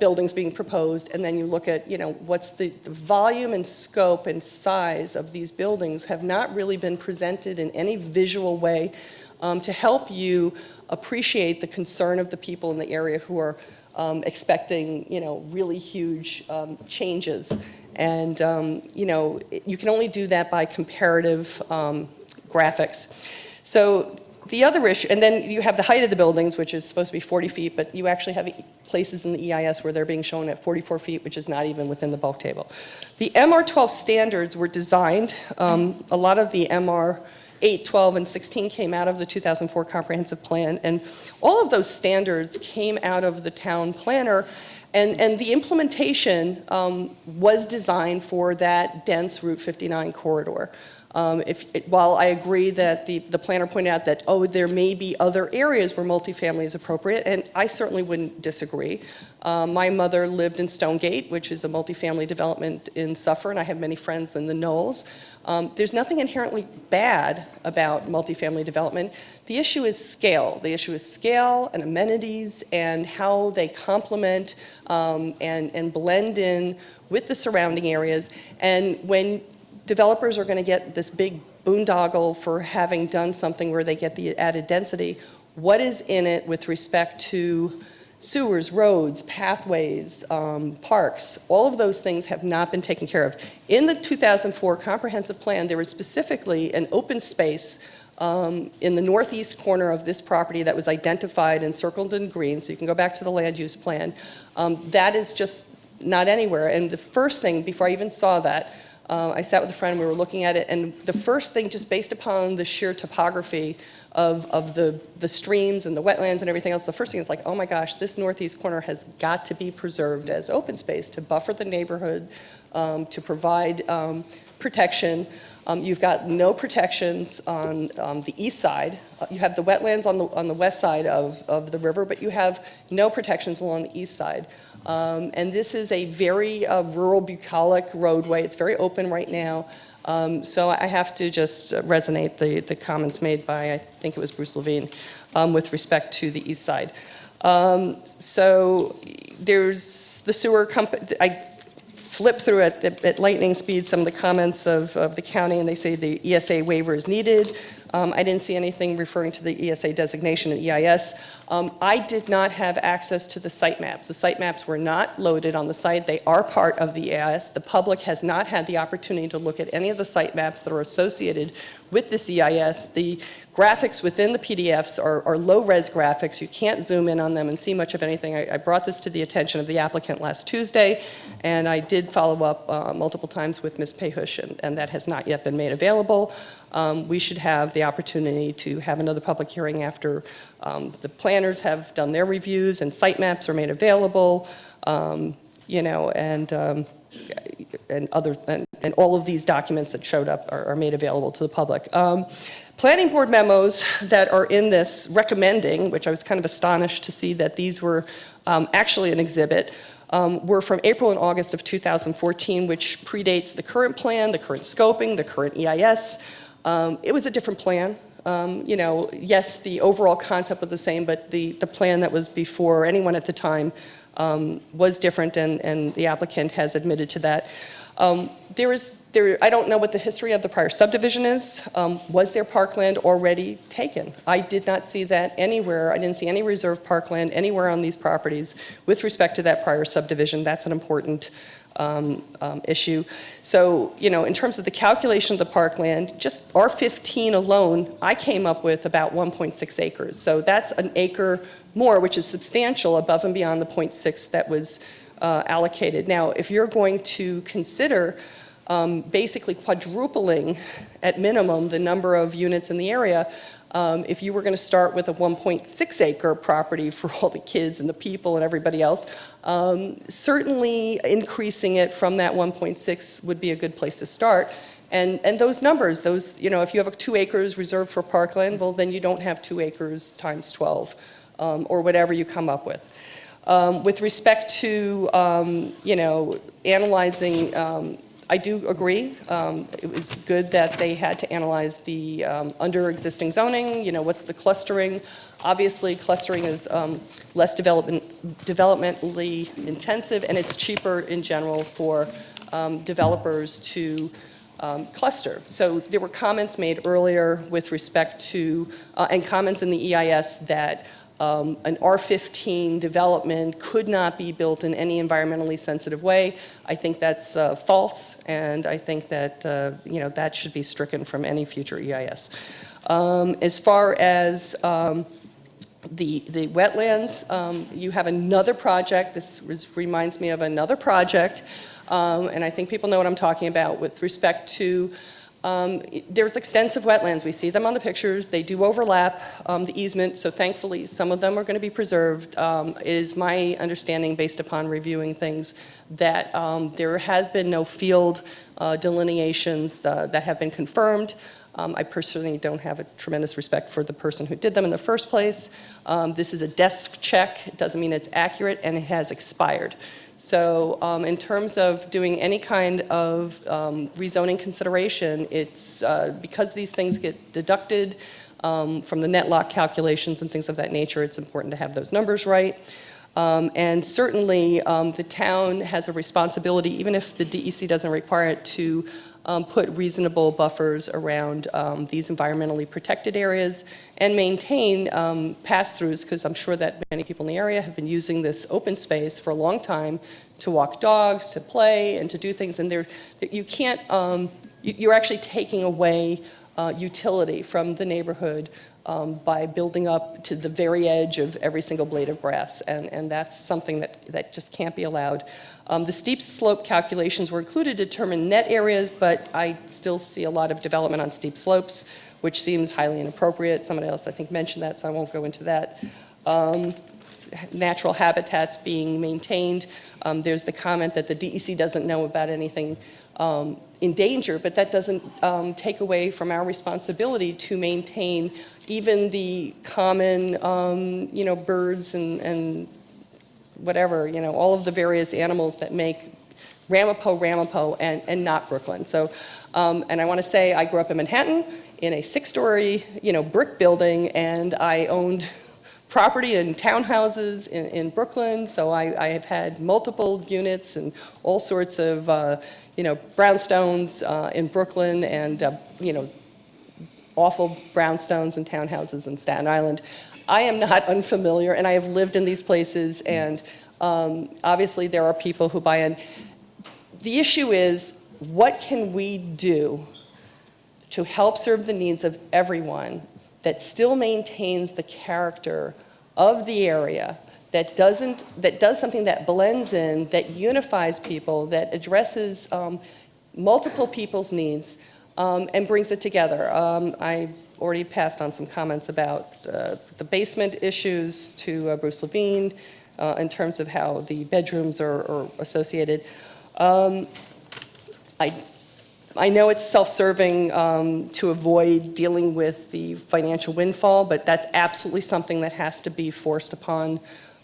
[SPEAKER 1] buildings being proposed, and then you look at, what's the volume and scope and size of these buildings have not really been presented in any visual way to help you appreciate the concern of the people in the area who are expecting, really huge changes. And, you can only do that by comparative graphics. So the other issue, and then you have the height of the buildings, which is supposed to be 40 feet, but you actually have places in the EIS where they're being shown at 44 feet, which is not even within the bulk table. The MR12 standards were designed, a lot of the MR 8, 12, and 16 came out of the 2004 comprehensive plan, and all of those standards came out of the town planner, and the implementation was designed for that dense Route 59 corridor. While I agree that the planner pointed out that, there may be other areas where multifamily is appropriate, and I certainly wouldn't disagree. My mother lived in Stonegate, which is a multifamily development in Suffern. I have many friends in the Knolls. There's nothing inherently bad about multifamily development. The issue is scale. The issue is scale and amenities and how they complement and blend in with the surrounding areas. And when developers are going to get this big boondoggle for having done something where they get the added density, what is in it with respect to sewers, roads, pathways, parks? All of those things have not been taken care of. In the 2004 comprehensive plan, there was specifically an open space in the northeast corner of this property that was identified and circled in green, so you can go back to the land use plan. That is just not anywhere. And the first thing, before I even saw that, I sat with a friend and we were looking at it, and the first thing, just based upon the sheer topography of the streams and the wetlands and everything else, the first thing is like, oh my gosh, this northeast corner has got to be preserved as open space to buffer the neighborhood, to provide protection. You've got no protections on the east side. You have the wetlands on the west side of the river, but you have no protections along the east side. And this is a very rural, bucolic roadway. It's very open right now. So I have to just resonate the comments made by, I think it was Bruce Levine, with respect to the east side. So there's the sewer company. I flip through at lightning speed some of the comments of the county, and they say the ESA waiver is needed. I didn't see anything referring to the ESA designation in EIS. I did not have access to the site maps. The site maps were not loaded on the site. They are part of the EIS. The public has not had the opportunity to look at any of the site maps that are associated with this EIS. The graphics within the PDFs are low-res graphics. You can't zoom in on them and see much of anything. I brought this to the attention of the applicant last Tuesday, and I did follow up multiple times with Ms. Payhush, and that has not yet been made available. We should have the opportunity to have another public hearing after the planners have done their reviews and site maps are made available, and all of these documents that showed up are made available to the public. Planning board memos that are in this recommending, which I was kind of astonished to see that these were actually an exhibit, were from April and August of 2014, which predates the current plan, the current scoping, the current EIS. It was a different plan. Yes, the overall concept was the same, but the plan that was before anyone at the time was different, and the applicant has admitted to that. I don't know what the history of the prior subdivision is. Was there parkland already taken? I did not see that anywhere. I didn't see any reserved parkland anywhere on these properties with respect to that prior subdivision. That's an important issue. So, in terms of the calculation of the parkland, just R15 alone, I came up with about 1.6 acres. So that's an acre more, which is substantial above and beyond the 0.6 that was allocated. Now, if you're going to consider basically quadrupling at minimum the number of units in the area, if you were going to start with a 1.6 acre property for all the kids and the people and everybody else, certainly increasing it from that 1.6 would be a good place to start. And those numbers, if you have 2 acres reserved for parkland, well, then you don't have 2 acres times 12, or whatever you come up with. With respect to, analyzing, I do agree. It was good that they had to analyze the under existing zoning, what's the clustering. Obviously, clustering is less developmentally intensive, and it's cheaper in general for developers to cluster. So there were comments made earlier with respect to, and comments in the EIS that an R15 development could not be built in any environmentally sensitive way. I think that's false, and I think that that should be stricken from any future EIS. As far as the wetlands, you have another project. This reminds me of another project, and I think people know what I'm talking about with respect to there's extensive wetlands. We see them on the pictures. They do overlap the easement, so thankfully some of them are going to be preserved. It is my understanding, based upon reviewing things, that there has been no field delineations that have been confirmed. I personally don't have a tremendous respect for the person who did them in the first place. This is a desk check. It doesn't mean it's accurate, and it has expired. So in terms of doing any kind of rezoning consideration, it's because these things get deducted from the net lot calculations and things of that nature, it's important to have those numbers right. And certainly the town has a responsibility, even if the DEC doesn't require it, to put reasonable buffers around these environmentally protected areas and maintain pass-throughs, because I'm sure that many people in the area have been using this open space for a long time to walk dogs, to play, and to do things. And you can't, you're actually taking away utility from the neighborhood by building up to the very edge of every single blade of grass, and that's something that just can't be allowed. The steep slope calculations were included to determine net areas, but I still see a lot of development on steep slopes, which seems highly inappropriate. Somebody else, I think, mentioned that, so I won't go into that. Natural habitats being maintained. There's the comment that the DEC doesn't know about anything in danger, but that doesn't take away from our responsibility to maintain even the common, birds and whatever, all of the various animals that make Ramapo, and not Brooklyn. So, and I want to say I grew up in Manhattan in a 6-story, brick building, and I owned property and townhouses in Brooklyn, so I have had multiple units and all sorts of, brownstones in Brooklyn, and, awful brownstones and townhouses in Staten Island. I am not unfamiliar, and I have lived in these places, and obviously there are people who buy in. The issue is, what can we do to help serve the needs of everyone that still maintains the character of the area, that does something that blends in, that unifies people, that addresses multiple people's needs, and brings it together. I already passed on some comments about the basement issues to Bruce Levine in terms of how the bedrooms are associated. I know it's self-serving to avoid dealing with the financial windfall, but that's absolutely something that has to be forced upon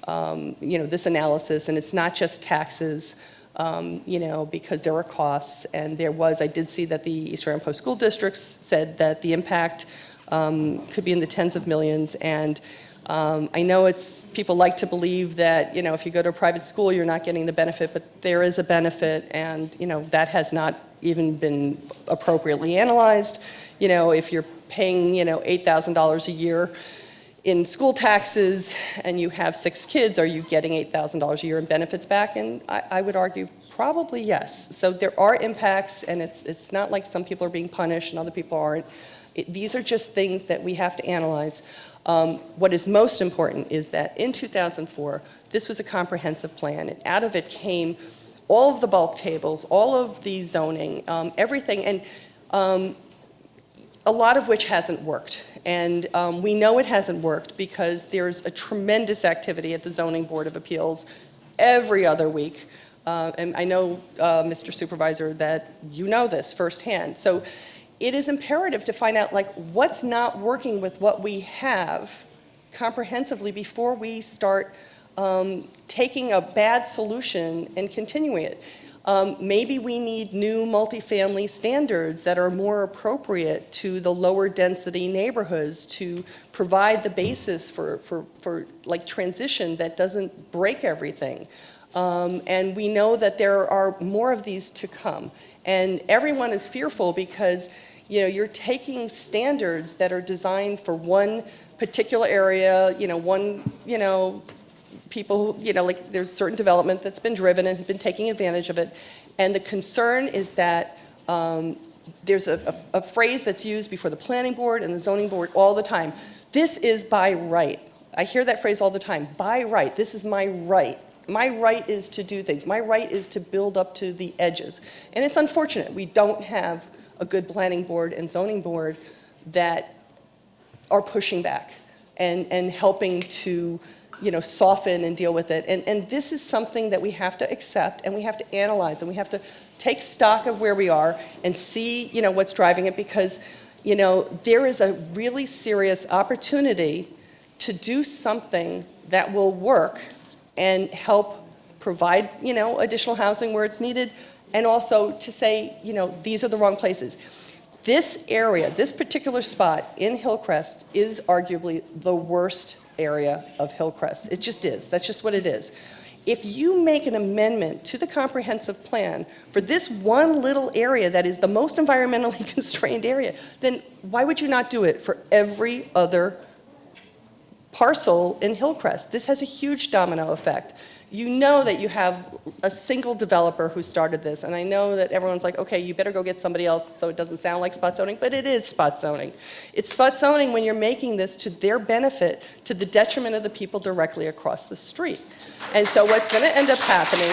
[SPEAKER 1] this analysis, and it's not just taxes. Because there are costs, and I did see that the East Ramapo School Districts said that the impact could be in the tens of millions. And I know people like to believe that, if you go to a private school, you're not getting the benefit, but there is a benefit, and, that has not even been appropriately analyzed. If you're paying, $8,000 a year in school taxes and you have 6 kids, are you getting $8,000 a year in benefits back? And I would argue probably yes. So there are impacts, and it's not like some people are being punished and other people aren't. These are just things that we have to analyze. What is most important is that in 2004, this was a comprehensive plan, and out of it came all of the bulk tables, all of the zoning, everything, and a lot of which hasn't worked. And we know it hasn't worked because there's a tremendous activity at the Zoning Board of Appeals every other week. And I know, Mr. Supervisor, that you know this firsthand. So it is imperative to find out what's not working with what we have comprehensively before we start taking a bad solution and continuing it. Maybe we need new multifamily standards that are more appropriate to the lower density neighborhoods to provide the basis for transition that doesn't break everything. And we know that there are more of these to come. And everyone is fearful because, you're taking standards that are designed for one particular area, people who, there's certain development that's been driven and has been taking advantage of it. And the concern is that there's a phrase that's used before the planning board and the zoning board all the time. This is by right. I hear that phrase all the time, by right. This is my right. My right is to do things. My right is to build up to the edges. And it's unfortunate. We don't have a good planning board and zoning board that are pushing back and helping to soften and deal with it. And this is something that we have to accept, and we have to analyze, and we have to take stock of where we are and see, what's driving it, because, there is a really serious opportunity to do something that will work and help provide, additional housing where it's needed, and also to say, these are the wrong places. This area, this particular spot in Hillcrest is arguably the worst area of Hillcrest. It just is. That's just what it is. If you make an amendment to the comprehensive plan for this one little area that is the most environmentally constrained area, then why would you not do it for every other parcel in Hillcrest? This has a huge domino effect. You know that you have a single developer who started this, and I know that everyone's like, okay, you better go get somebody else so it doesn't sound like spot zoning, but it is spot zoning. It's spot zoning when you're making this to their benefit, to the detriment of the people directly across the street. And so what's going to end up happening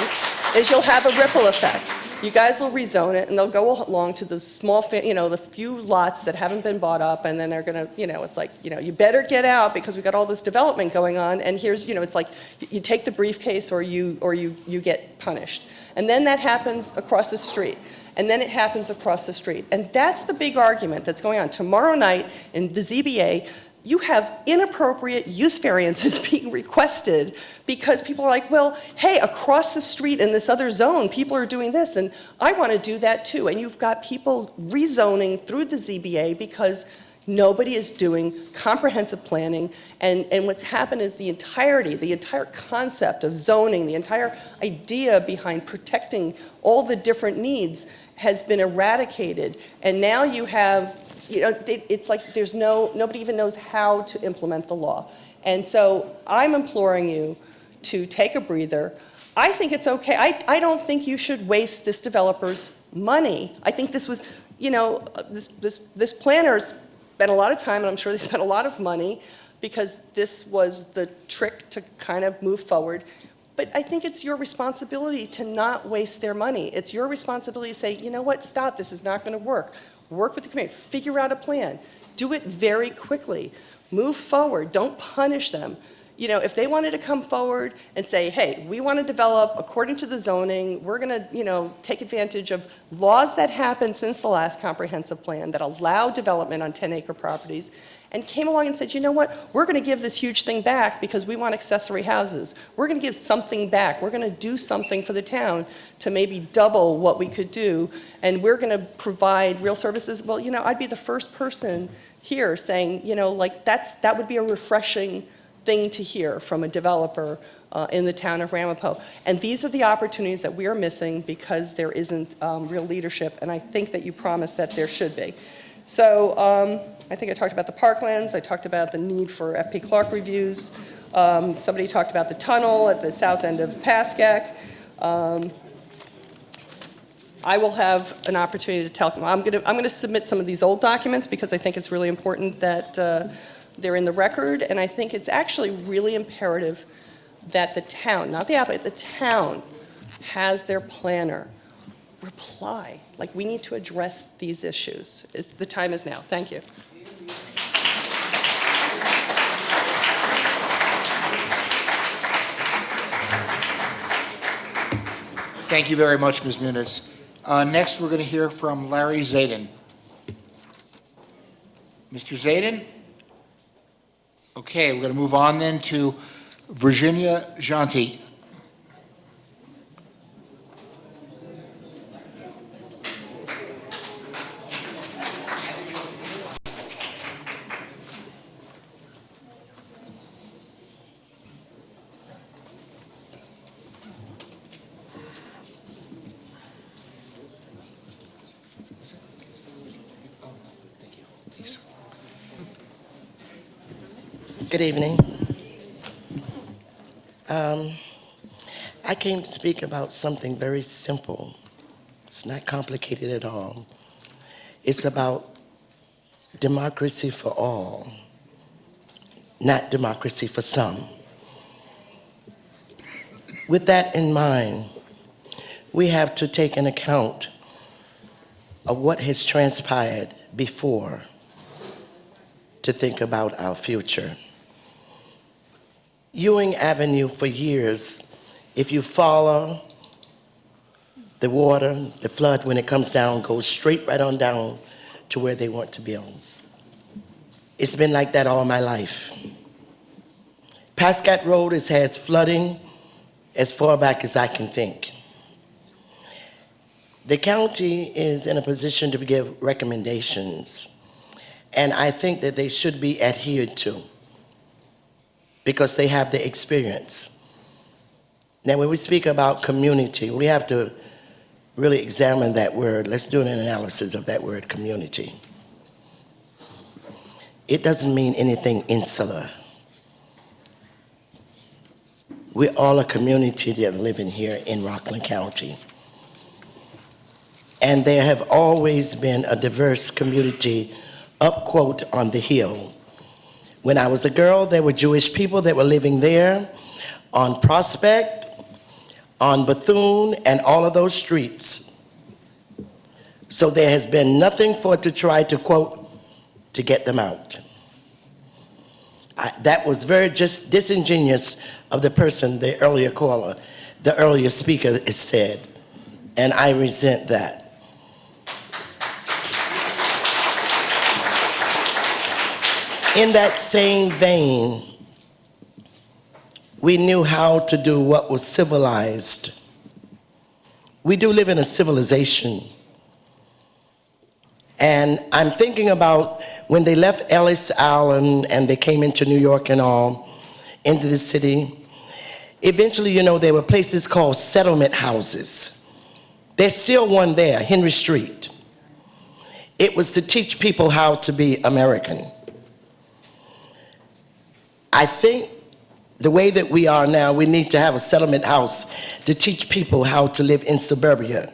[SPEAKER 1] is you'll have a ripple effect. You guys will rezone it, and they'll go along to the small, the few lots that haven't been bought up, and then they're going to, it's like, you better get out because we've got all this development going on, and here's, it's like you take the briefcase or you get punished. And then that happens across the street. And then it happens across the street. And that's the big argument that's going on. Tomorrow night in the ZBA, you have inappropriate use variances being requested because people are like, well, hey, across the street in this other zone, people are doing this, and I want to do that too. And you've got people rezoning through the ZBA because nobody is doing comprehensive planning, and what's happened is the entire concept of zoning, the entire idea behind protecting all the different needs has been eradicated, and now you have it's like nobody even knows how to implement the law. And so I'm imploring you to take a breather. I think it's okay. I don't think you should waste this developer's money. I think this was, this planner spent a lot of time, and I'm sure they spent a lot of money because this was the trick to kind of move forward. But I think it's your responsibility to not waste their money. It's your responsibility to say, you know what, stop, this is not going to work. Work with the community, figure out a plan, do it very quickly, move forward, don't punish them. If they wanted to come forward and say, hey, we want to develop according to the zoning, we're going to, take advantage of laws that happened since the last comprehensive plan that allow development on 10-acre properties, and came along and said, you know what, we're going to give this huge thing back because we want accessory houses. We're going to give something back. We're going to do something for the town to maybe double what we could do, and we're going to provide real services. Well, I'd be the first person here saying, like, that would be a refreshing thing to hear from a developer in the town of Ramapo. And these are the opportunities that we are missing because there isn't real leadership, and I think that you promised that there should be. So I think I talked about the parklands, I talked about the need for FP Clark reviews, somebody talked about the tunnel at the south end of Pascack. I will have an opportunity to tell them. I'm going to submit some of these old documents because I think it's really important that they're in the record, and I think it's actually really imperative that the town, not the applicant, the town has their planner reply. Like, we need to address these issues. The time is now. Thank you.
[SPEAKER 3] Thank you very much, Ms. Muniz. Next, we're going to hear from Larry Zayden. Mr. Zayden? Okay, we're going to move on then to Virginia Gentil.
[SPEAKER 5] Good evening. I came to speak about something very simple. It's not complicated at all. It's about democracy for all, not democracy for some. With that in mind, we have to take an account of what has transpired before to think about our future. Ewing Avenue for years, if you follow the water, the flood, when it comes down, goes straight right on down to where they want to build. It's been like that all my life. Pascack Road has had flooding as far back as I can think. The county is in a position to give recommendations, and I think that they should be adhered to, because they have the experience. Now, when we speak about community, we have to really examine that word. Let's do an analysis of that word, community. It doesn't mean anything insular. We're all a community that are living here in Rockland County. And there have always been a diverse community up, quote, on the hill. When I was a girl, there were Jewish people that were living there on Prospect, on Bethune, and all of those streets. So there has been nothing for it to try to, quote, to get them out. That was very just disingenuous of the person, the earlier caller, the earlier speaker has said, and I resent that. In that same vein, we knew how to do what was civilized. We do live in a civilization. And I'm thinking about when they left Ellis Island and they came into New York and all, into the city. Eventually, there were places called settlement houses. There's still one there, Henry Street. It was to teach people how to be American. I think the way that we are now, we need to have a settlement house to teach people how to live in suburbia.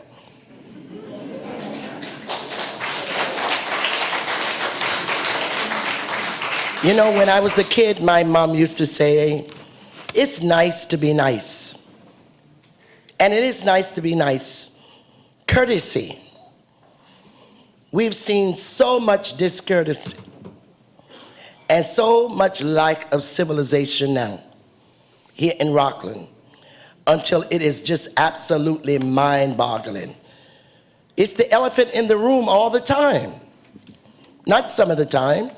[SPEAKER 5] When I was a kid, my mom used to say, it's nice to be nice. And it is nice to be nice. Courtesy. We've seen so much discourtesy and so much lack of civilization now here in Rockland, until it is just absolutely mind-boggling. It's the elephant in the room all the time, not some of the time.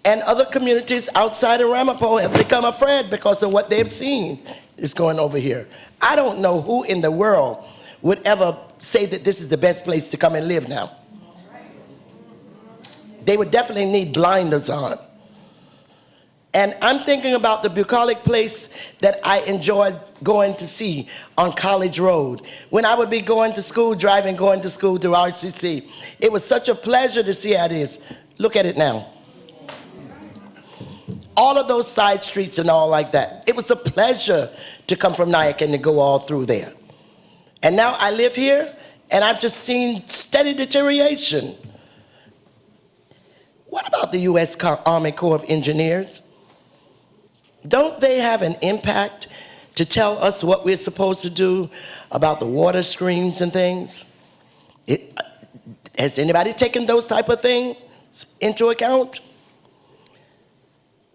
[SPEAKER 5] And other communities outside of Ramapo have become afraid because of what they've seen is going over here. I don't know who in the world would ever say that this is the best place to come and live now. They would definitely need blinders on. And I'm thinking about the bucolic place that I enjoyed going to see on College Road. When I would be going to school, going to school to RCC, it was such a pleasure to see how it is. Look at it now. All of those side streets and all like that. It was a pleasure to come from Nyack and to go all through there. And now I live here, and I've just seen steady deterioration. What about the U.S. Army Corps of Engineers? Don't they have an impact to tell us what we're supposed to do about the water streams and things? Has anybody taken those type of things into account?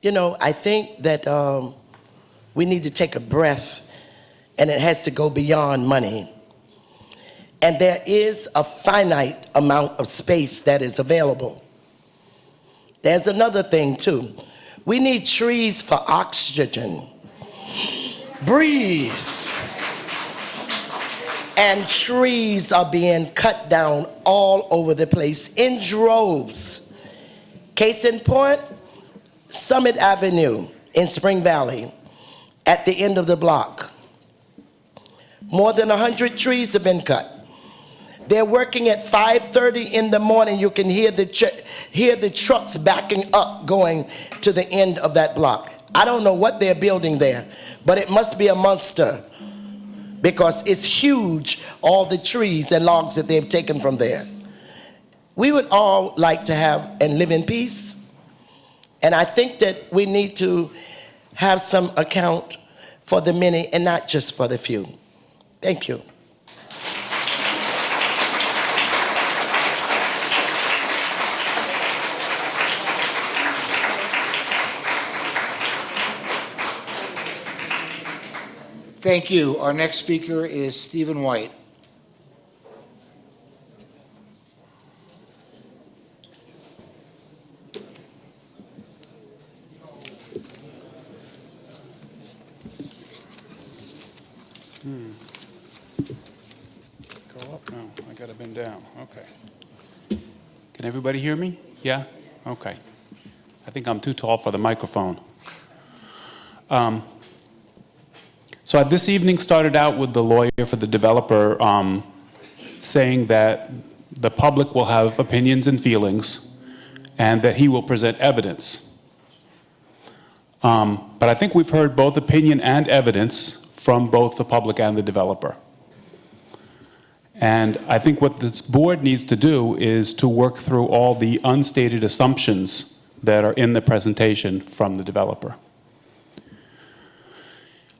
[SPEAKER 5] You know, I think that we need to take a breath, and it has to go beyond money. And there is a finite amount of space that is available. There's another thing too. We need trees for oxygen. Breathe. And trees are being cut down all over the place in droves. Case in point, Summit Avenue in Spring Valley at the end of the block. More than 100 trees have been cut. They're working at 5:30 in the morning. You can hear the trucks backing up going to the end of that block. I don't know what they're building there, but it must be a monster because it's huge, all the trees and logs that they've taken from there. We would all like to have and live in peace, and I think that we need to have some account for the many and not just for the few. Thank you.
[SPEAKER 3] Thank you. Our next speaker is Stephen White.
[SPEAKER 6] Go up? No, I gotta bend down. Okay. Can everybody hear me? Yeah? Okay. I think I'm too tall for the microphone. So this evening started out with the lawyer for the developer saying that the public will have opinions and feelings and that he will present evidence. But I think we've heard both opinion and evidence from both the public and the developer. And I think what this board needs to do is to work through all the unstated assumptions that are in the presentation from the developer.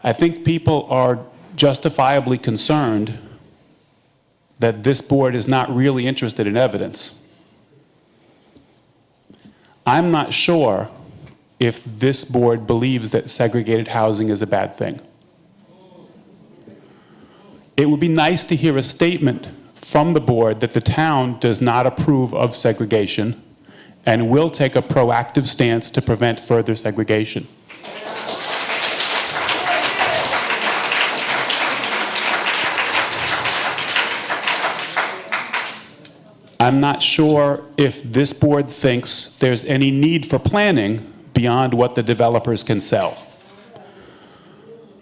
[SPEAKER 6] I think people are justifiably concerned that this board is not really interested in evidence. I'm not sure if this board believes that segregated housing is a bad thing. It would be nice to hear a statement from the board that the town does not approve of segregation and will take a proactive stance to prevent further segregation. I'm not sure if this board thinks there's any need for planning beyond what the developers can sell.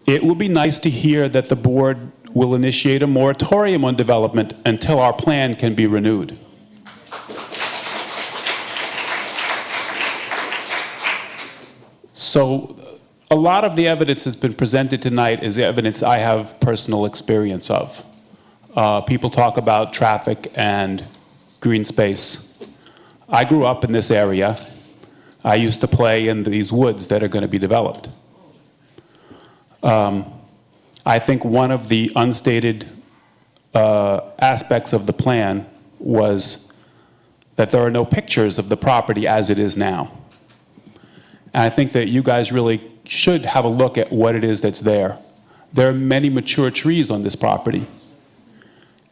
[SPEAKER 6] It would be nice to hear that the board will initiate a moratorium on development until our plan can be renewed. So a lot of the evidence that's been presented tonight is evidence I have personal experience of. People talk about traffic and green space. I grew up in this area. I used to play in these woods that are going to be developed. I think one of the unstated aspects of the plan was that there are no pictures of the property as it is now. And I think that you guys really should have a look at what it is that's there. There are many mature trees on this property.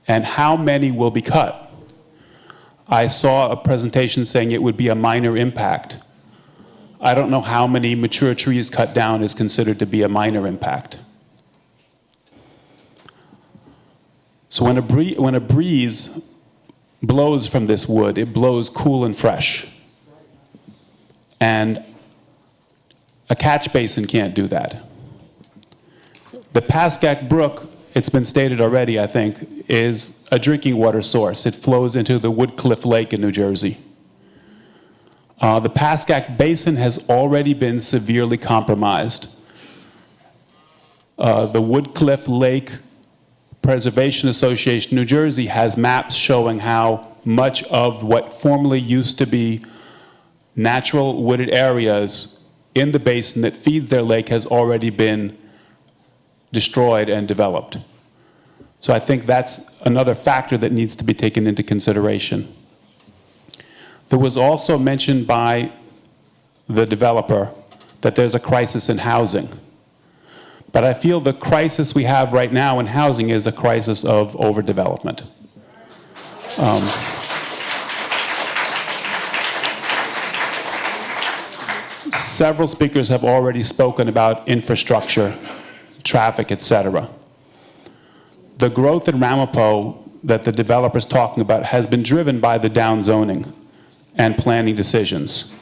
[SPEAKER 6] And how many will be cut? I saw a presentation saying it would be a minor impact. I don't know how many mature trees cut down is considered to be a minor impact. So when a breeze blows from this wood, it blows cool and fresh. And a catch basin can't do that. The Pascack Brook, it's been stated already, I think, is a drinking water source. It flows into the Woodcliff Lake in New Jersey. The Pascack Basin has already been severely compromised. The Woodcliff Lake Preservation Association, New Jersey, has maps showing how much of what formerly used to be natural wooded areas in the basin that feeds their lake has already been destroyed and developed. So I think that's another factor that needs to be taken into consideration. There was also mentioned by the developer that there's a crisis in housing. But I feel the crisis we have right now in housing is a crisis of overdevelopment. Several speakers have already spoken about infrastructure, traffic, etc. The growth in Ramapo that the developer's talking about has been driven by the downzoning and planning decisions.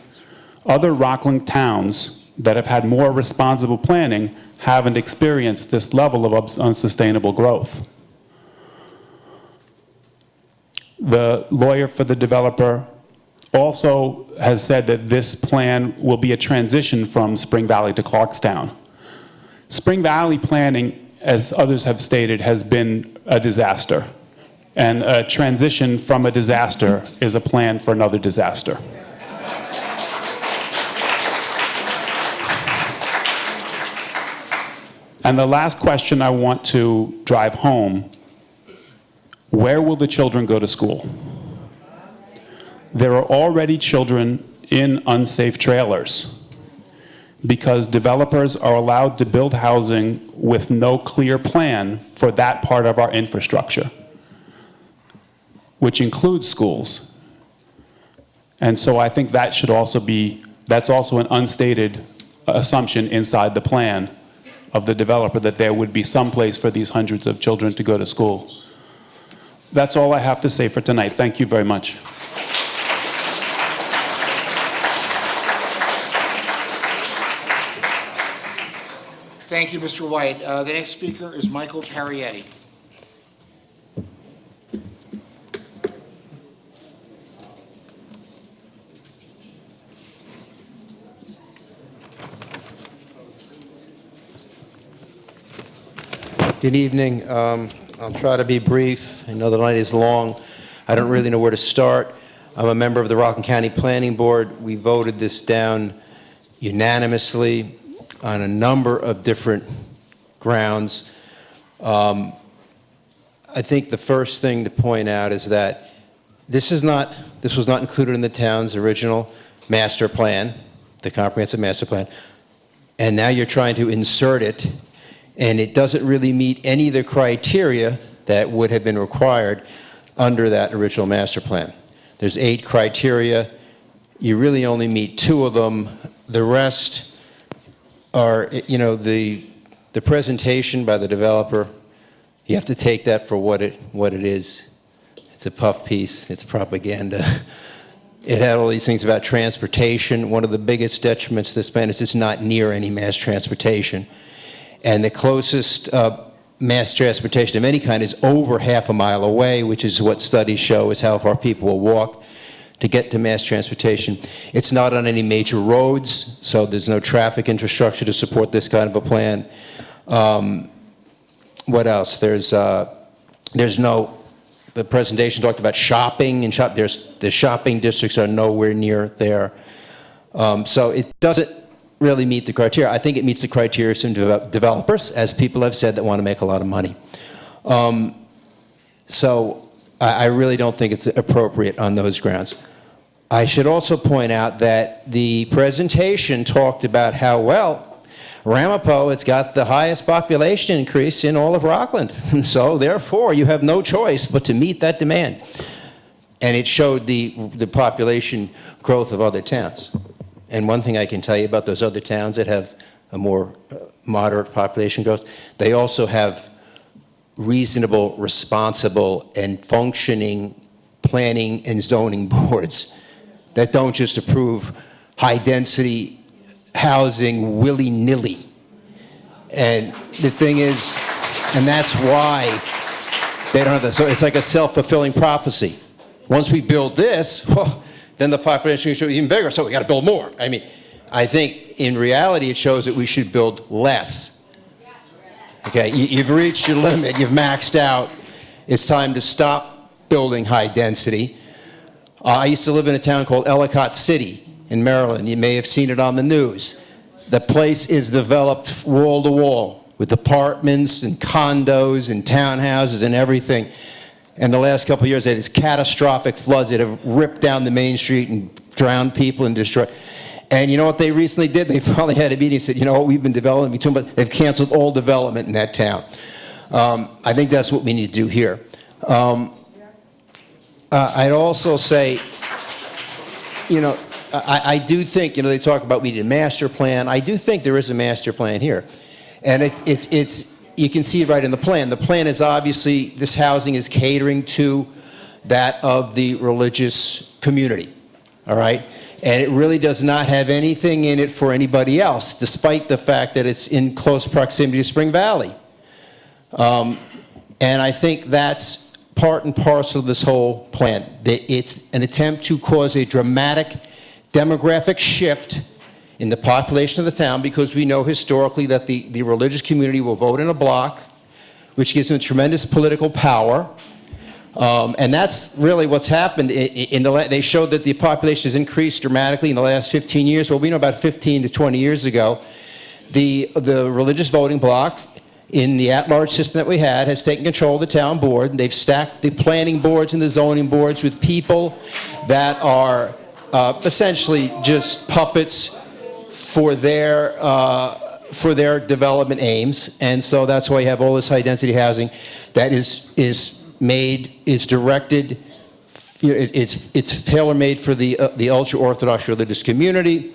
[SPEAKER 6] Other Rockland towns that have had more responsible planning haven't experienced this level of unsustainable growth. The lawyer for the developer also has said that this plan will be a transition from Spring Valley to Clarkstown. Spring Valley planning, as others have stated, has been a disaster. And a transition from a disaster is a plan for another disaster. And the last question I want to drive home, where will the children go to school? There are already children in unsafe trailers because developers are allowed to build housing with no clear plan for that part of our infrastructure, which includes schools. And so I think that should also be, that's also an unstated assumption inside the plan of the developer, that there would be some place for these hundreds of children to go to school. That's all I have to say for tonight. Thank you very much.
[SPEAKER 3] Thank you, Mr. White. The next speaker is Michael Parietti.
[SPEAKER 2] Good evening. I'll try to be brief. I know the night is long. I don't really know where to start. I'm a member of the Rockland County Planning Board. We voted this down unanimously on a number of different grounds. I think the first thing to point out is that this was not included in the town's original master plan, the comprehensive master plan, and now you're trying to insert it, and it doesn't really meet any of the criteria that would have been required under that original master plan. There's 8 criteria. You really only meet 2 of them. The rest are, the presentation by the developer, you have to take that for what it is. It's a puff piece. It's propaganda. It had all these things about transportation. One of the biggest detriments to this plan is it's not near any mass transportation. And the closest mass transportation of any kind is over half a mile away, which is what studies show is how far people will walk to get to mass transportation. It's not on any major roads, so there's no traffic infrastructure to support this kind of a plan. What else? There's no, the presentation talked about shopping, and the shopping districts are nowhere near there. So it doesn't really meet the criteria. I think it meets the criteria of some developers, as people have said, that want to make a lot of money. So I really don't think it's appropriate on those grounds. I should also point out that the presentation talked about how, well, Ramapo, it's got the highest population increase in all of Rockland. And so therefore, you have no choice but to meet that demand. And it showed the population growth of other towns. And one thing I can tell you about those other towns that have a more moderate population growth, they also have reasonable, responsible, and functioning planning and zoning boards that don't just approve high-density housing willy-nilly. And the thing is, and that's why they don't have that. So it's like a self-fulfilling prophecy. Once we build this, well, then the population should be even bigger, so we got to build more. I mean, I think in reality it shows that we should build less. Okay, you've reached your limit, you've maxed out. It's time to stop building high density. I used to live in a town called Ellicott City in Maryland. You may have seen it on the news. The place is developed wall to wall with apartments and condos and townhouses and everything. And the last couple of years, they had these catastrophic floods that have ripped down the main street and drowned people and destroyed. And you know what they recently did? They finally had a meeting and said, you know what, we've been developing between, but they've canceled all development in that town. I think that's what we need to do here. I'd also say, you know, I do think, you know, they talk about we need a master plan. I do think there is a master plan here. And it's you can see it right in the plan. The plan is obviously, this housing is catering to that of the religious community, all right? And it really does not have anything in it for anybody else, despite the fact that it's in close proximity to Spring Valley. And I think that's part and parcel of this whole plan. It's an attempt to cause a dramatic demographic shift in the population of the town, because we know historically that the religious community will vote in a block, which gives them tremendous political power. And that's really what's happened. They showed that the population has increased dramatically in the last 15 years. Well, we know about 15 to 20 years ago, the religious voting bloc in the at-large system that we had has taken control of the town board. They've stacked the planning boards and the zoning boards with people that are essentially just puppets for their development aims. And so that's why you have all this high-density housing that is directed, you know, it's tailor-made for the ultra-Orthodox religious community,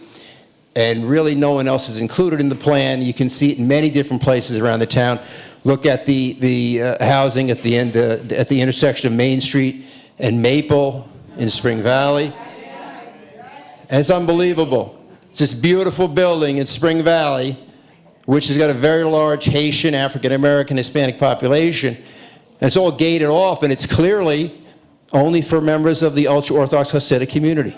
[SPEAKER 2] and really no one else is included in the plan. You can see it in many different places around the town. Look at the housing at the end, at the intersection of Main Street and Maple in Spring Valley. And it's unbelievable. It's this beautiful building in Spring Valley, which has got a very large Haitian, African-American, Hispanic population. And it's all gated off, and it's clearly only for members of the ultra-Orthodox Hasidic community.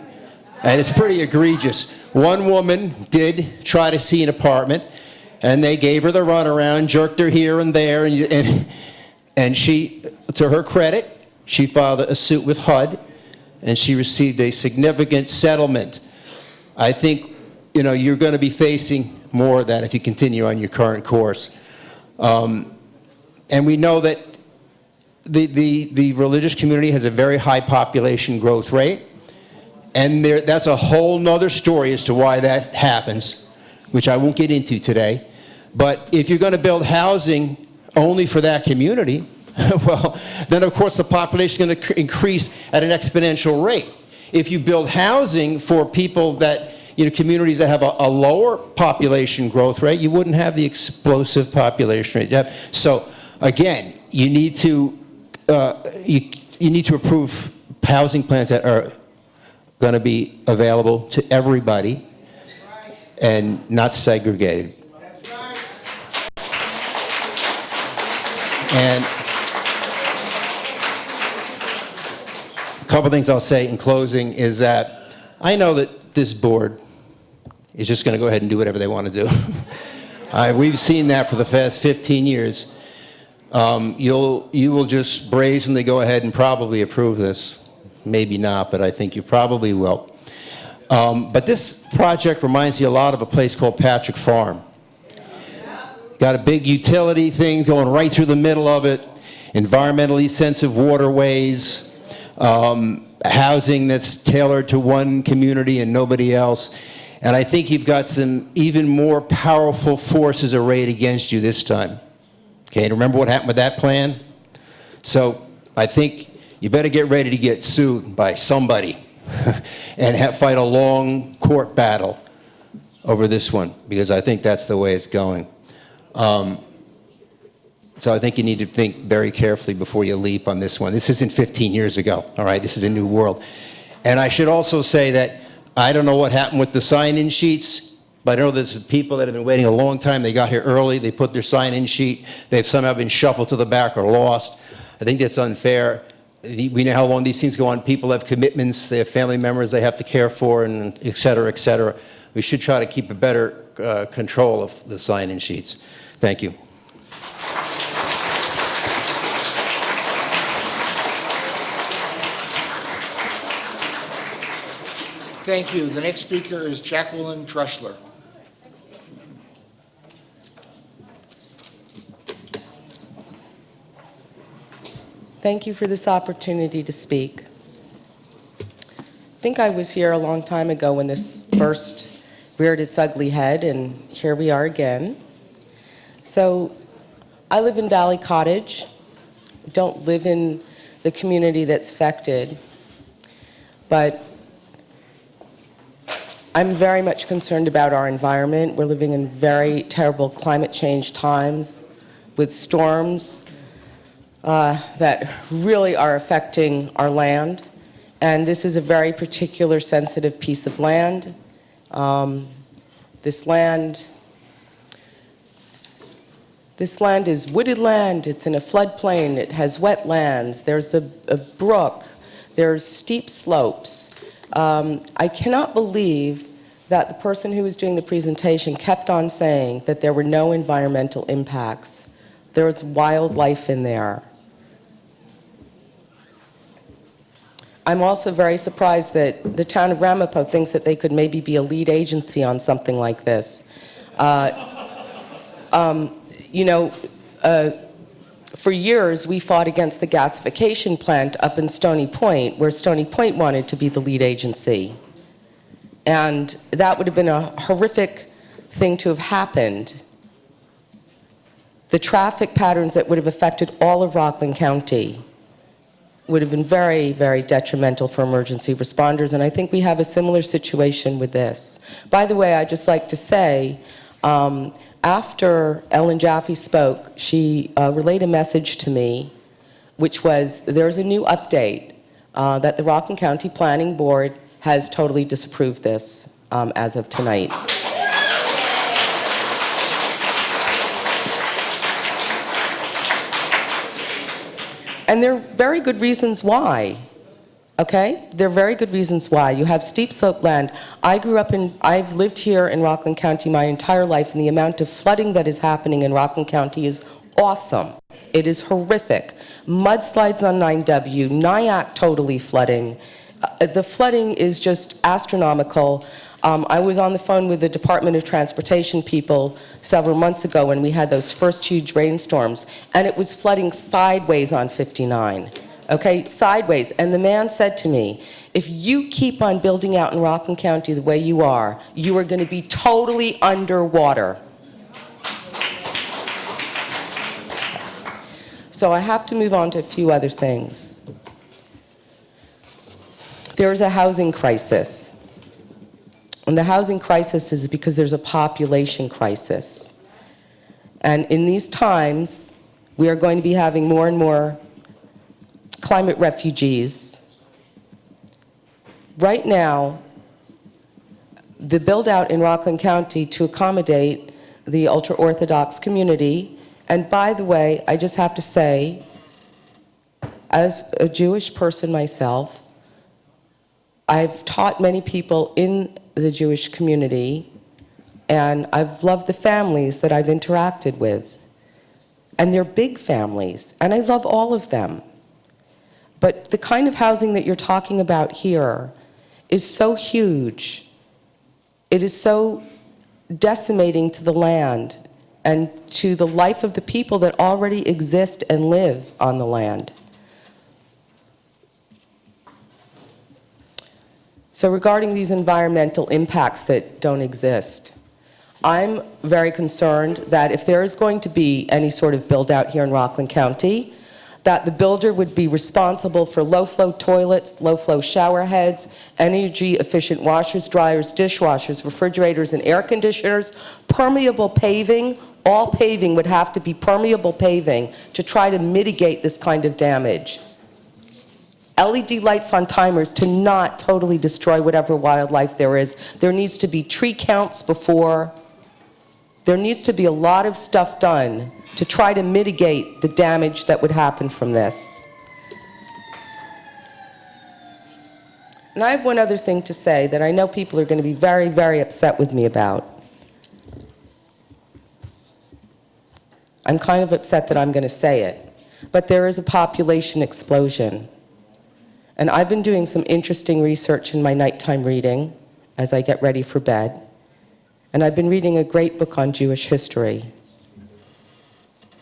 [SPEAKER 2] And it's pretty egregious. One woman did try to see an apartment, and they gave her the runaround, jerked her here and there, and she, to her credit, she filed a suit with HUD, and she received a significant settlement. I think, you know, you're going to be facing more of that if you continue on your current course. And we know that the religious community has a very high population growth rate, and that's a whole nother story as to why that happens, which I won't get into today. But if you're going to build housing only for that community, well, then of course the population is going to increase at an exponential rate. If you build housing for people that, you know, communities that have a lower population growth rate, you wouldn't have the explosive population rate. So again, you need to you need to approve housing plans that are going to be available to everybody and not segregated. And a couple things I'll say in closing is that I know that this board is just going to go ahead and do whatever they want to do. We've seen that for the past 15 years. You will just brazenly go ahead and probably approve this. Maybe not, but I think you probably will. But this project reminds you a lot of a place called Patrick Farm. Got a big utility thing going right through the middle of it, environmentally sensitive waterways, housing that's tailored to one community and nobody else. And I think you've got some even more powerful forces arrayed against you this time. Okay, remember what happened with that plan? So I think you better get ready to get sued by somebody and fight a long court battle over this one, because I think that's the way it's going. So I think you need to think very carefully before you leap on this one. This isn't 15 years ago, all right? This is a new world. And I should also say that I don't know what happened with the sign-in sheets, but I know there's people that have been waiting a long time. They got here early, they put their sign-in sheet, they've somehow been shuffled to the back or lost. I think that's unfair. We know how long these things go on. People have commitments, they have family members they have to care for, and et cetera, et cetera. We should try to keep a better control of the sign-in sheets. Thank you.
[SPEAKER 3] Thank you. The next speaker is Jacqueline Trushler.
[SPEAKER 1] Thank you for this opportunity to speak. I think I was here a long time ago when this first reared its ugly head, and here we are again. So I live in Valley Cottage. I don't live in the community that's affected, but I'm very much concerned about our environment. We're living in very terrible climate change times with storms that really are affecting our land. And this is a very particular sensitive piece of land. This land is wooded land. It's in a floodplain. It has wetlands. There's a brook. There's steep slopes. I cannot believe that the person who was doing the presentation kept on saying that there were no environmental impacts. There's wildlife in there. I'm also very surprised that the town of Ramapo thinks that they could maybe be a lead agency on something like this. For years, we fought against the gasification plant up in Stony Point, where Stony Point wanted to be the lead agency. And that would have been a horrific thing to have happened. The traffic patterns that would have affected all of Rockland County would have been very, very detrimental for emergency responders, and I think we have a similar situation with this. By the way, I'd just like to say, after Ellen Jaffe spoke, she relayed a message to me, which was there's a new update that the Rockland County Planning Board has totally disapproved this as of tonight. And there are very good reasons why, okay? There are very good reasons why. You have steep slope land. I've lived here in Rockland County my entire life, and the amount of flooding that is happening in Rockland County is awesome. It is horrific. Mudslides on 9W, Nyack totally flooding. The flooding is just astronomical. I was on the phone with the Department of Transportation people several months ago when we had those first huge rainstorms, and it was flooding sideways on 59, okay, sideways. And the man said to me, if you keep on building out in Rockland County the way you are going to be totally underwater. So I have to move on to a few other things. There is a housing crisis. And the housing crisis is because there's a population crisis. And in these times, we are going to be having more and more climate refugees. Right now, the build-out in Rockland County to accommodate the ultra-Orthodox community, and by the way, I just have to say, as a Jewish person myself, I've taught many people in the Jewish community, and I've loved the families that I've interacted with. And they're big families, and I love all of them. But the kind of housing that you're talking about here is so huge. It is so decimating to the land and to the life of the people that already exist and live on the land. So regarding these environmental impacts that don't exist, I'm very concerned that if there is going to be any sort of build out here in Rockland County, that the builder would be responsible for low-flow toilets, low-flow shower heads, energy-efficient washers, dryers, dishwashers, refrigerators, and air conditioners, permeable paving. All paving would have to be permeable paving to try to mitigate this kind of damage. LED lights on timers to not totally destroy whatever wildlife there is. There needs to be tree counts before. There needs to be a lot of stuff done to try to mitigate the damage that would happen from this. And I have one other thing to say that I know people are going to be very, very upset with me about. I'm kind of upset that I'm going to say it, but there is a population explosion. And I've been doing some interesting research in my nighttime reading as I get ready for bed. And I've been reading a great book on Jewish history.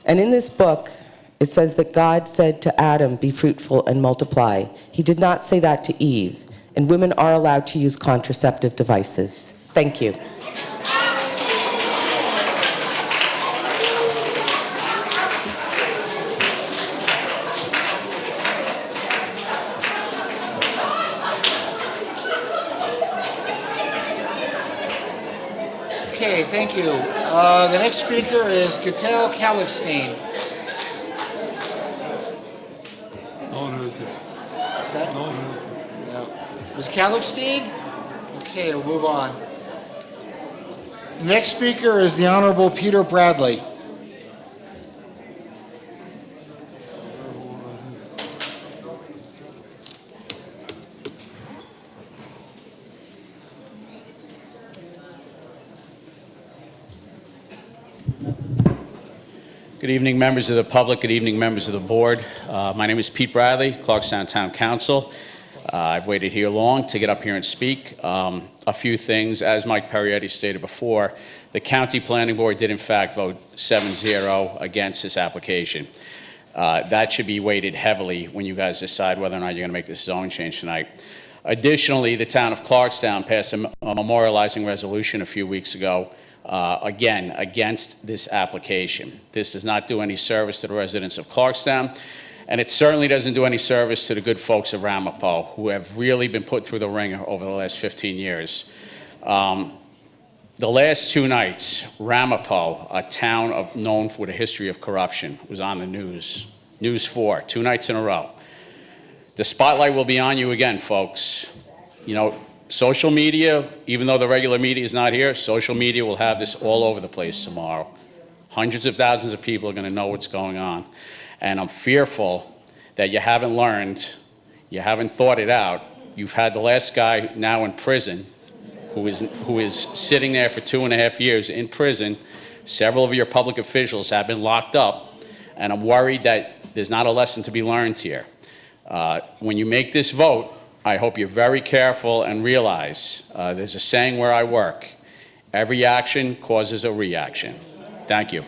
[SPEAKER 1] And in this book, it says that God said to Adam, "Be fruitful and multiply." He did not say that to Eve. And women are allowed to use contraceptive devices. Thank you.
[SPEAKER 3] Okay, thank you. The next speaker is Gatel Kallichstein. Is that? No. Ms. Kallichstein? Okay, we'll move on. The next speaker is the Honorable Peter Bradley.
[SPEAKER 7] Good evening, members of the public. Good evening, members of the board. My name is Pete Bradley, Clarkstown Town Council. I've waited here long to get up here and speak. A few things, as Mike Perrietti stated before, the county planning board did in fact vote 7-0 against this application. That should be weighted heavily when you guys decide whether or not you're going to make this zone change tonight. Additionally, the town of Clarkstown passed a memorializing resolution a few weeks ago, again, against this application. This does not do any service to the residents of Clarkstown, and it certainly doesn't do any service to the good folks of Ramapo, who have really been put through the ringer over the last 15 years. The last 2 nights, Ramapo, a town known for the history of corruption, was on the news. News 4, 2 nights in a row. The spotlight will be on you again, folks. You know, social media, even though the regular media is not here, social media will have this all over the place tomorrow. Hundreds of thousands of people are going to know what's going on. And I'm fearful that you haven't learned, you haven't thought it out. You've had the last guy now in prison who is sitting there for 2.5 years in prison. Several of your public officials have been locked up, and I'm worried that there's not a lesson to be learned here. When you make this vote, I hope you're very careful and realize there's a saying where I work: every action causes a reaction. Thank you.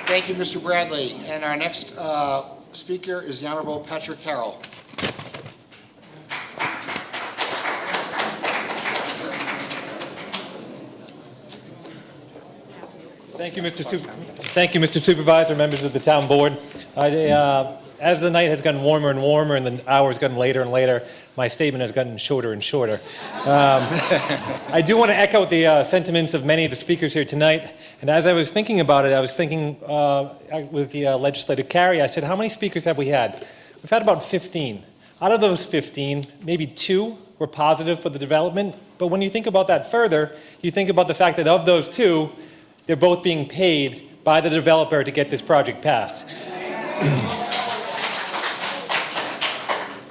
[SPEAKER 3] Thank you, Mr. Bradley. And our next speaker is the Honorable Patrick Carroll.
[SPEAKER 10] Thank you, Mr. Supervisor, members of the town board. As the night has gotten warmer and warmer and the hours gotten later and later, my statement has gotten shorter and shorter. I do want to echo the sentiments of many of the speakers here tonight. And as I was thinking about it, I was thinking with the legislative carry, I said, how many speakers have we had? We've had about 15. Out of those 15, maybe 2 were positive for the development. But when you think about that further, you think about the fact that of those 2, they're both being paid by the developer to get this project passed.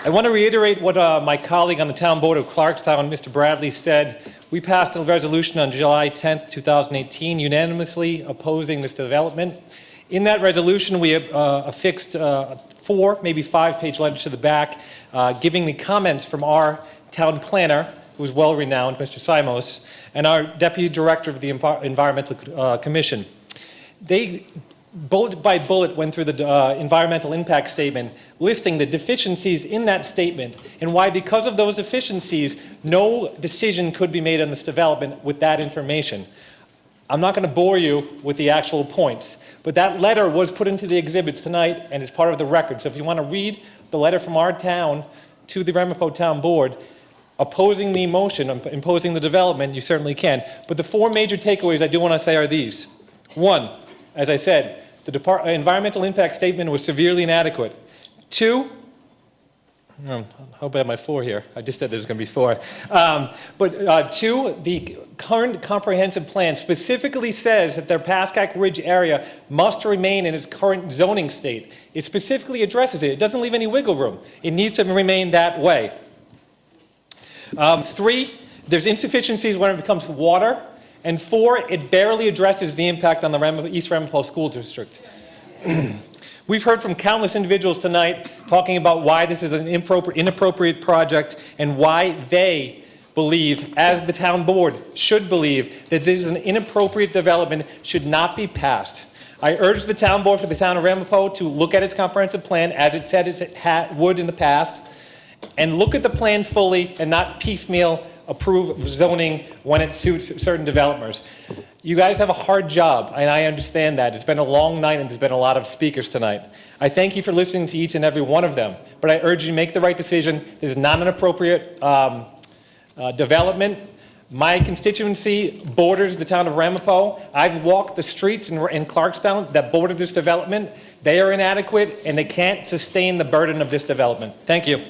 [SPEAKER 10] I want to reiterate what my colleague on the town board of Clarkstown, Mr. Bradley, said. We passed a resolution on July 10th, 2018, unanimously opposing this development. In that resolution, we affixed 4, maybe 5-page letters to the back, giving the comments from our town planner, who is well-renowned, Mr. Simos, and our deputy director of the Environmental Commission. They bullet by bullet went through the environmental impact statement, listing the deficiencies in that statement and why, because of those deficiencies, no decision could be made on this development with that information. I'm not going to bore you with the actual points, but that letter was put into the exhibits tonight and is part of the record. So if you want to read the letter from our town to the Ramapo Town Board,
[SPEAKER 9] opposing the motion, imposing the development, you certainly can. But the four major takeaways I do want to say are these. One, as I said, the environmental impact statement was severely inadequate. Two, how bad my four here? I just said there's going to be four. Two, the current comprehensive plan specifically says that their Pascack Ridge area must remain in its current zoning state. It specifically addresses it. It doesn't leave any wiggle room. It needs to remain that way. Three, there's insufficiencies when it becomes water. And four, it barely addresses the impact on the East Ramapo School District. We've heard from countless individuals tonight talking about why this is an inappropriate project and why they believe, as the town board should believe, that this is an inappropriate development, should not be passed. I urge the town board for the town of Ramapo to look at its comprehensive plan as it said it would in the past, and look at the plan fully and not piecemeal approve zoning when it suits certain developers. You guys have a hard job, and I understand that. It's been a long night, and there's been a lot of speakers tonight. I thank you for listening to each and every one of them, but I urge you to make the right decision. This is not an appropriate development. My constituency borders the town of Ramapo. I've walked the streets in Clarkstown that border this development. They are inadequate, and they can't sustain the burden of this development. Thank you.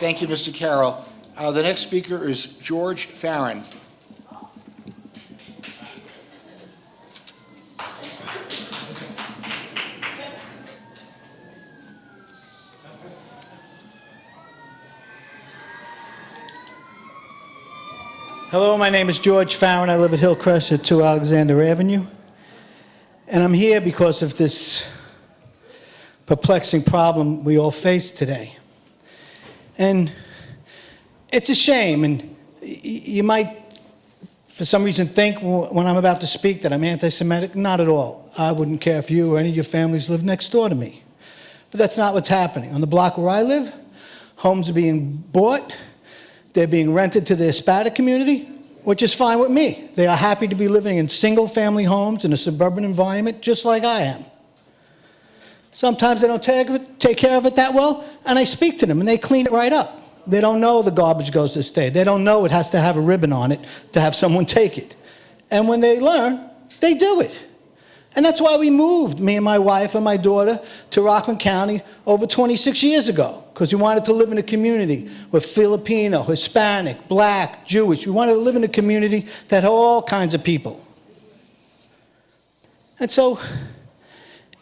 [SPEAKER 3] Thank you, Mr. Carroll. The next speaker is George Farron.
[SPEAKER 22] Hello, my name is George Farron. I live at Hillcrest at 2 Alexander Avenue. And I'm here because of this perplexing problem we all face today. And it's a shame, and you might, for some reason, think when I'm about to speak that I'm anti-Semitic. Not at all. I wouldn't care if you or any of your families lived next door to me. But that's not what's happening. On the block where I live, homes are being bought. They're being rented to the Hispanic community, which is fine with me. They are happy to be living in single-family homes in a suburban environment, just like I am. Sometimes they don't take care of it that well, and I speak to them, and they clean it right up. They don't know the garbage goes to stay. They don't know it has to have a ribbon on it to have someone take it. And when they learn, they do it. And that's why we moved, me and my wife and my daughter, to Rockland County over 26 years ago, because we wanted to live in a community with Filipino, Hispanic, Black, Jewish. We wanted to live in a community that had all kinds of people. And so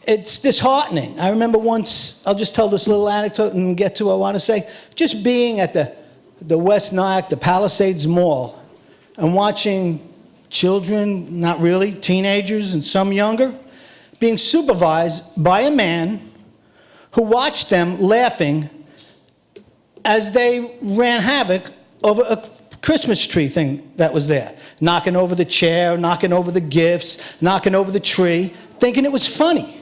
[SPEAKER 22] it's disheartening. I remember once, I'll just tell this little anecdote and get to what I want to say, just being at the West Nyack, the Palisades Mall, and watching children, not really, teenagers and some younger, being supervised by a man who watched them laughing as they ran havoc over a Christmas tree thing that was there, knocking over the chair, knocking over the gifts, knocking over the tree, thinking it was funny.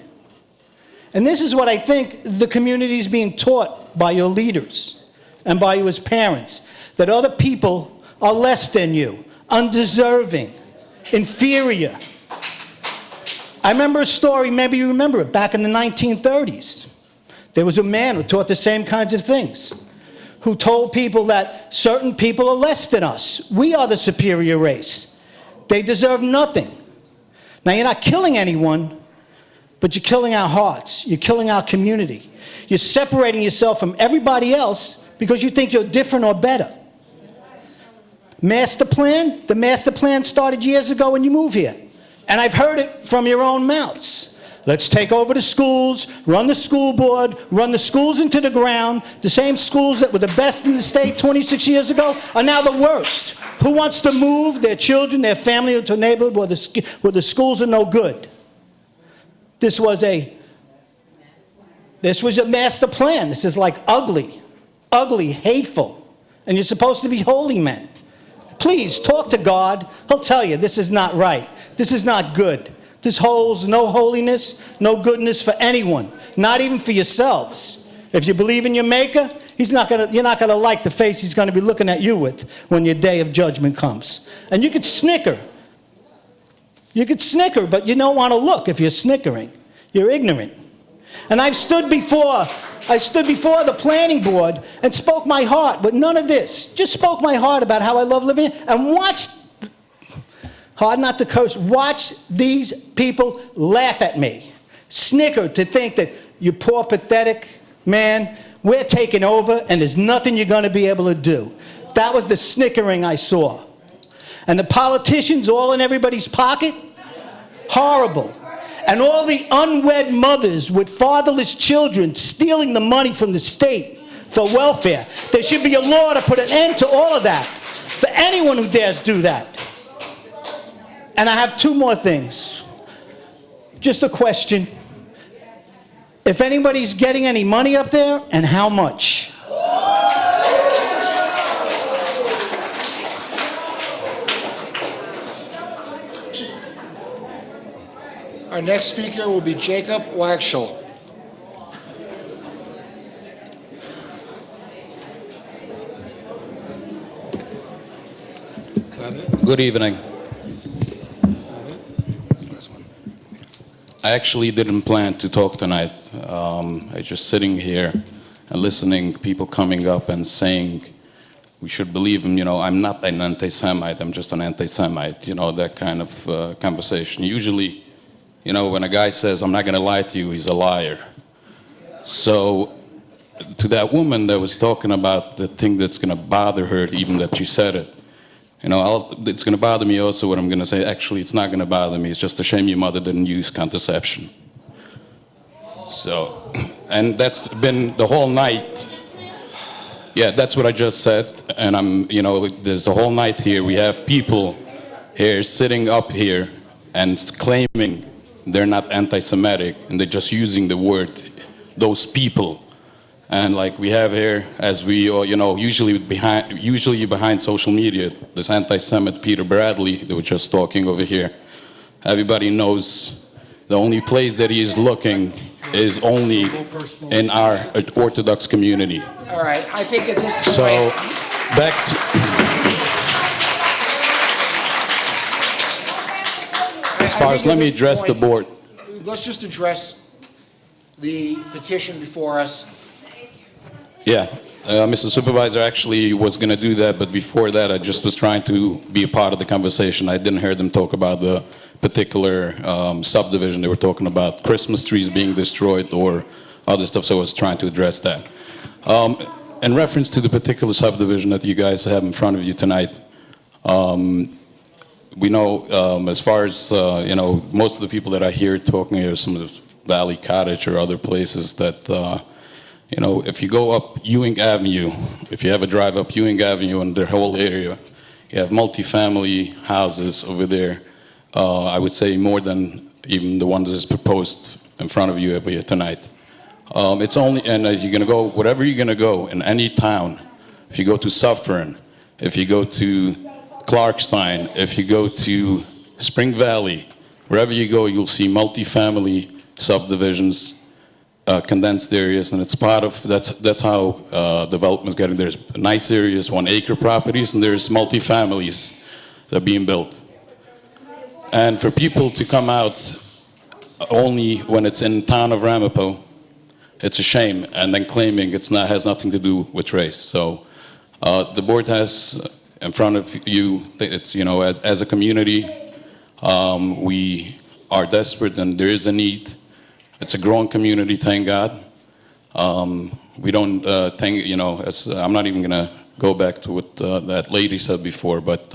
[SPEAKER 22] And this is what I think the community is being taught by your leaders and by you as parents, that other people are less than you, undeserving, inferior. I remember a story, maybe you remember it, back in the 1930s. There was a man who taught the same kinds of things, who told people that certain people are less than us. We are the superior race. They deserve nothing. Now, you're not killing anyone, but you're killing our hearts. You're killing our community. You're separating yourself from everybody else because you think you're different or better. Master plan? The master plan started years ago when you moved here. And I've heard it from your own mouths. Let's take over the schools, run the school board, run the schools into the ground. The same schools that were the best in the state 26 years ago are now the worst. Who wants to move their children, their family into a neighborhood where the schools are no good? This was a master plan. This is like ugly, hateful. And you're supposed to be holy men. Please, talk to God. He'll tell you this is not right. This is not good. This holds no holiness, no goodness for anyone, not even for yourselves. If you believe in your Maker, you're not going to like the face he's going to be looking at you with when your day of judgment comes. And you could snicker. You could snicker, but you don't want to look if you're snickering. You're ignorant. And I stood before the planning board and spoke my heart with none of this. Just spoke my heart about how I love living here and watched, hard not to curse, watch these people laugh at me. Snicker to think that you poor pathetic man, we're taking over and there's nothing you're going to be able to do. That was the snickering I saw. And the politicians all in everybody's pocket, horrible. And all the unwed mothers with fatherless children stealing the money from the state for welfare. There should be a law to put an end to all of that for anyone who dares do that. And I have two more things. Just a question. If anybody's getting any money up there, and how much?
[SPEAKER 3] Our next speaker will be Jacob Waxel.
[SPEAKER 11] Good evening. I actually didn't plan to talk tonight. I just sitting here and listening, people coming up and saying we should believe him. You know, I'm not an anti-Semite, I'm just an anti-Semite, you know, that kind of conversation. Usually, you know, when a guy says, I'm not going to lie to you, he's a liar. So to that woman that was talking about the thing that's going to bother her, even that she said it, you know, it's going to bother me also what I'm going to say. Actually, it's not going to bother me. It's just a shame your mother didn't use contraception. So, and that's been the whole night. Yeah, that's what I just said. And you know, there's the whole night here. We have people here sitting up here and claiming they're not anti-Semitic, and they're just using the word, those people. And like we have here, as we all, you know, usually behind social media, this anti-Semite Peter Bradley that we're just talking over here. Everybody knows the only place that he is looking is only in our Orthodox community.
[SPEAKER 3] All right, I think at this point...
[SPEAKER 11] So, back to... As far as, let me address the board.
[SPEAKER 3] Let's just address the petition before us.
[SPEAKER 11] Yeah, Mr. Supervisor actually was going to do that, but before that I just was trying to be a part of the conversation. I didn't hear them talk about the particular subdivision. They were talking about Christmas trees being destroyed or other stuff, so I was trying to address that. In reference to the particular subdivision that you guys have in front of you tonight, we know as far as, you know, most of the people that I hear talking here, some of the Valley Cottage or other places that, you know, if you go up Ewing Avenue, if you ever drive up Ewing Avenue and the whole area, you have multifamily houses over there. I would say more than even the one that is proposed in front of you over here tonight. It's only, and you're going to go, whatever you're going to go in any town, if you go to Suffern, if you go to Clarkstein, if you go to Spring Valley, wherever you go, you'll see multifamily subdivisions, condensed areas, and it's part of, that's how development's getting. There's nice areas, 1 acre properties, and there's multifamilies that are being built. And for people to come out only when it's in town of Ramapo, it's a shame, and then claiming it's not, has nothing to do with race. So the board has in front of you, it's, you know, as a community, we are desperate and there is a need. It's a growing community, thank God. We don't think, you know, I'm not even going to go back to what that lady said before, but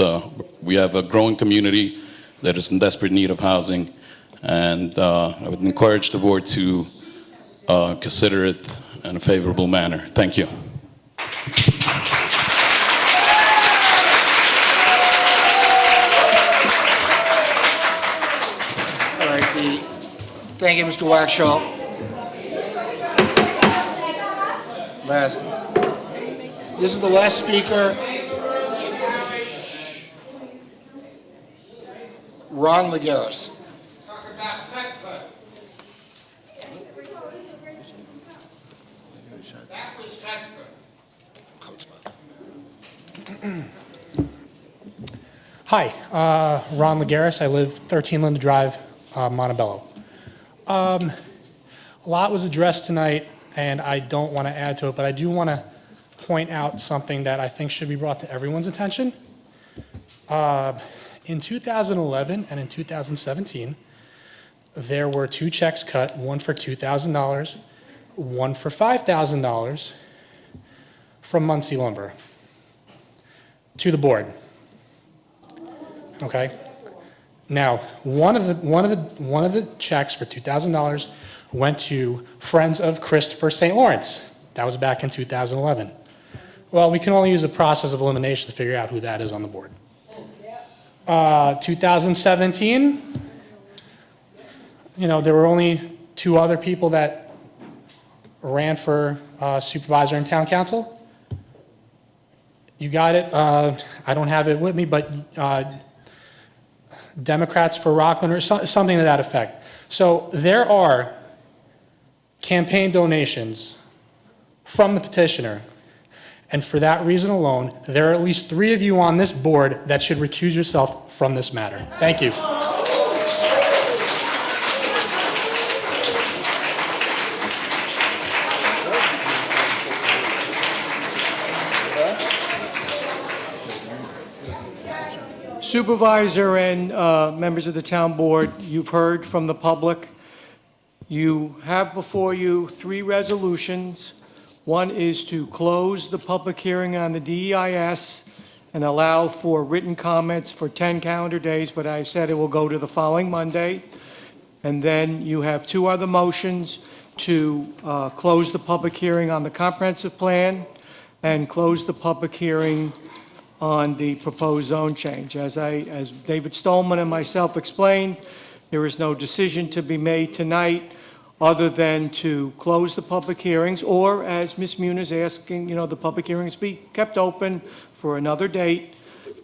[SPEAKER 11] we have a growing community that is in desperate need of housing, and I would encourage the board to consider it in a favorable manner. Thank you.
[SPEAKER 3] All right, thank you, Mr. Waxhaw. This is the last speaker. Ron Lagares.
[SPEAKER 12] Hi, Ron Lagares. I live 13 Linda Drive, Montebello. A lot was addressed tonight, and I don't want to add to it, but I do want to point out something that I think should be brought to everyone's attention. In 2011 and in 2017, there were 2 checks cut, one for $2,000, one for $5,000 from Muncie Lumber to the board. Okay? Now, one of the checks for $2,000 went to Friends of Christopher St. Lawrence. That was back in 2011. Well, we can only use a process of elimination to figure out who that is on the board. 2017, there were only 2 other people that ran for supervisor and town council. You got it. I don't have it with me, but Democrats for Rockland or something to that effect. So there are campaign donations from the petitioner. And for that reason alone, there are at least 3 of you on this board that should recuse yourself from this matter. Thank you.
[SPEAKER 4] Supervisor and members of the town board, you've heard from the public. You have before you 3 resolutions. One is to close the public hearing on the DEIS and allow for written comments for 10 calendar days, but I said it will go to the following Monday. And then you have 2 other motions to close the public hearing on the comprehensive plan and close the public hearing on the proposed zone change. As David Stolman and myself explained, there is no decision to be made tonight other than to close the public hearings, or as Ms. Munin is asking, the public hearings be kept open for another date,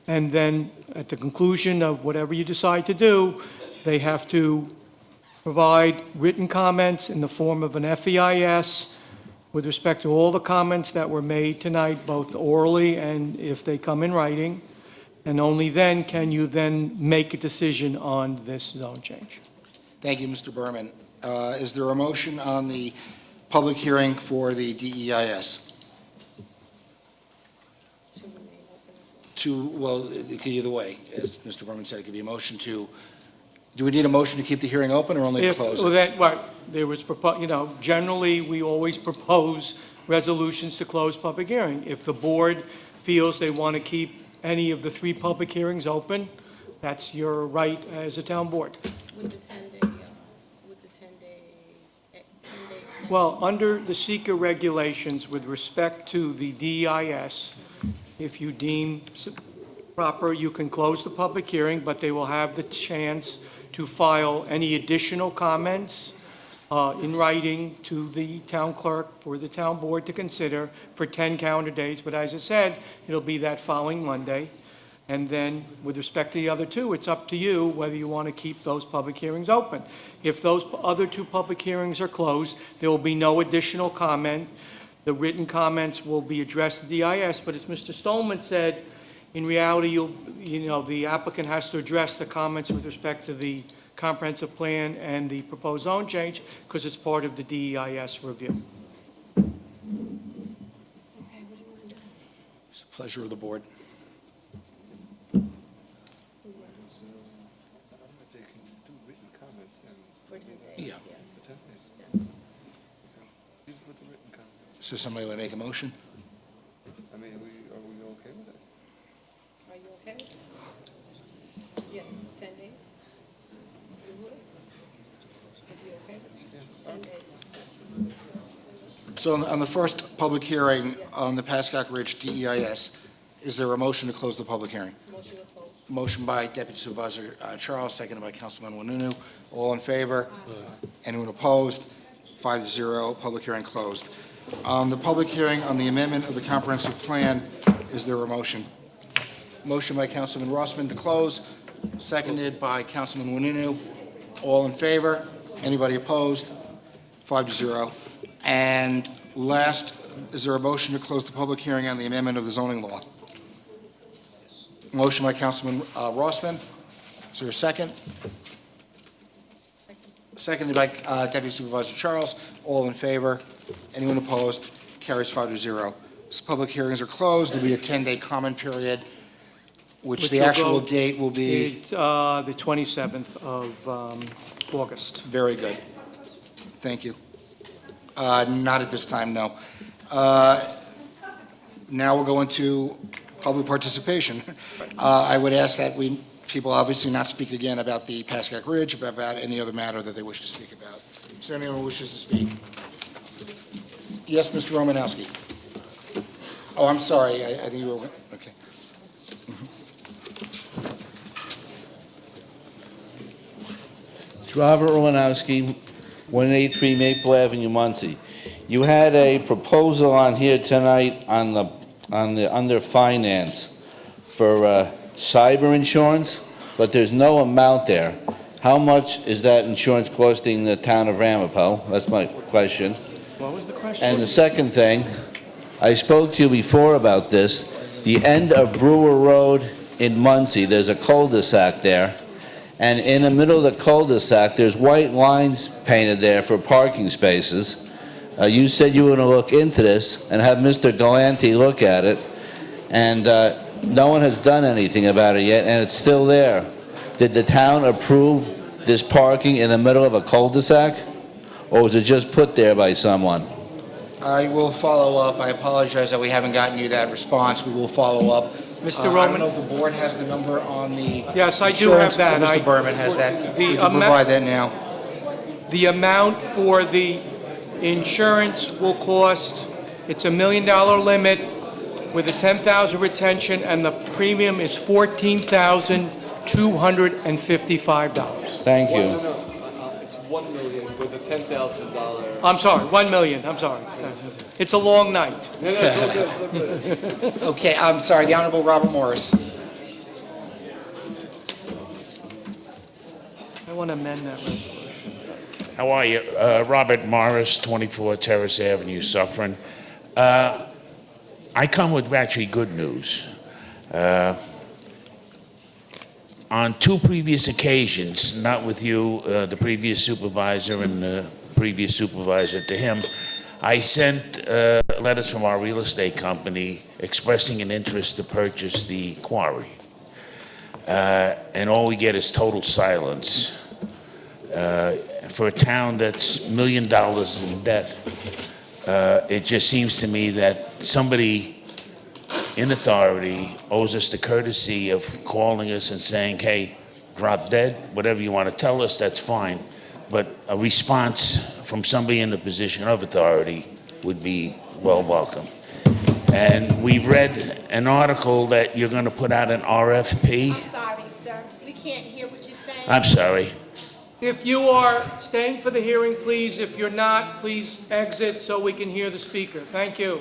[SPEAKER 4] and then at the conclusion of whatever you decide to do, they have to provide written comments in the form of an FEIS with respect to all the comments that were made tonight, both orally and if they come in writing, and only then can you then make a decision on this zone change.
[SPEAKER 3] Thank you, Mr. Berman. Is there a motion on the public hearing for the DEIS? Well, it could either way. As Mr. Berman said, it could be a motion to, do we need a motion to keep the hearing open or only to close it?
[SPEAKER 4] There was, generally, we always propose resolutions to close public hearing. If the board feels they want to keep any of the 3 public hearings open, that's your right as a town board.
[SPEAKER 13] With the 10-day extension?
[SPEAKER 4] Well, under the seeker regulations with respect to the DEIS, if you deem proper, you can close the public hearing, but they will have the chance to file any additional comments in writing to the town clerk for the town board to consider for 10 calendar days. But as I said, it'll be that following Monday. And then with respect to the other 2, it's up to you whether you want to keep those public hearings open. If those other 2 public hearings are closed, there will be no additional comment. The written comments will be addressed to the DIS, but as Mr. Stolman said, in reality, the applicant has to address the comments with respect to the comprehensive plan and the proposed zone change because it's part of the DEIS review.
[SPEAKER 3] It's a pleasure of the board. Yeah. So somebody want to make a motion?
[SPEAKER 23] I mean, are we okay with it?
[SPEAKER 13] Are you okay? Yeah, 10 days? You would? Is he okay? 10 days.
[SPEAKER 3] So on the first public hearing on the Pascack Ridge DEIS, is there a motion to close the public hearing?
[SPEAKER 13] Motion to close.
[SPEAKER 3] Motion by Deputy Supervisor Charles, seconded by Councilman Wanunu. All in favor? Anyone opposed? 5-0, public hearing closed. On the public hearing on the amendment of the comprehensive plan, is there a motion? Motion by Councilman Rossman to close, seconded by Councilman Wanunu. All in favor? Anybody opposed? 5-0. And last, is there a motion to close the public hearing on the amendment of the zoning law? Motion by Councilman Rossman. Is there a second? seconded by Deputy Supervisor Charles. All in favor? Anyone opposed? Carries 5-0. So public hearings are closed. There'll be a 10-day comment period, which the
[SPEAKER 4] will
[SPEAKER 3] actual
[SPEAKER 4] go-
[SPEAKER 3] date will be...
[SPEAKER 4] The 27th of August.
[SPEAKER 3] Very good. Thank you. Not at this time, no. Now we'll go into public participation. I would ask that people obviously not speak again about the Pascack Ridge, but about any other matter that they wish to speak about. Is there anyone who wishes to speak? Yes, Mr. Romanowski. Oh, I'm sorry. I think you were, okay.
[SPEAKER 19] It's Robert Romanowski, 183 Maple Avenue, Muncie. You had a proposal on here tonight on the under finance for cyber insurance, but there's no amount there. How much is that insurance costing the town of Ramapo? That's my question.
[SPEAKER 4] What was the question?
[SPEAKER 19] And the second thing, I spoke to you before about this. The end of Brewer Road in Muncie, there's a cul-de-sac there. And in the middle of the cul-de-sac, there's white lines painted there for parking spaces. You said you were going to look into this and have Mr. Galante look at it. And no one has done anything about it yet, and it's still there. Did the town approve this parking in the middle of a cul-de-sac? Or was it just put there by someone?
[SPEAKER 3] I will follow up. I apologize that we haven't gotten you that response. We will follow up.
[SPEAKER 4] Mr.
[SPEAKER 3] I don't
[SPEAKER 4] Roman?
[SPEAKER 3] know if the board has the number on the
[SPEAKER 4] Yes, I do have
[SPEAKER 3] insurance.
[SPEAKER 4] that.
[SPEAKER 3] Mr. Berman has that.
[SPEAKER 4] The
[SPEAKER 3] We can provide that now.
[SPEAKER 4] The amount for the insurance will cost, it's $1 million limit with a $10,000 retention, and the premium is $14,255.
[SPEAKER 19] Thank you.
[SPEAKER 14] It's $1 million with a $10,000.
[SPEAKER 4] I'm sorry, $1 million, I'm sorry. It's a long night.
[SPEAKER 14] No, it's all good, it's all good.
[SPEAKER 3] Okay, I'm sorry, the Honorable Robert Morris.
[SPEAKER 4] I want to amend that resolution.
[SPEAKER 15] How are you? Robert Morris, 24 Terrace Avenue, Suffern. I come with actually good news. On two previous occasions, not with you, the previous supervisor and the previous supervisor to him, I sent letters from our real estate company expressing an interest to purchase the quarry. And all we get is total silence. For a town that's $1 million in debt, it just seems to me that somebody in authority owes us the courtesy of calling us and saying, hey, drop dead, whatever you want to tell us, that's fine. But a response from somebody in a position of authority would be well welcome. And we read an article that you're going to put out an RFP.
[SPEAKER 13] I'm sorry, sir. We can't hear what you're saying.
[SPEAKER 15] I'm sorry.
[SPEAKER 4] If you are staying for the hearing, please. If you're not, please exit so we can hear the speaker. Thank you.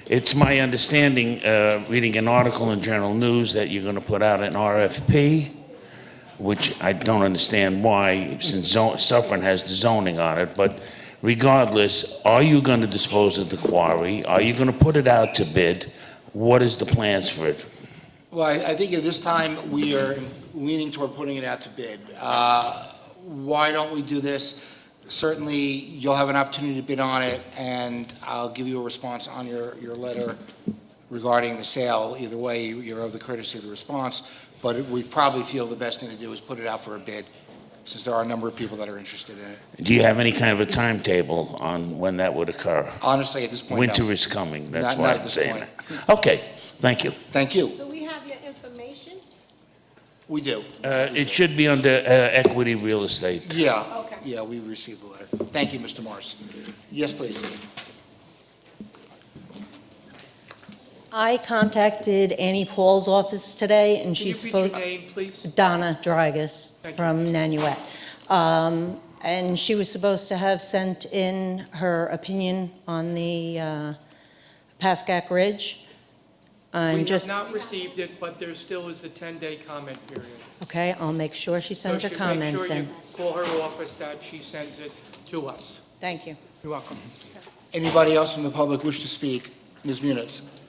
[SPEAKER 15] It's my understanding, reading an article in Journal News, that you're going to put out an RFP, which I don't understand why, since Suffern has the zoning on it. But regardless, are you going to dispose of the quarry? Are you going to put it out to bid? What is the plans for it?
[SPEAKER 3] Well, I think at this time, we are leaning toward putting it out to bid. Why don't we do this? Certainly, you'll have an opportunity to bid on it, and I'll give you a response on your letter regarding the sale. Either way, you're of the courtesy of the response, but we probably feel the best thing to do is put it out for a bid, since there are a number of people that are interested in it.
[SPEAKER 15] Do you have any kind of a timetable on when that would occur?
[SPEAKER 3] Honestly, at this point, no.
[SPEAKER 15] Winter is coming, that's
[SPEAKER 3] Not
[SPEAKER 15] why
[SPEAKER 3] at
[SPEAKER 15] I'm
[SPEAKER 3] this
[SPEAKER 15] saying
[SPEAKER 3] point.
[SPEAKER 15] it. Okay, thank you.
[SPEAKER 3] Thank you.
[SPEAKER 13] Do we have your information?
[SPEAKER 3] We do.
[SPEAKER 15] It should be under equity real estate.
[SPEAKER 3] Yeah.
[SPEAKER 13] Okay.
[SPEAKER 3] Yeah, we received the letter. Thank you, Mr. Morris. Yes, please.
[SPEAKER 17] I contacted Annie Paul's office today, and
[SPEAKER 4] Can you
[SPEAKER 17] she's
[SPEAKER 4] repeat your
[SPEAKER 17] supposed...
[SPEAKER 4] name, please?
[SPEAKER 17] Donna Dragas
[SPEAKER 4] Thank you.
[SPEAKER 17] from Nanuet. And she was supposed to have sent in her opinion on the Pascack Ridge.
[SPEAKER 4] We
[SPEAKER 17] I'm
[SPEAKER 4] have
[SPEAKER 17] just,
[SPEAKER 4] not received it, but there still is a 10-day comment period.
[SPEAKER 17] okay, I'll make sure she sends her
[SPEAKER 4] So
[SPEAKER 17] comments
[SPEAKER 4] make
[SPEAKER 17] in.
[SPEAKER 4] sure you call her office that she sends it to us.
[SPEAKER 17] Thank you.
[SPEAKER 4] You're welcome.
[SPEAKER 3] Anybody else from the public wish to speak? Ms. Munitz.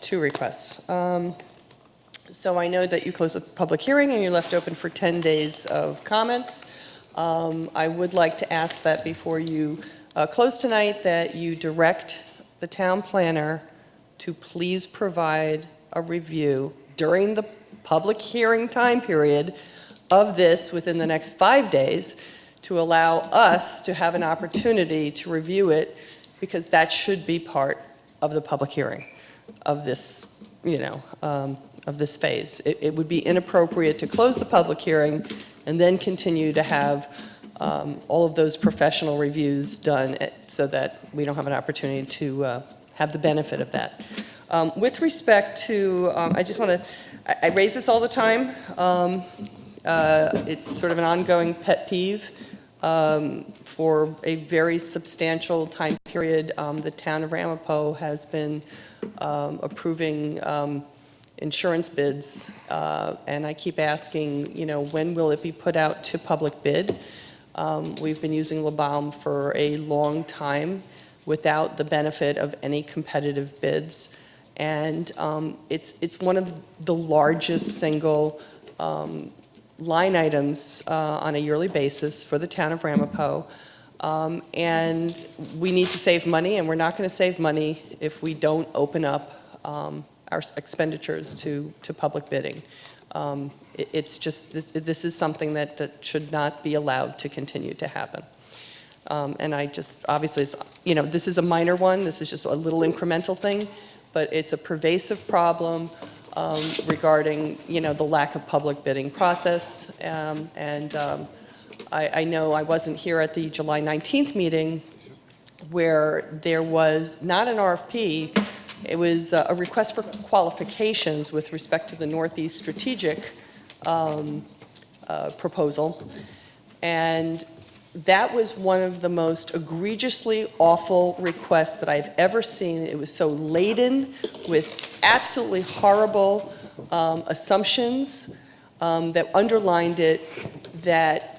[SPEAKER 1] two requests. So I know that you closed the public hearing and you left open for 10 days of comments. I would like to ask that before you close tonight, that you direct the town planner to please provide a review during the public hearing time period of this within the next 5 days to allow us to have an opportunity to review it, because that should be part of the public hearing of this, of this phase. It would be inappropriate to close the public hearing and then continue to have all of those professional reviews done so that we don't have an opportunity to have the benefit of that. With respect to, I raise this all the time. It's sort of an ongoing pet peeve. For a very substantial time period, the town of Ramapo has been approving insurance bids, and I keep asking, when will it be put out to public bid? We've been using LaBaum for a long time without the benefit of any competitive bids, and it's one of the largest single line items on a yearly basis for the town of Ramapo. And we need to save money, and we're not going to save money if we don't open up our expenditures to public bidding. It's just, this is something that should not be allowed to continue to happen. And obviously, it's, this is a minor one, this is just a little incremental thing, but it's a pervasive problem regarding, the lack of public bidding process. I know I wasn't here at the July 19th meeting where there was not an RFP, it was a request for qualifications with respect to the Northeast Strategic proposal. And that was one of the most egregiously awful requests that I've ever seen. It was so laden with absolutely horrible assumptions that underlined it, that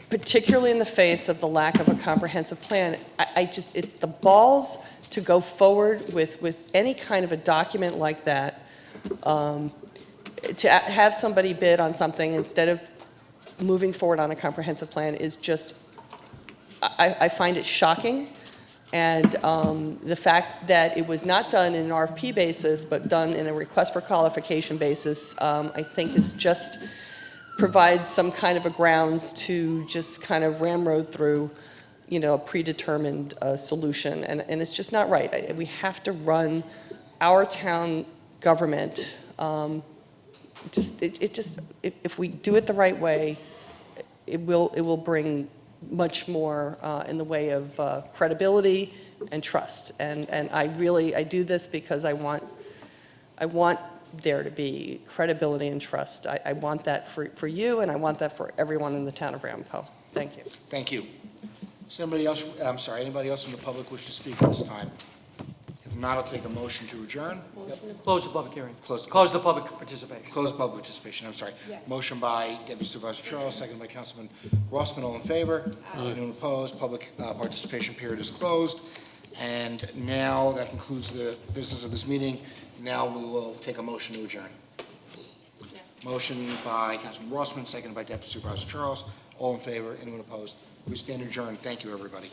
[SPEAKER 1] particularly in the face of the lack of a comprehensive plan, it's the balls to go forward with any kind of a document like that, to have somebody bid on something instead of moving forward on a comprehensive plan is just, I find it shocking. And the fact that it was not done in an RFP basis, but done in a request for qualification basis, I think is just provides some kind of a grounds to just kind of ramrod through, a predetermined solution. And it's just not right. We have to run our town government. If we do it the right way, it will bring much more in the way of credibility and trust. And I do this because I want there to be credibility and trust. I want that for you, and I want that for everyone in the town of Ramapo. Thank you.
[SPEAKER 3] Thank you. Does anybody else in the public wish to speak at this time? If not, I'll take a motion to adjourn.
[SPEAKER 4] Close the public hearing.
[SPEAKER 3] Close
[SPEAKER 4] the public participation.
[SPEAKER 3] Close public participation, I'm sorry.
[SPEAKER 13] Yes.
[SPEAKER 3] Motion by Deputy Supervisor Charles, second by Councilman Rossman, all in favor? Anyone opposed? Public participation period is closed. And now that concludes the business of this meeting. Now we will take a motion to adjourn.
[SPEAKER 13] Yes.
[SPEAKER 3] Motion by Councilman Rossman, second by Deputy Supervisor Charles, all in favor? Anyone opposed? We stand adjourned. Thank you, everybody.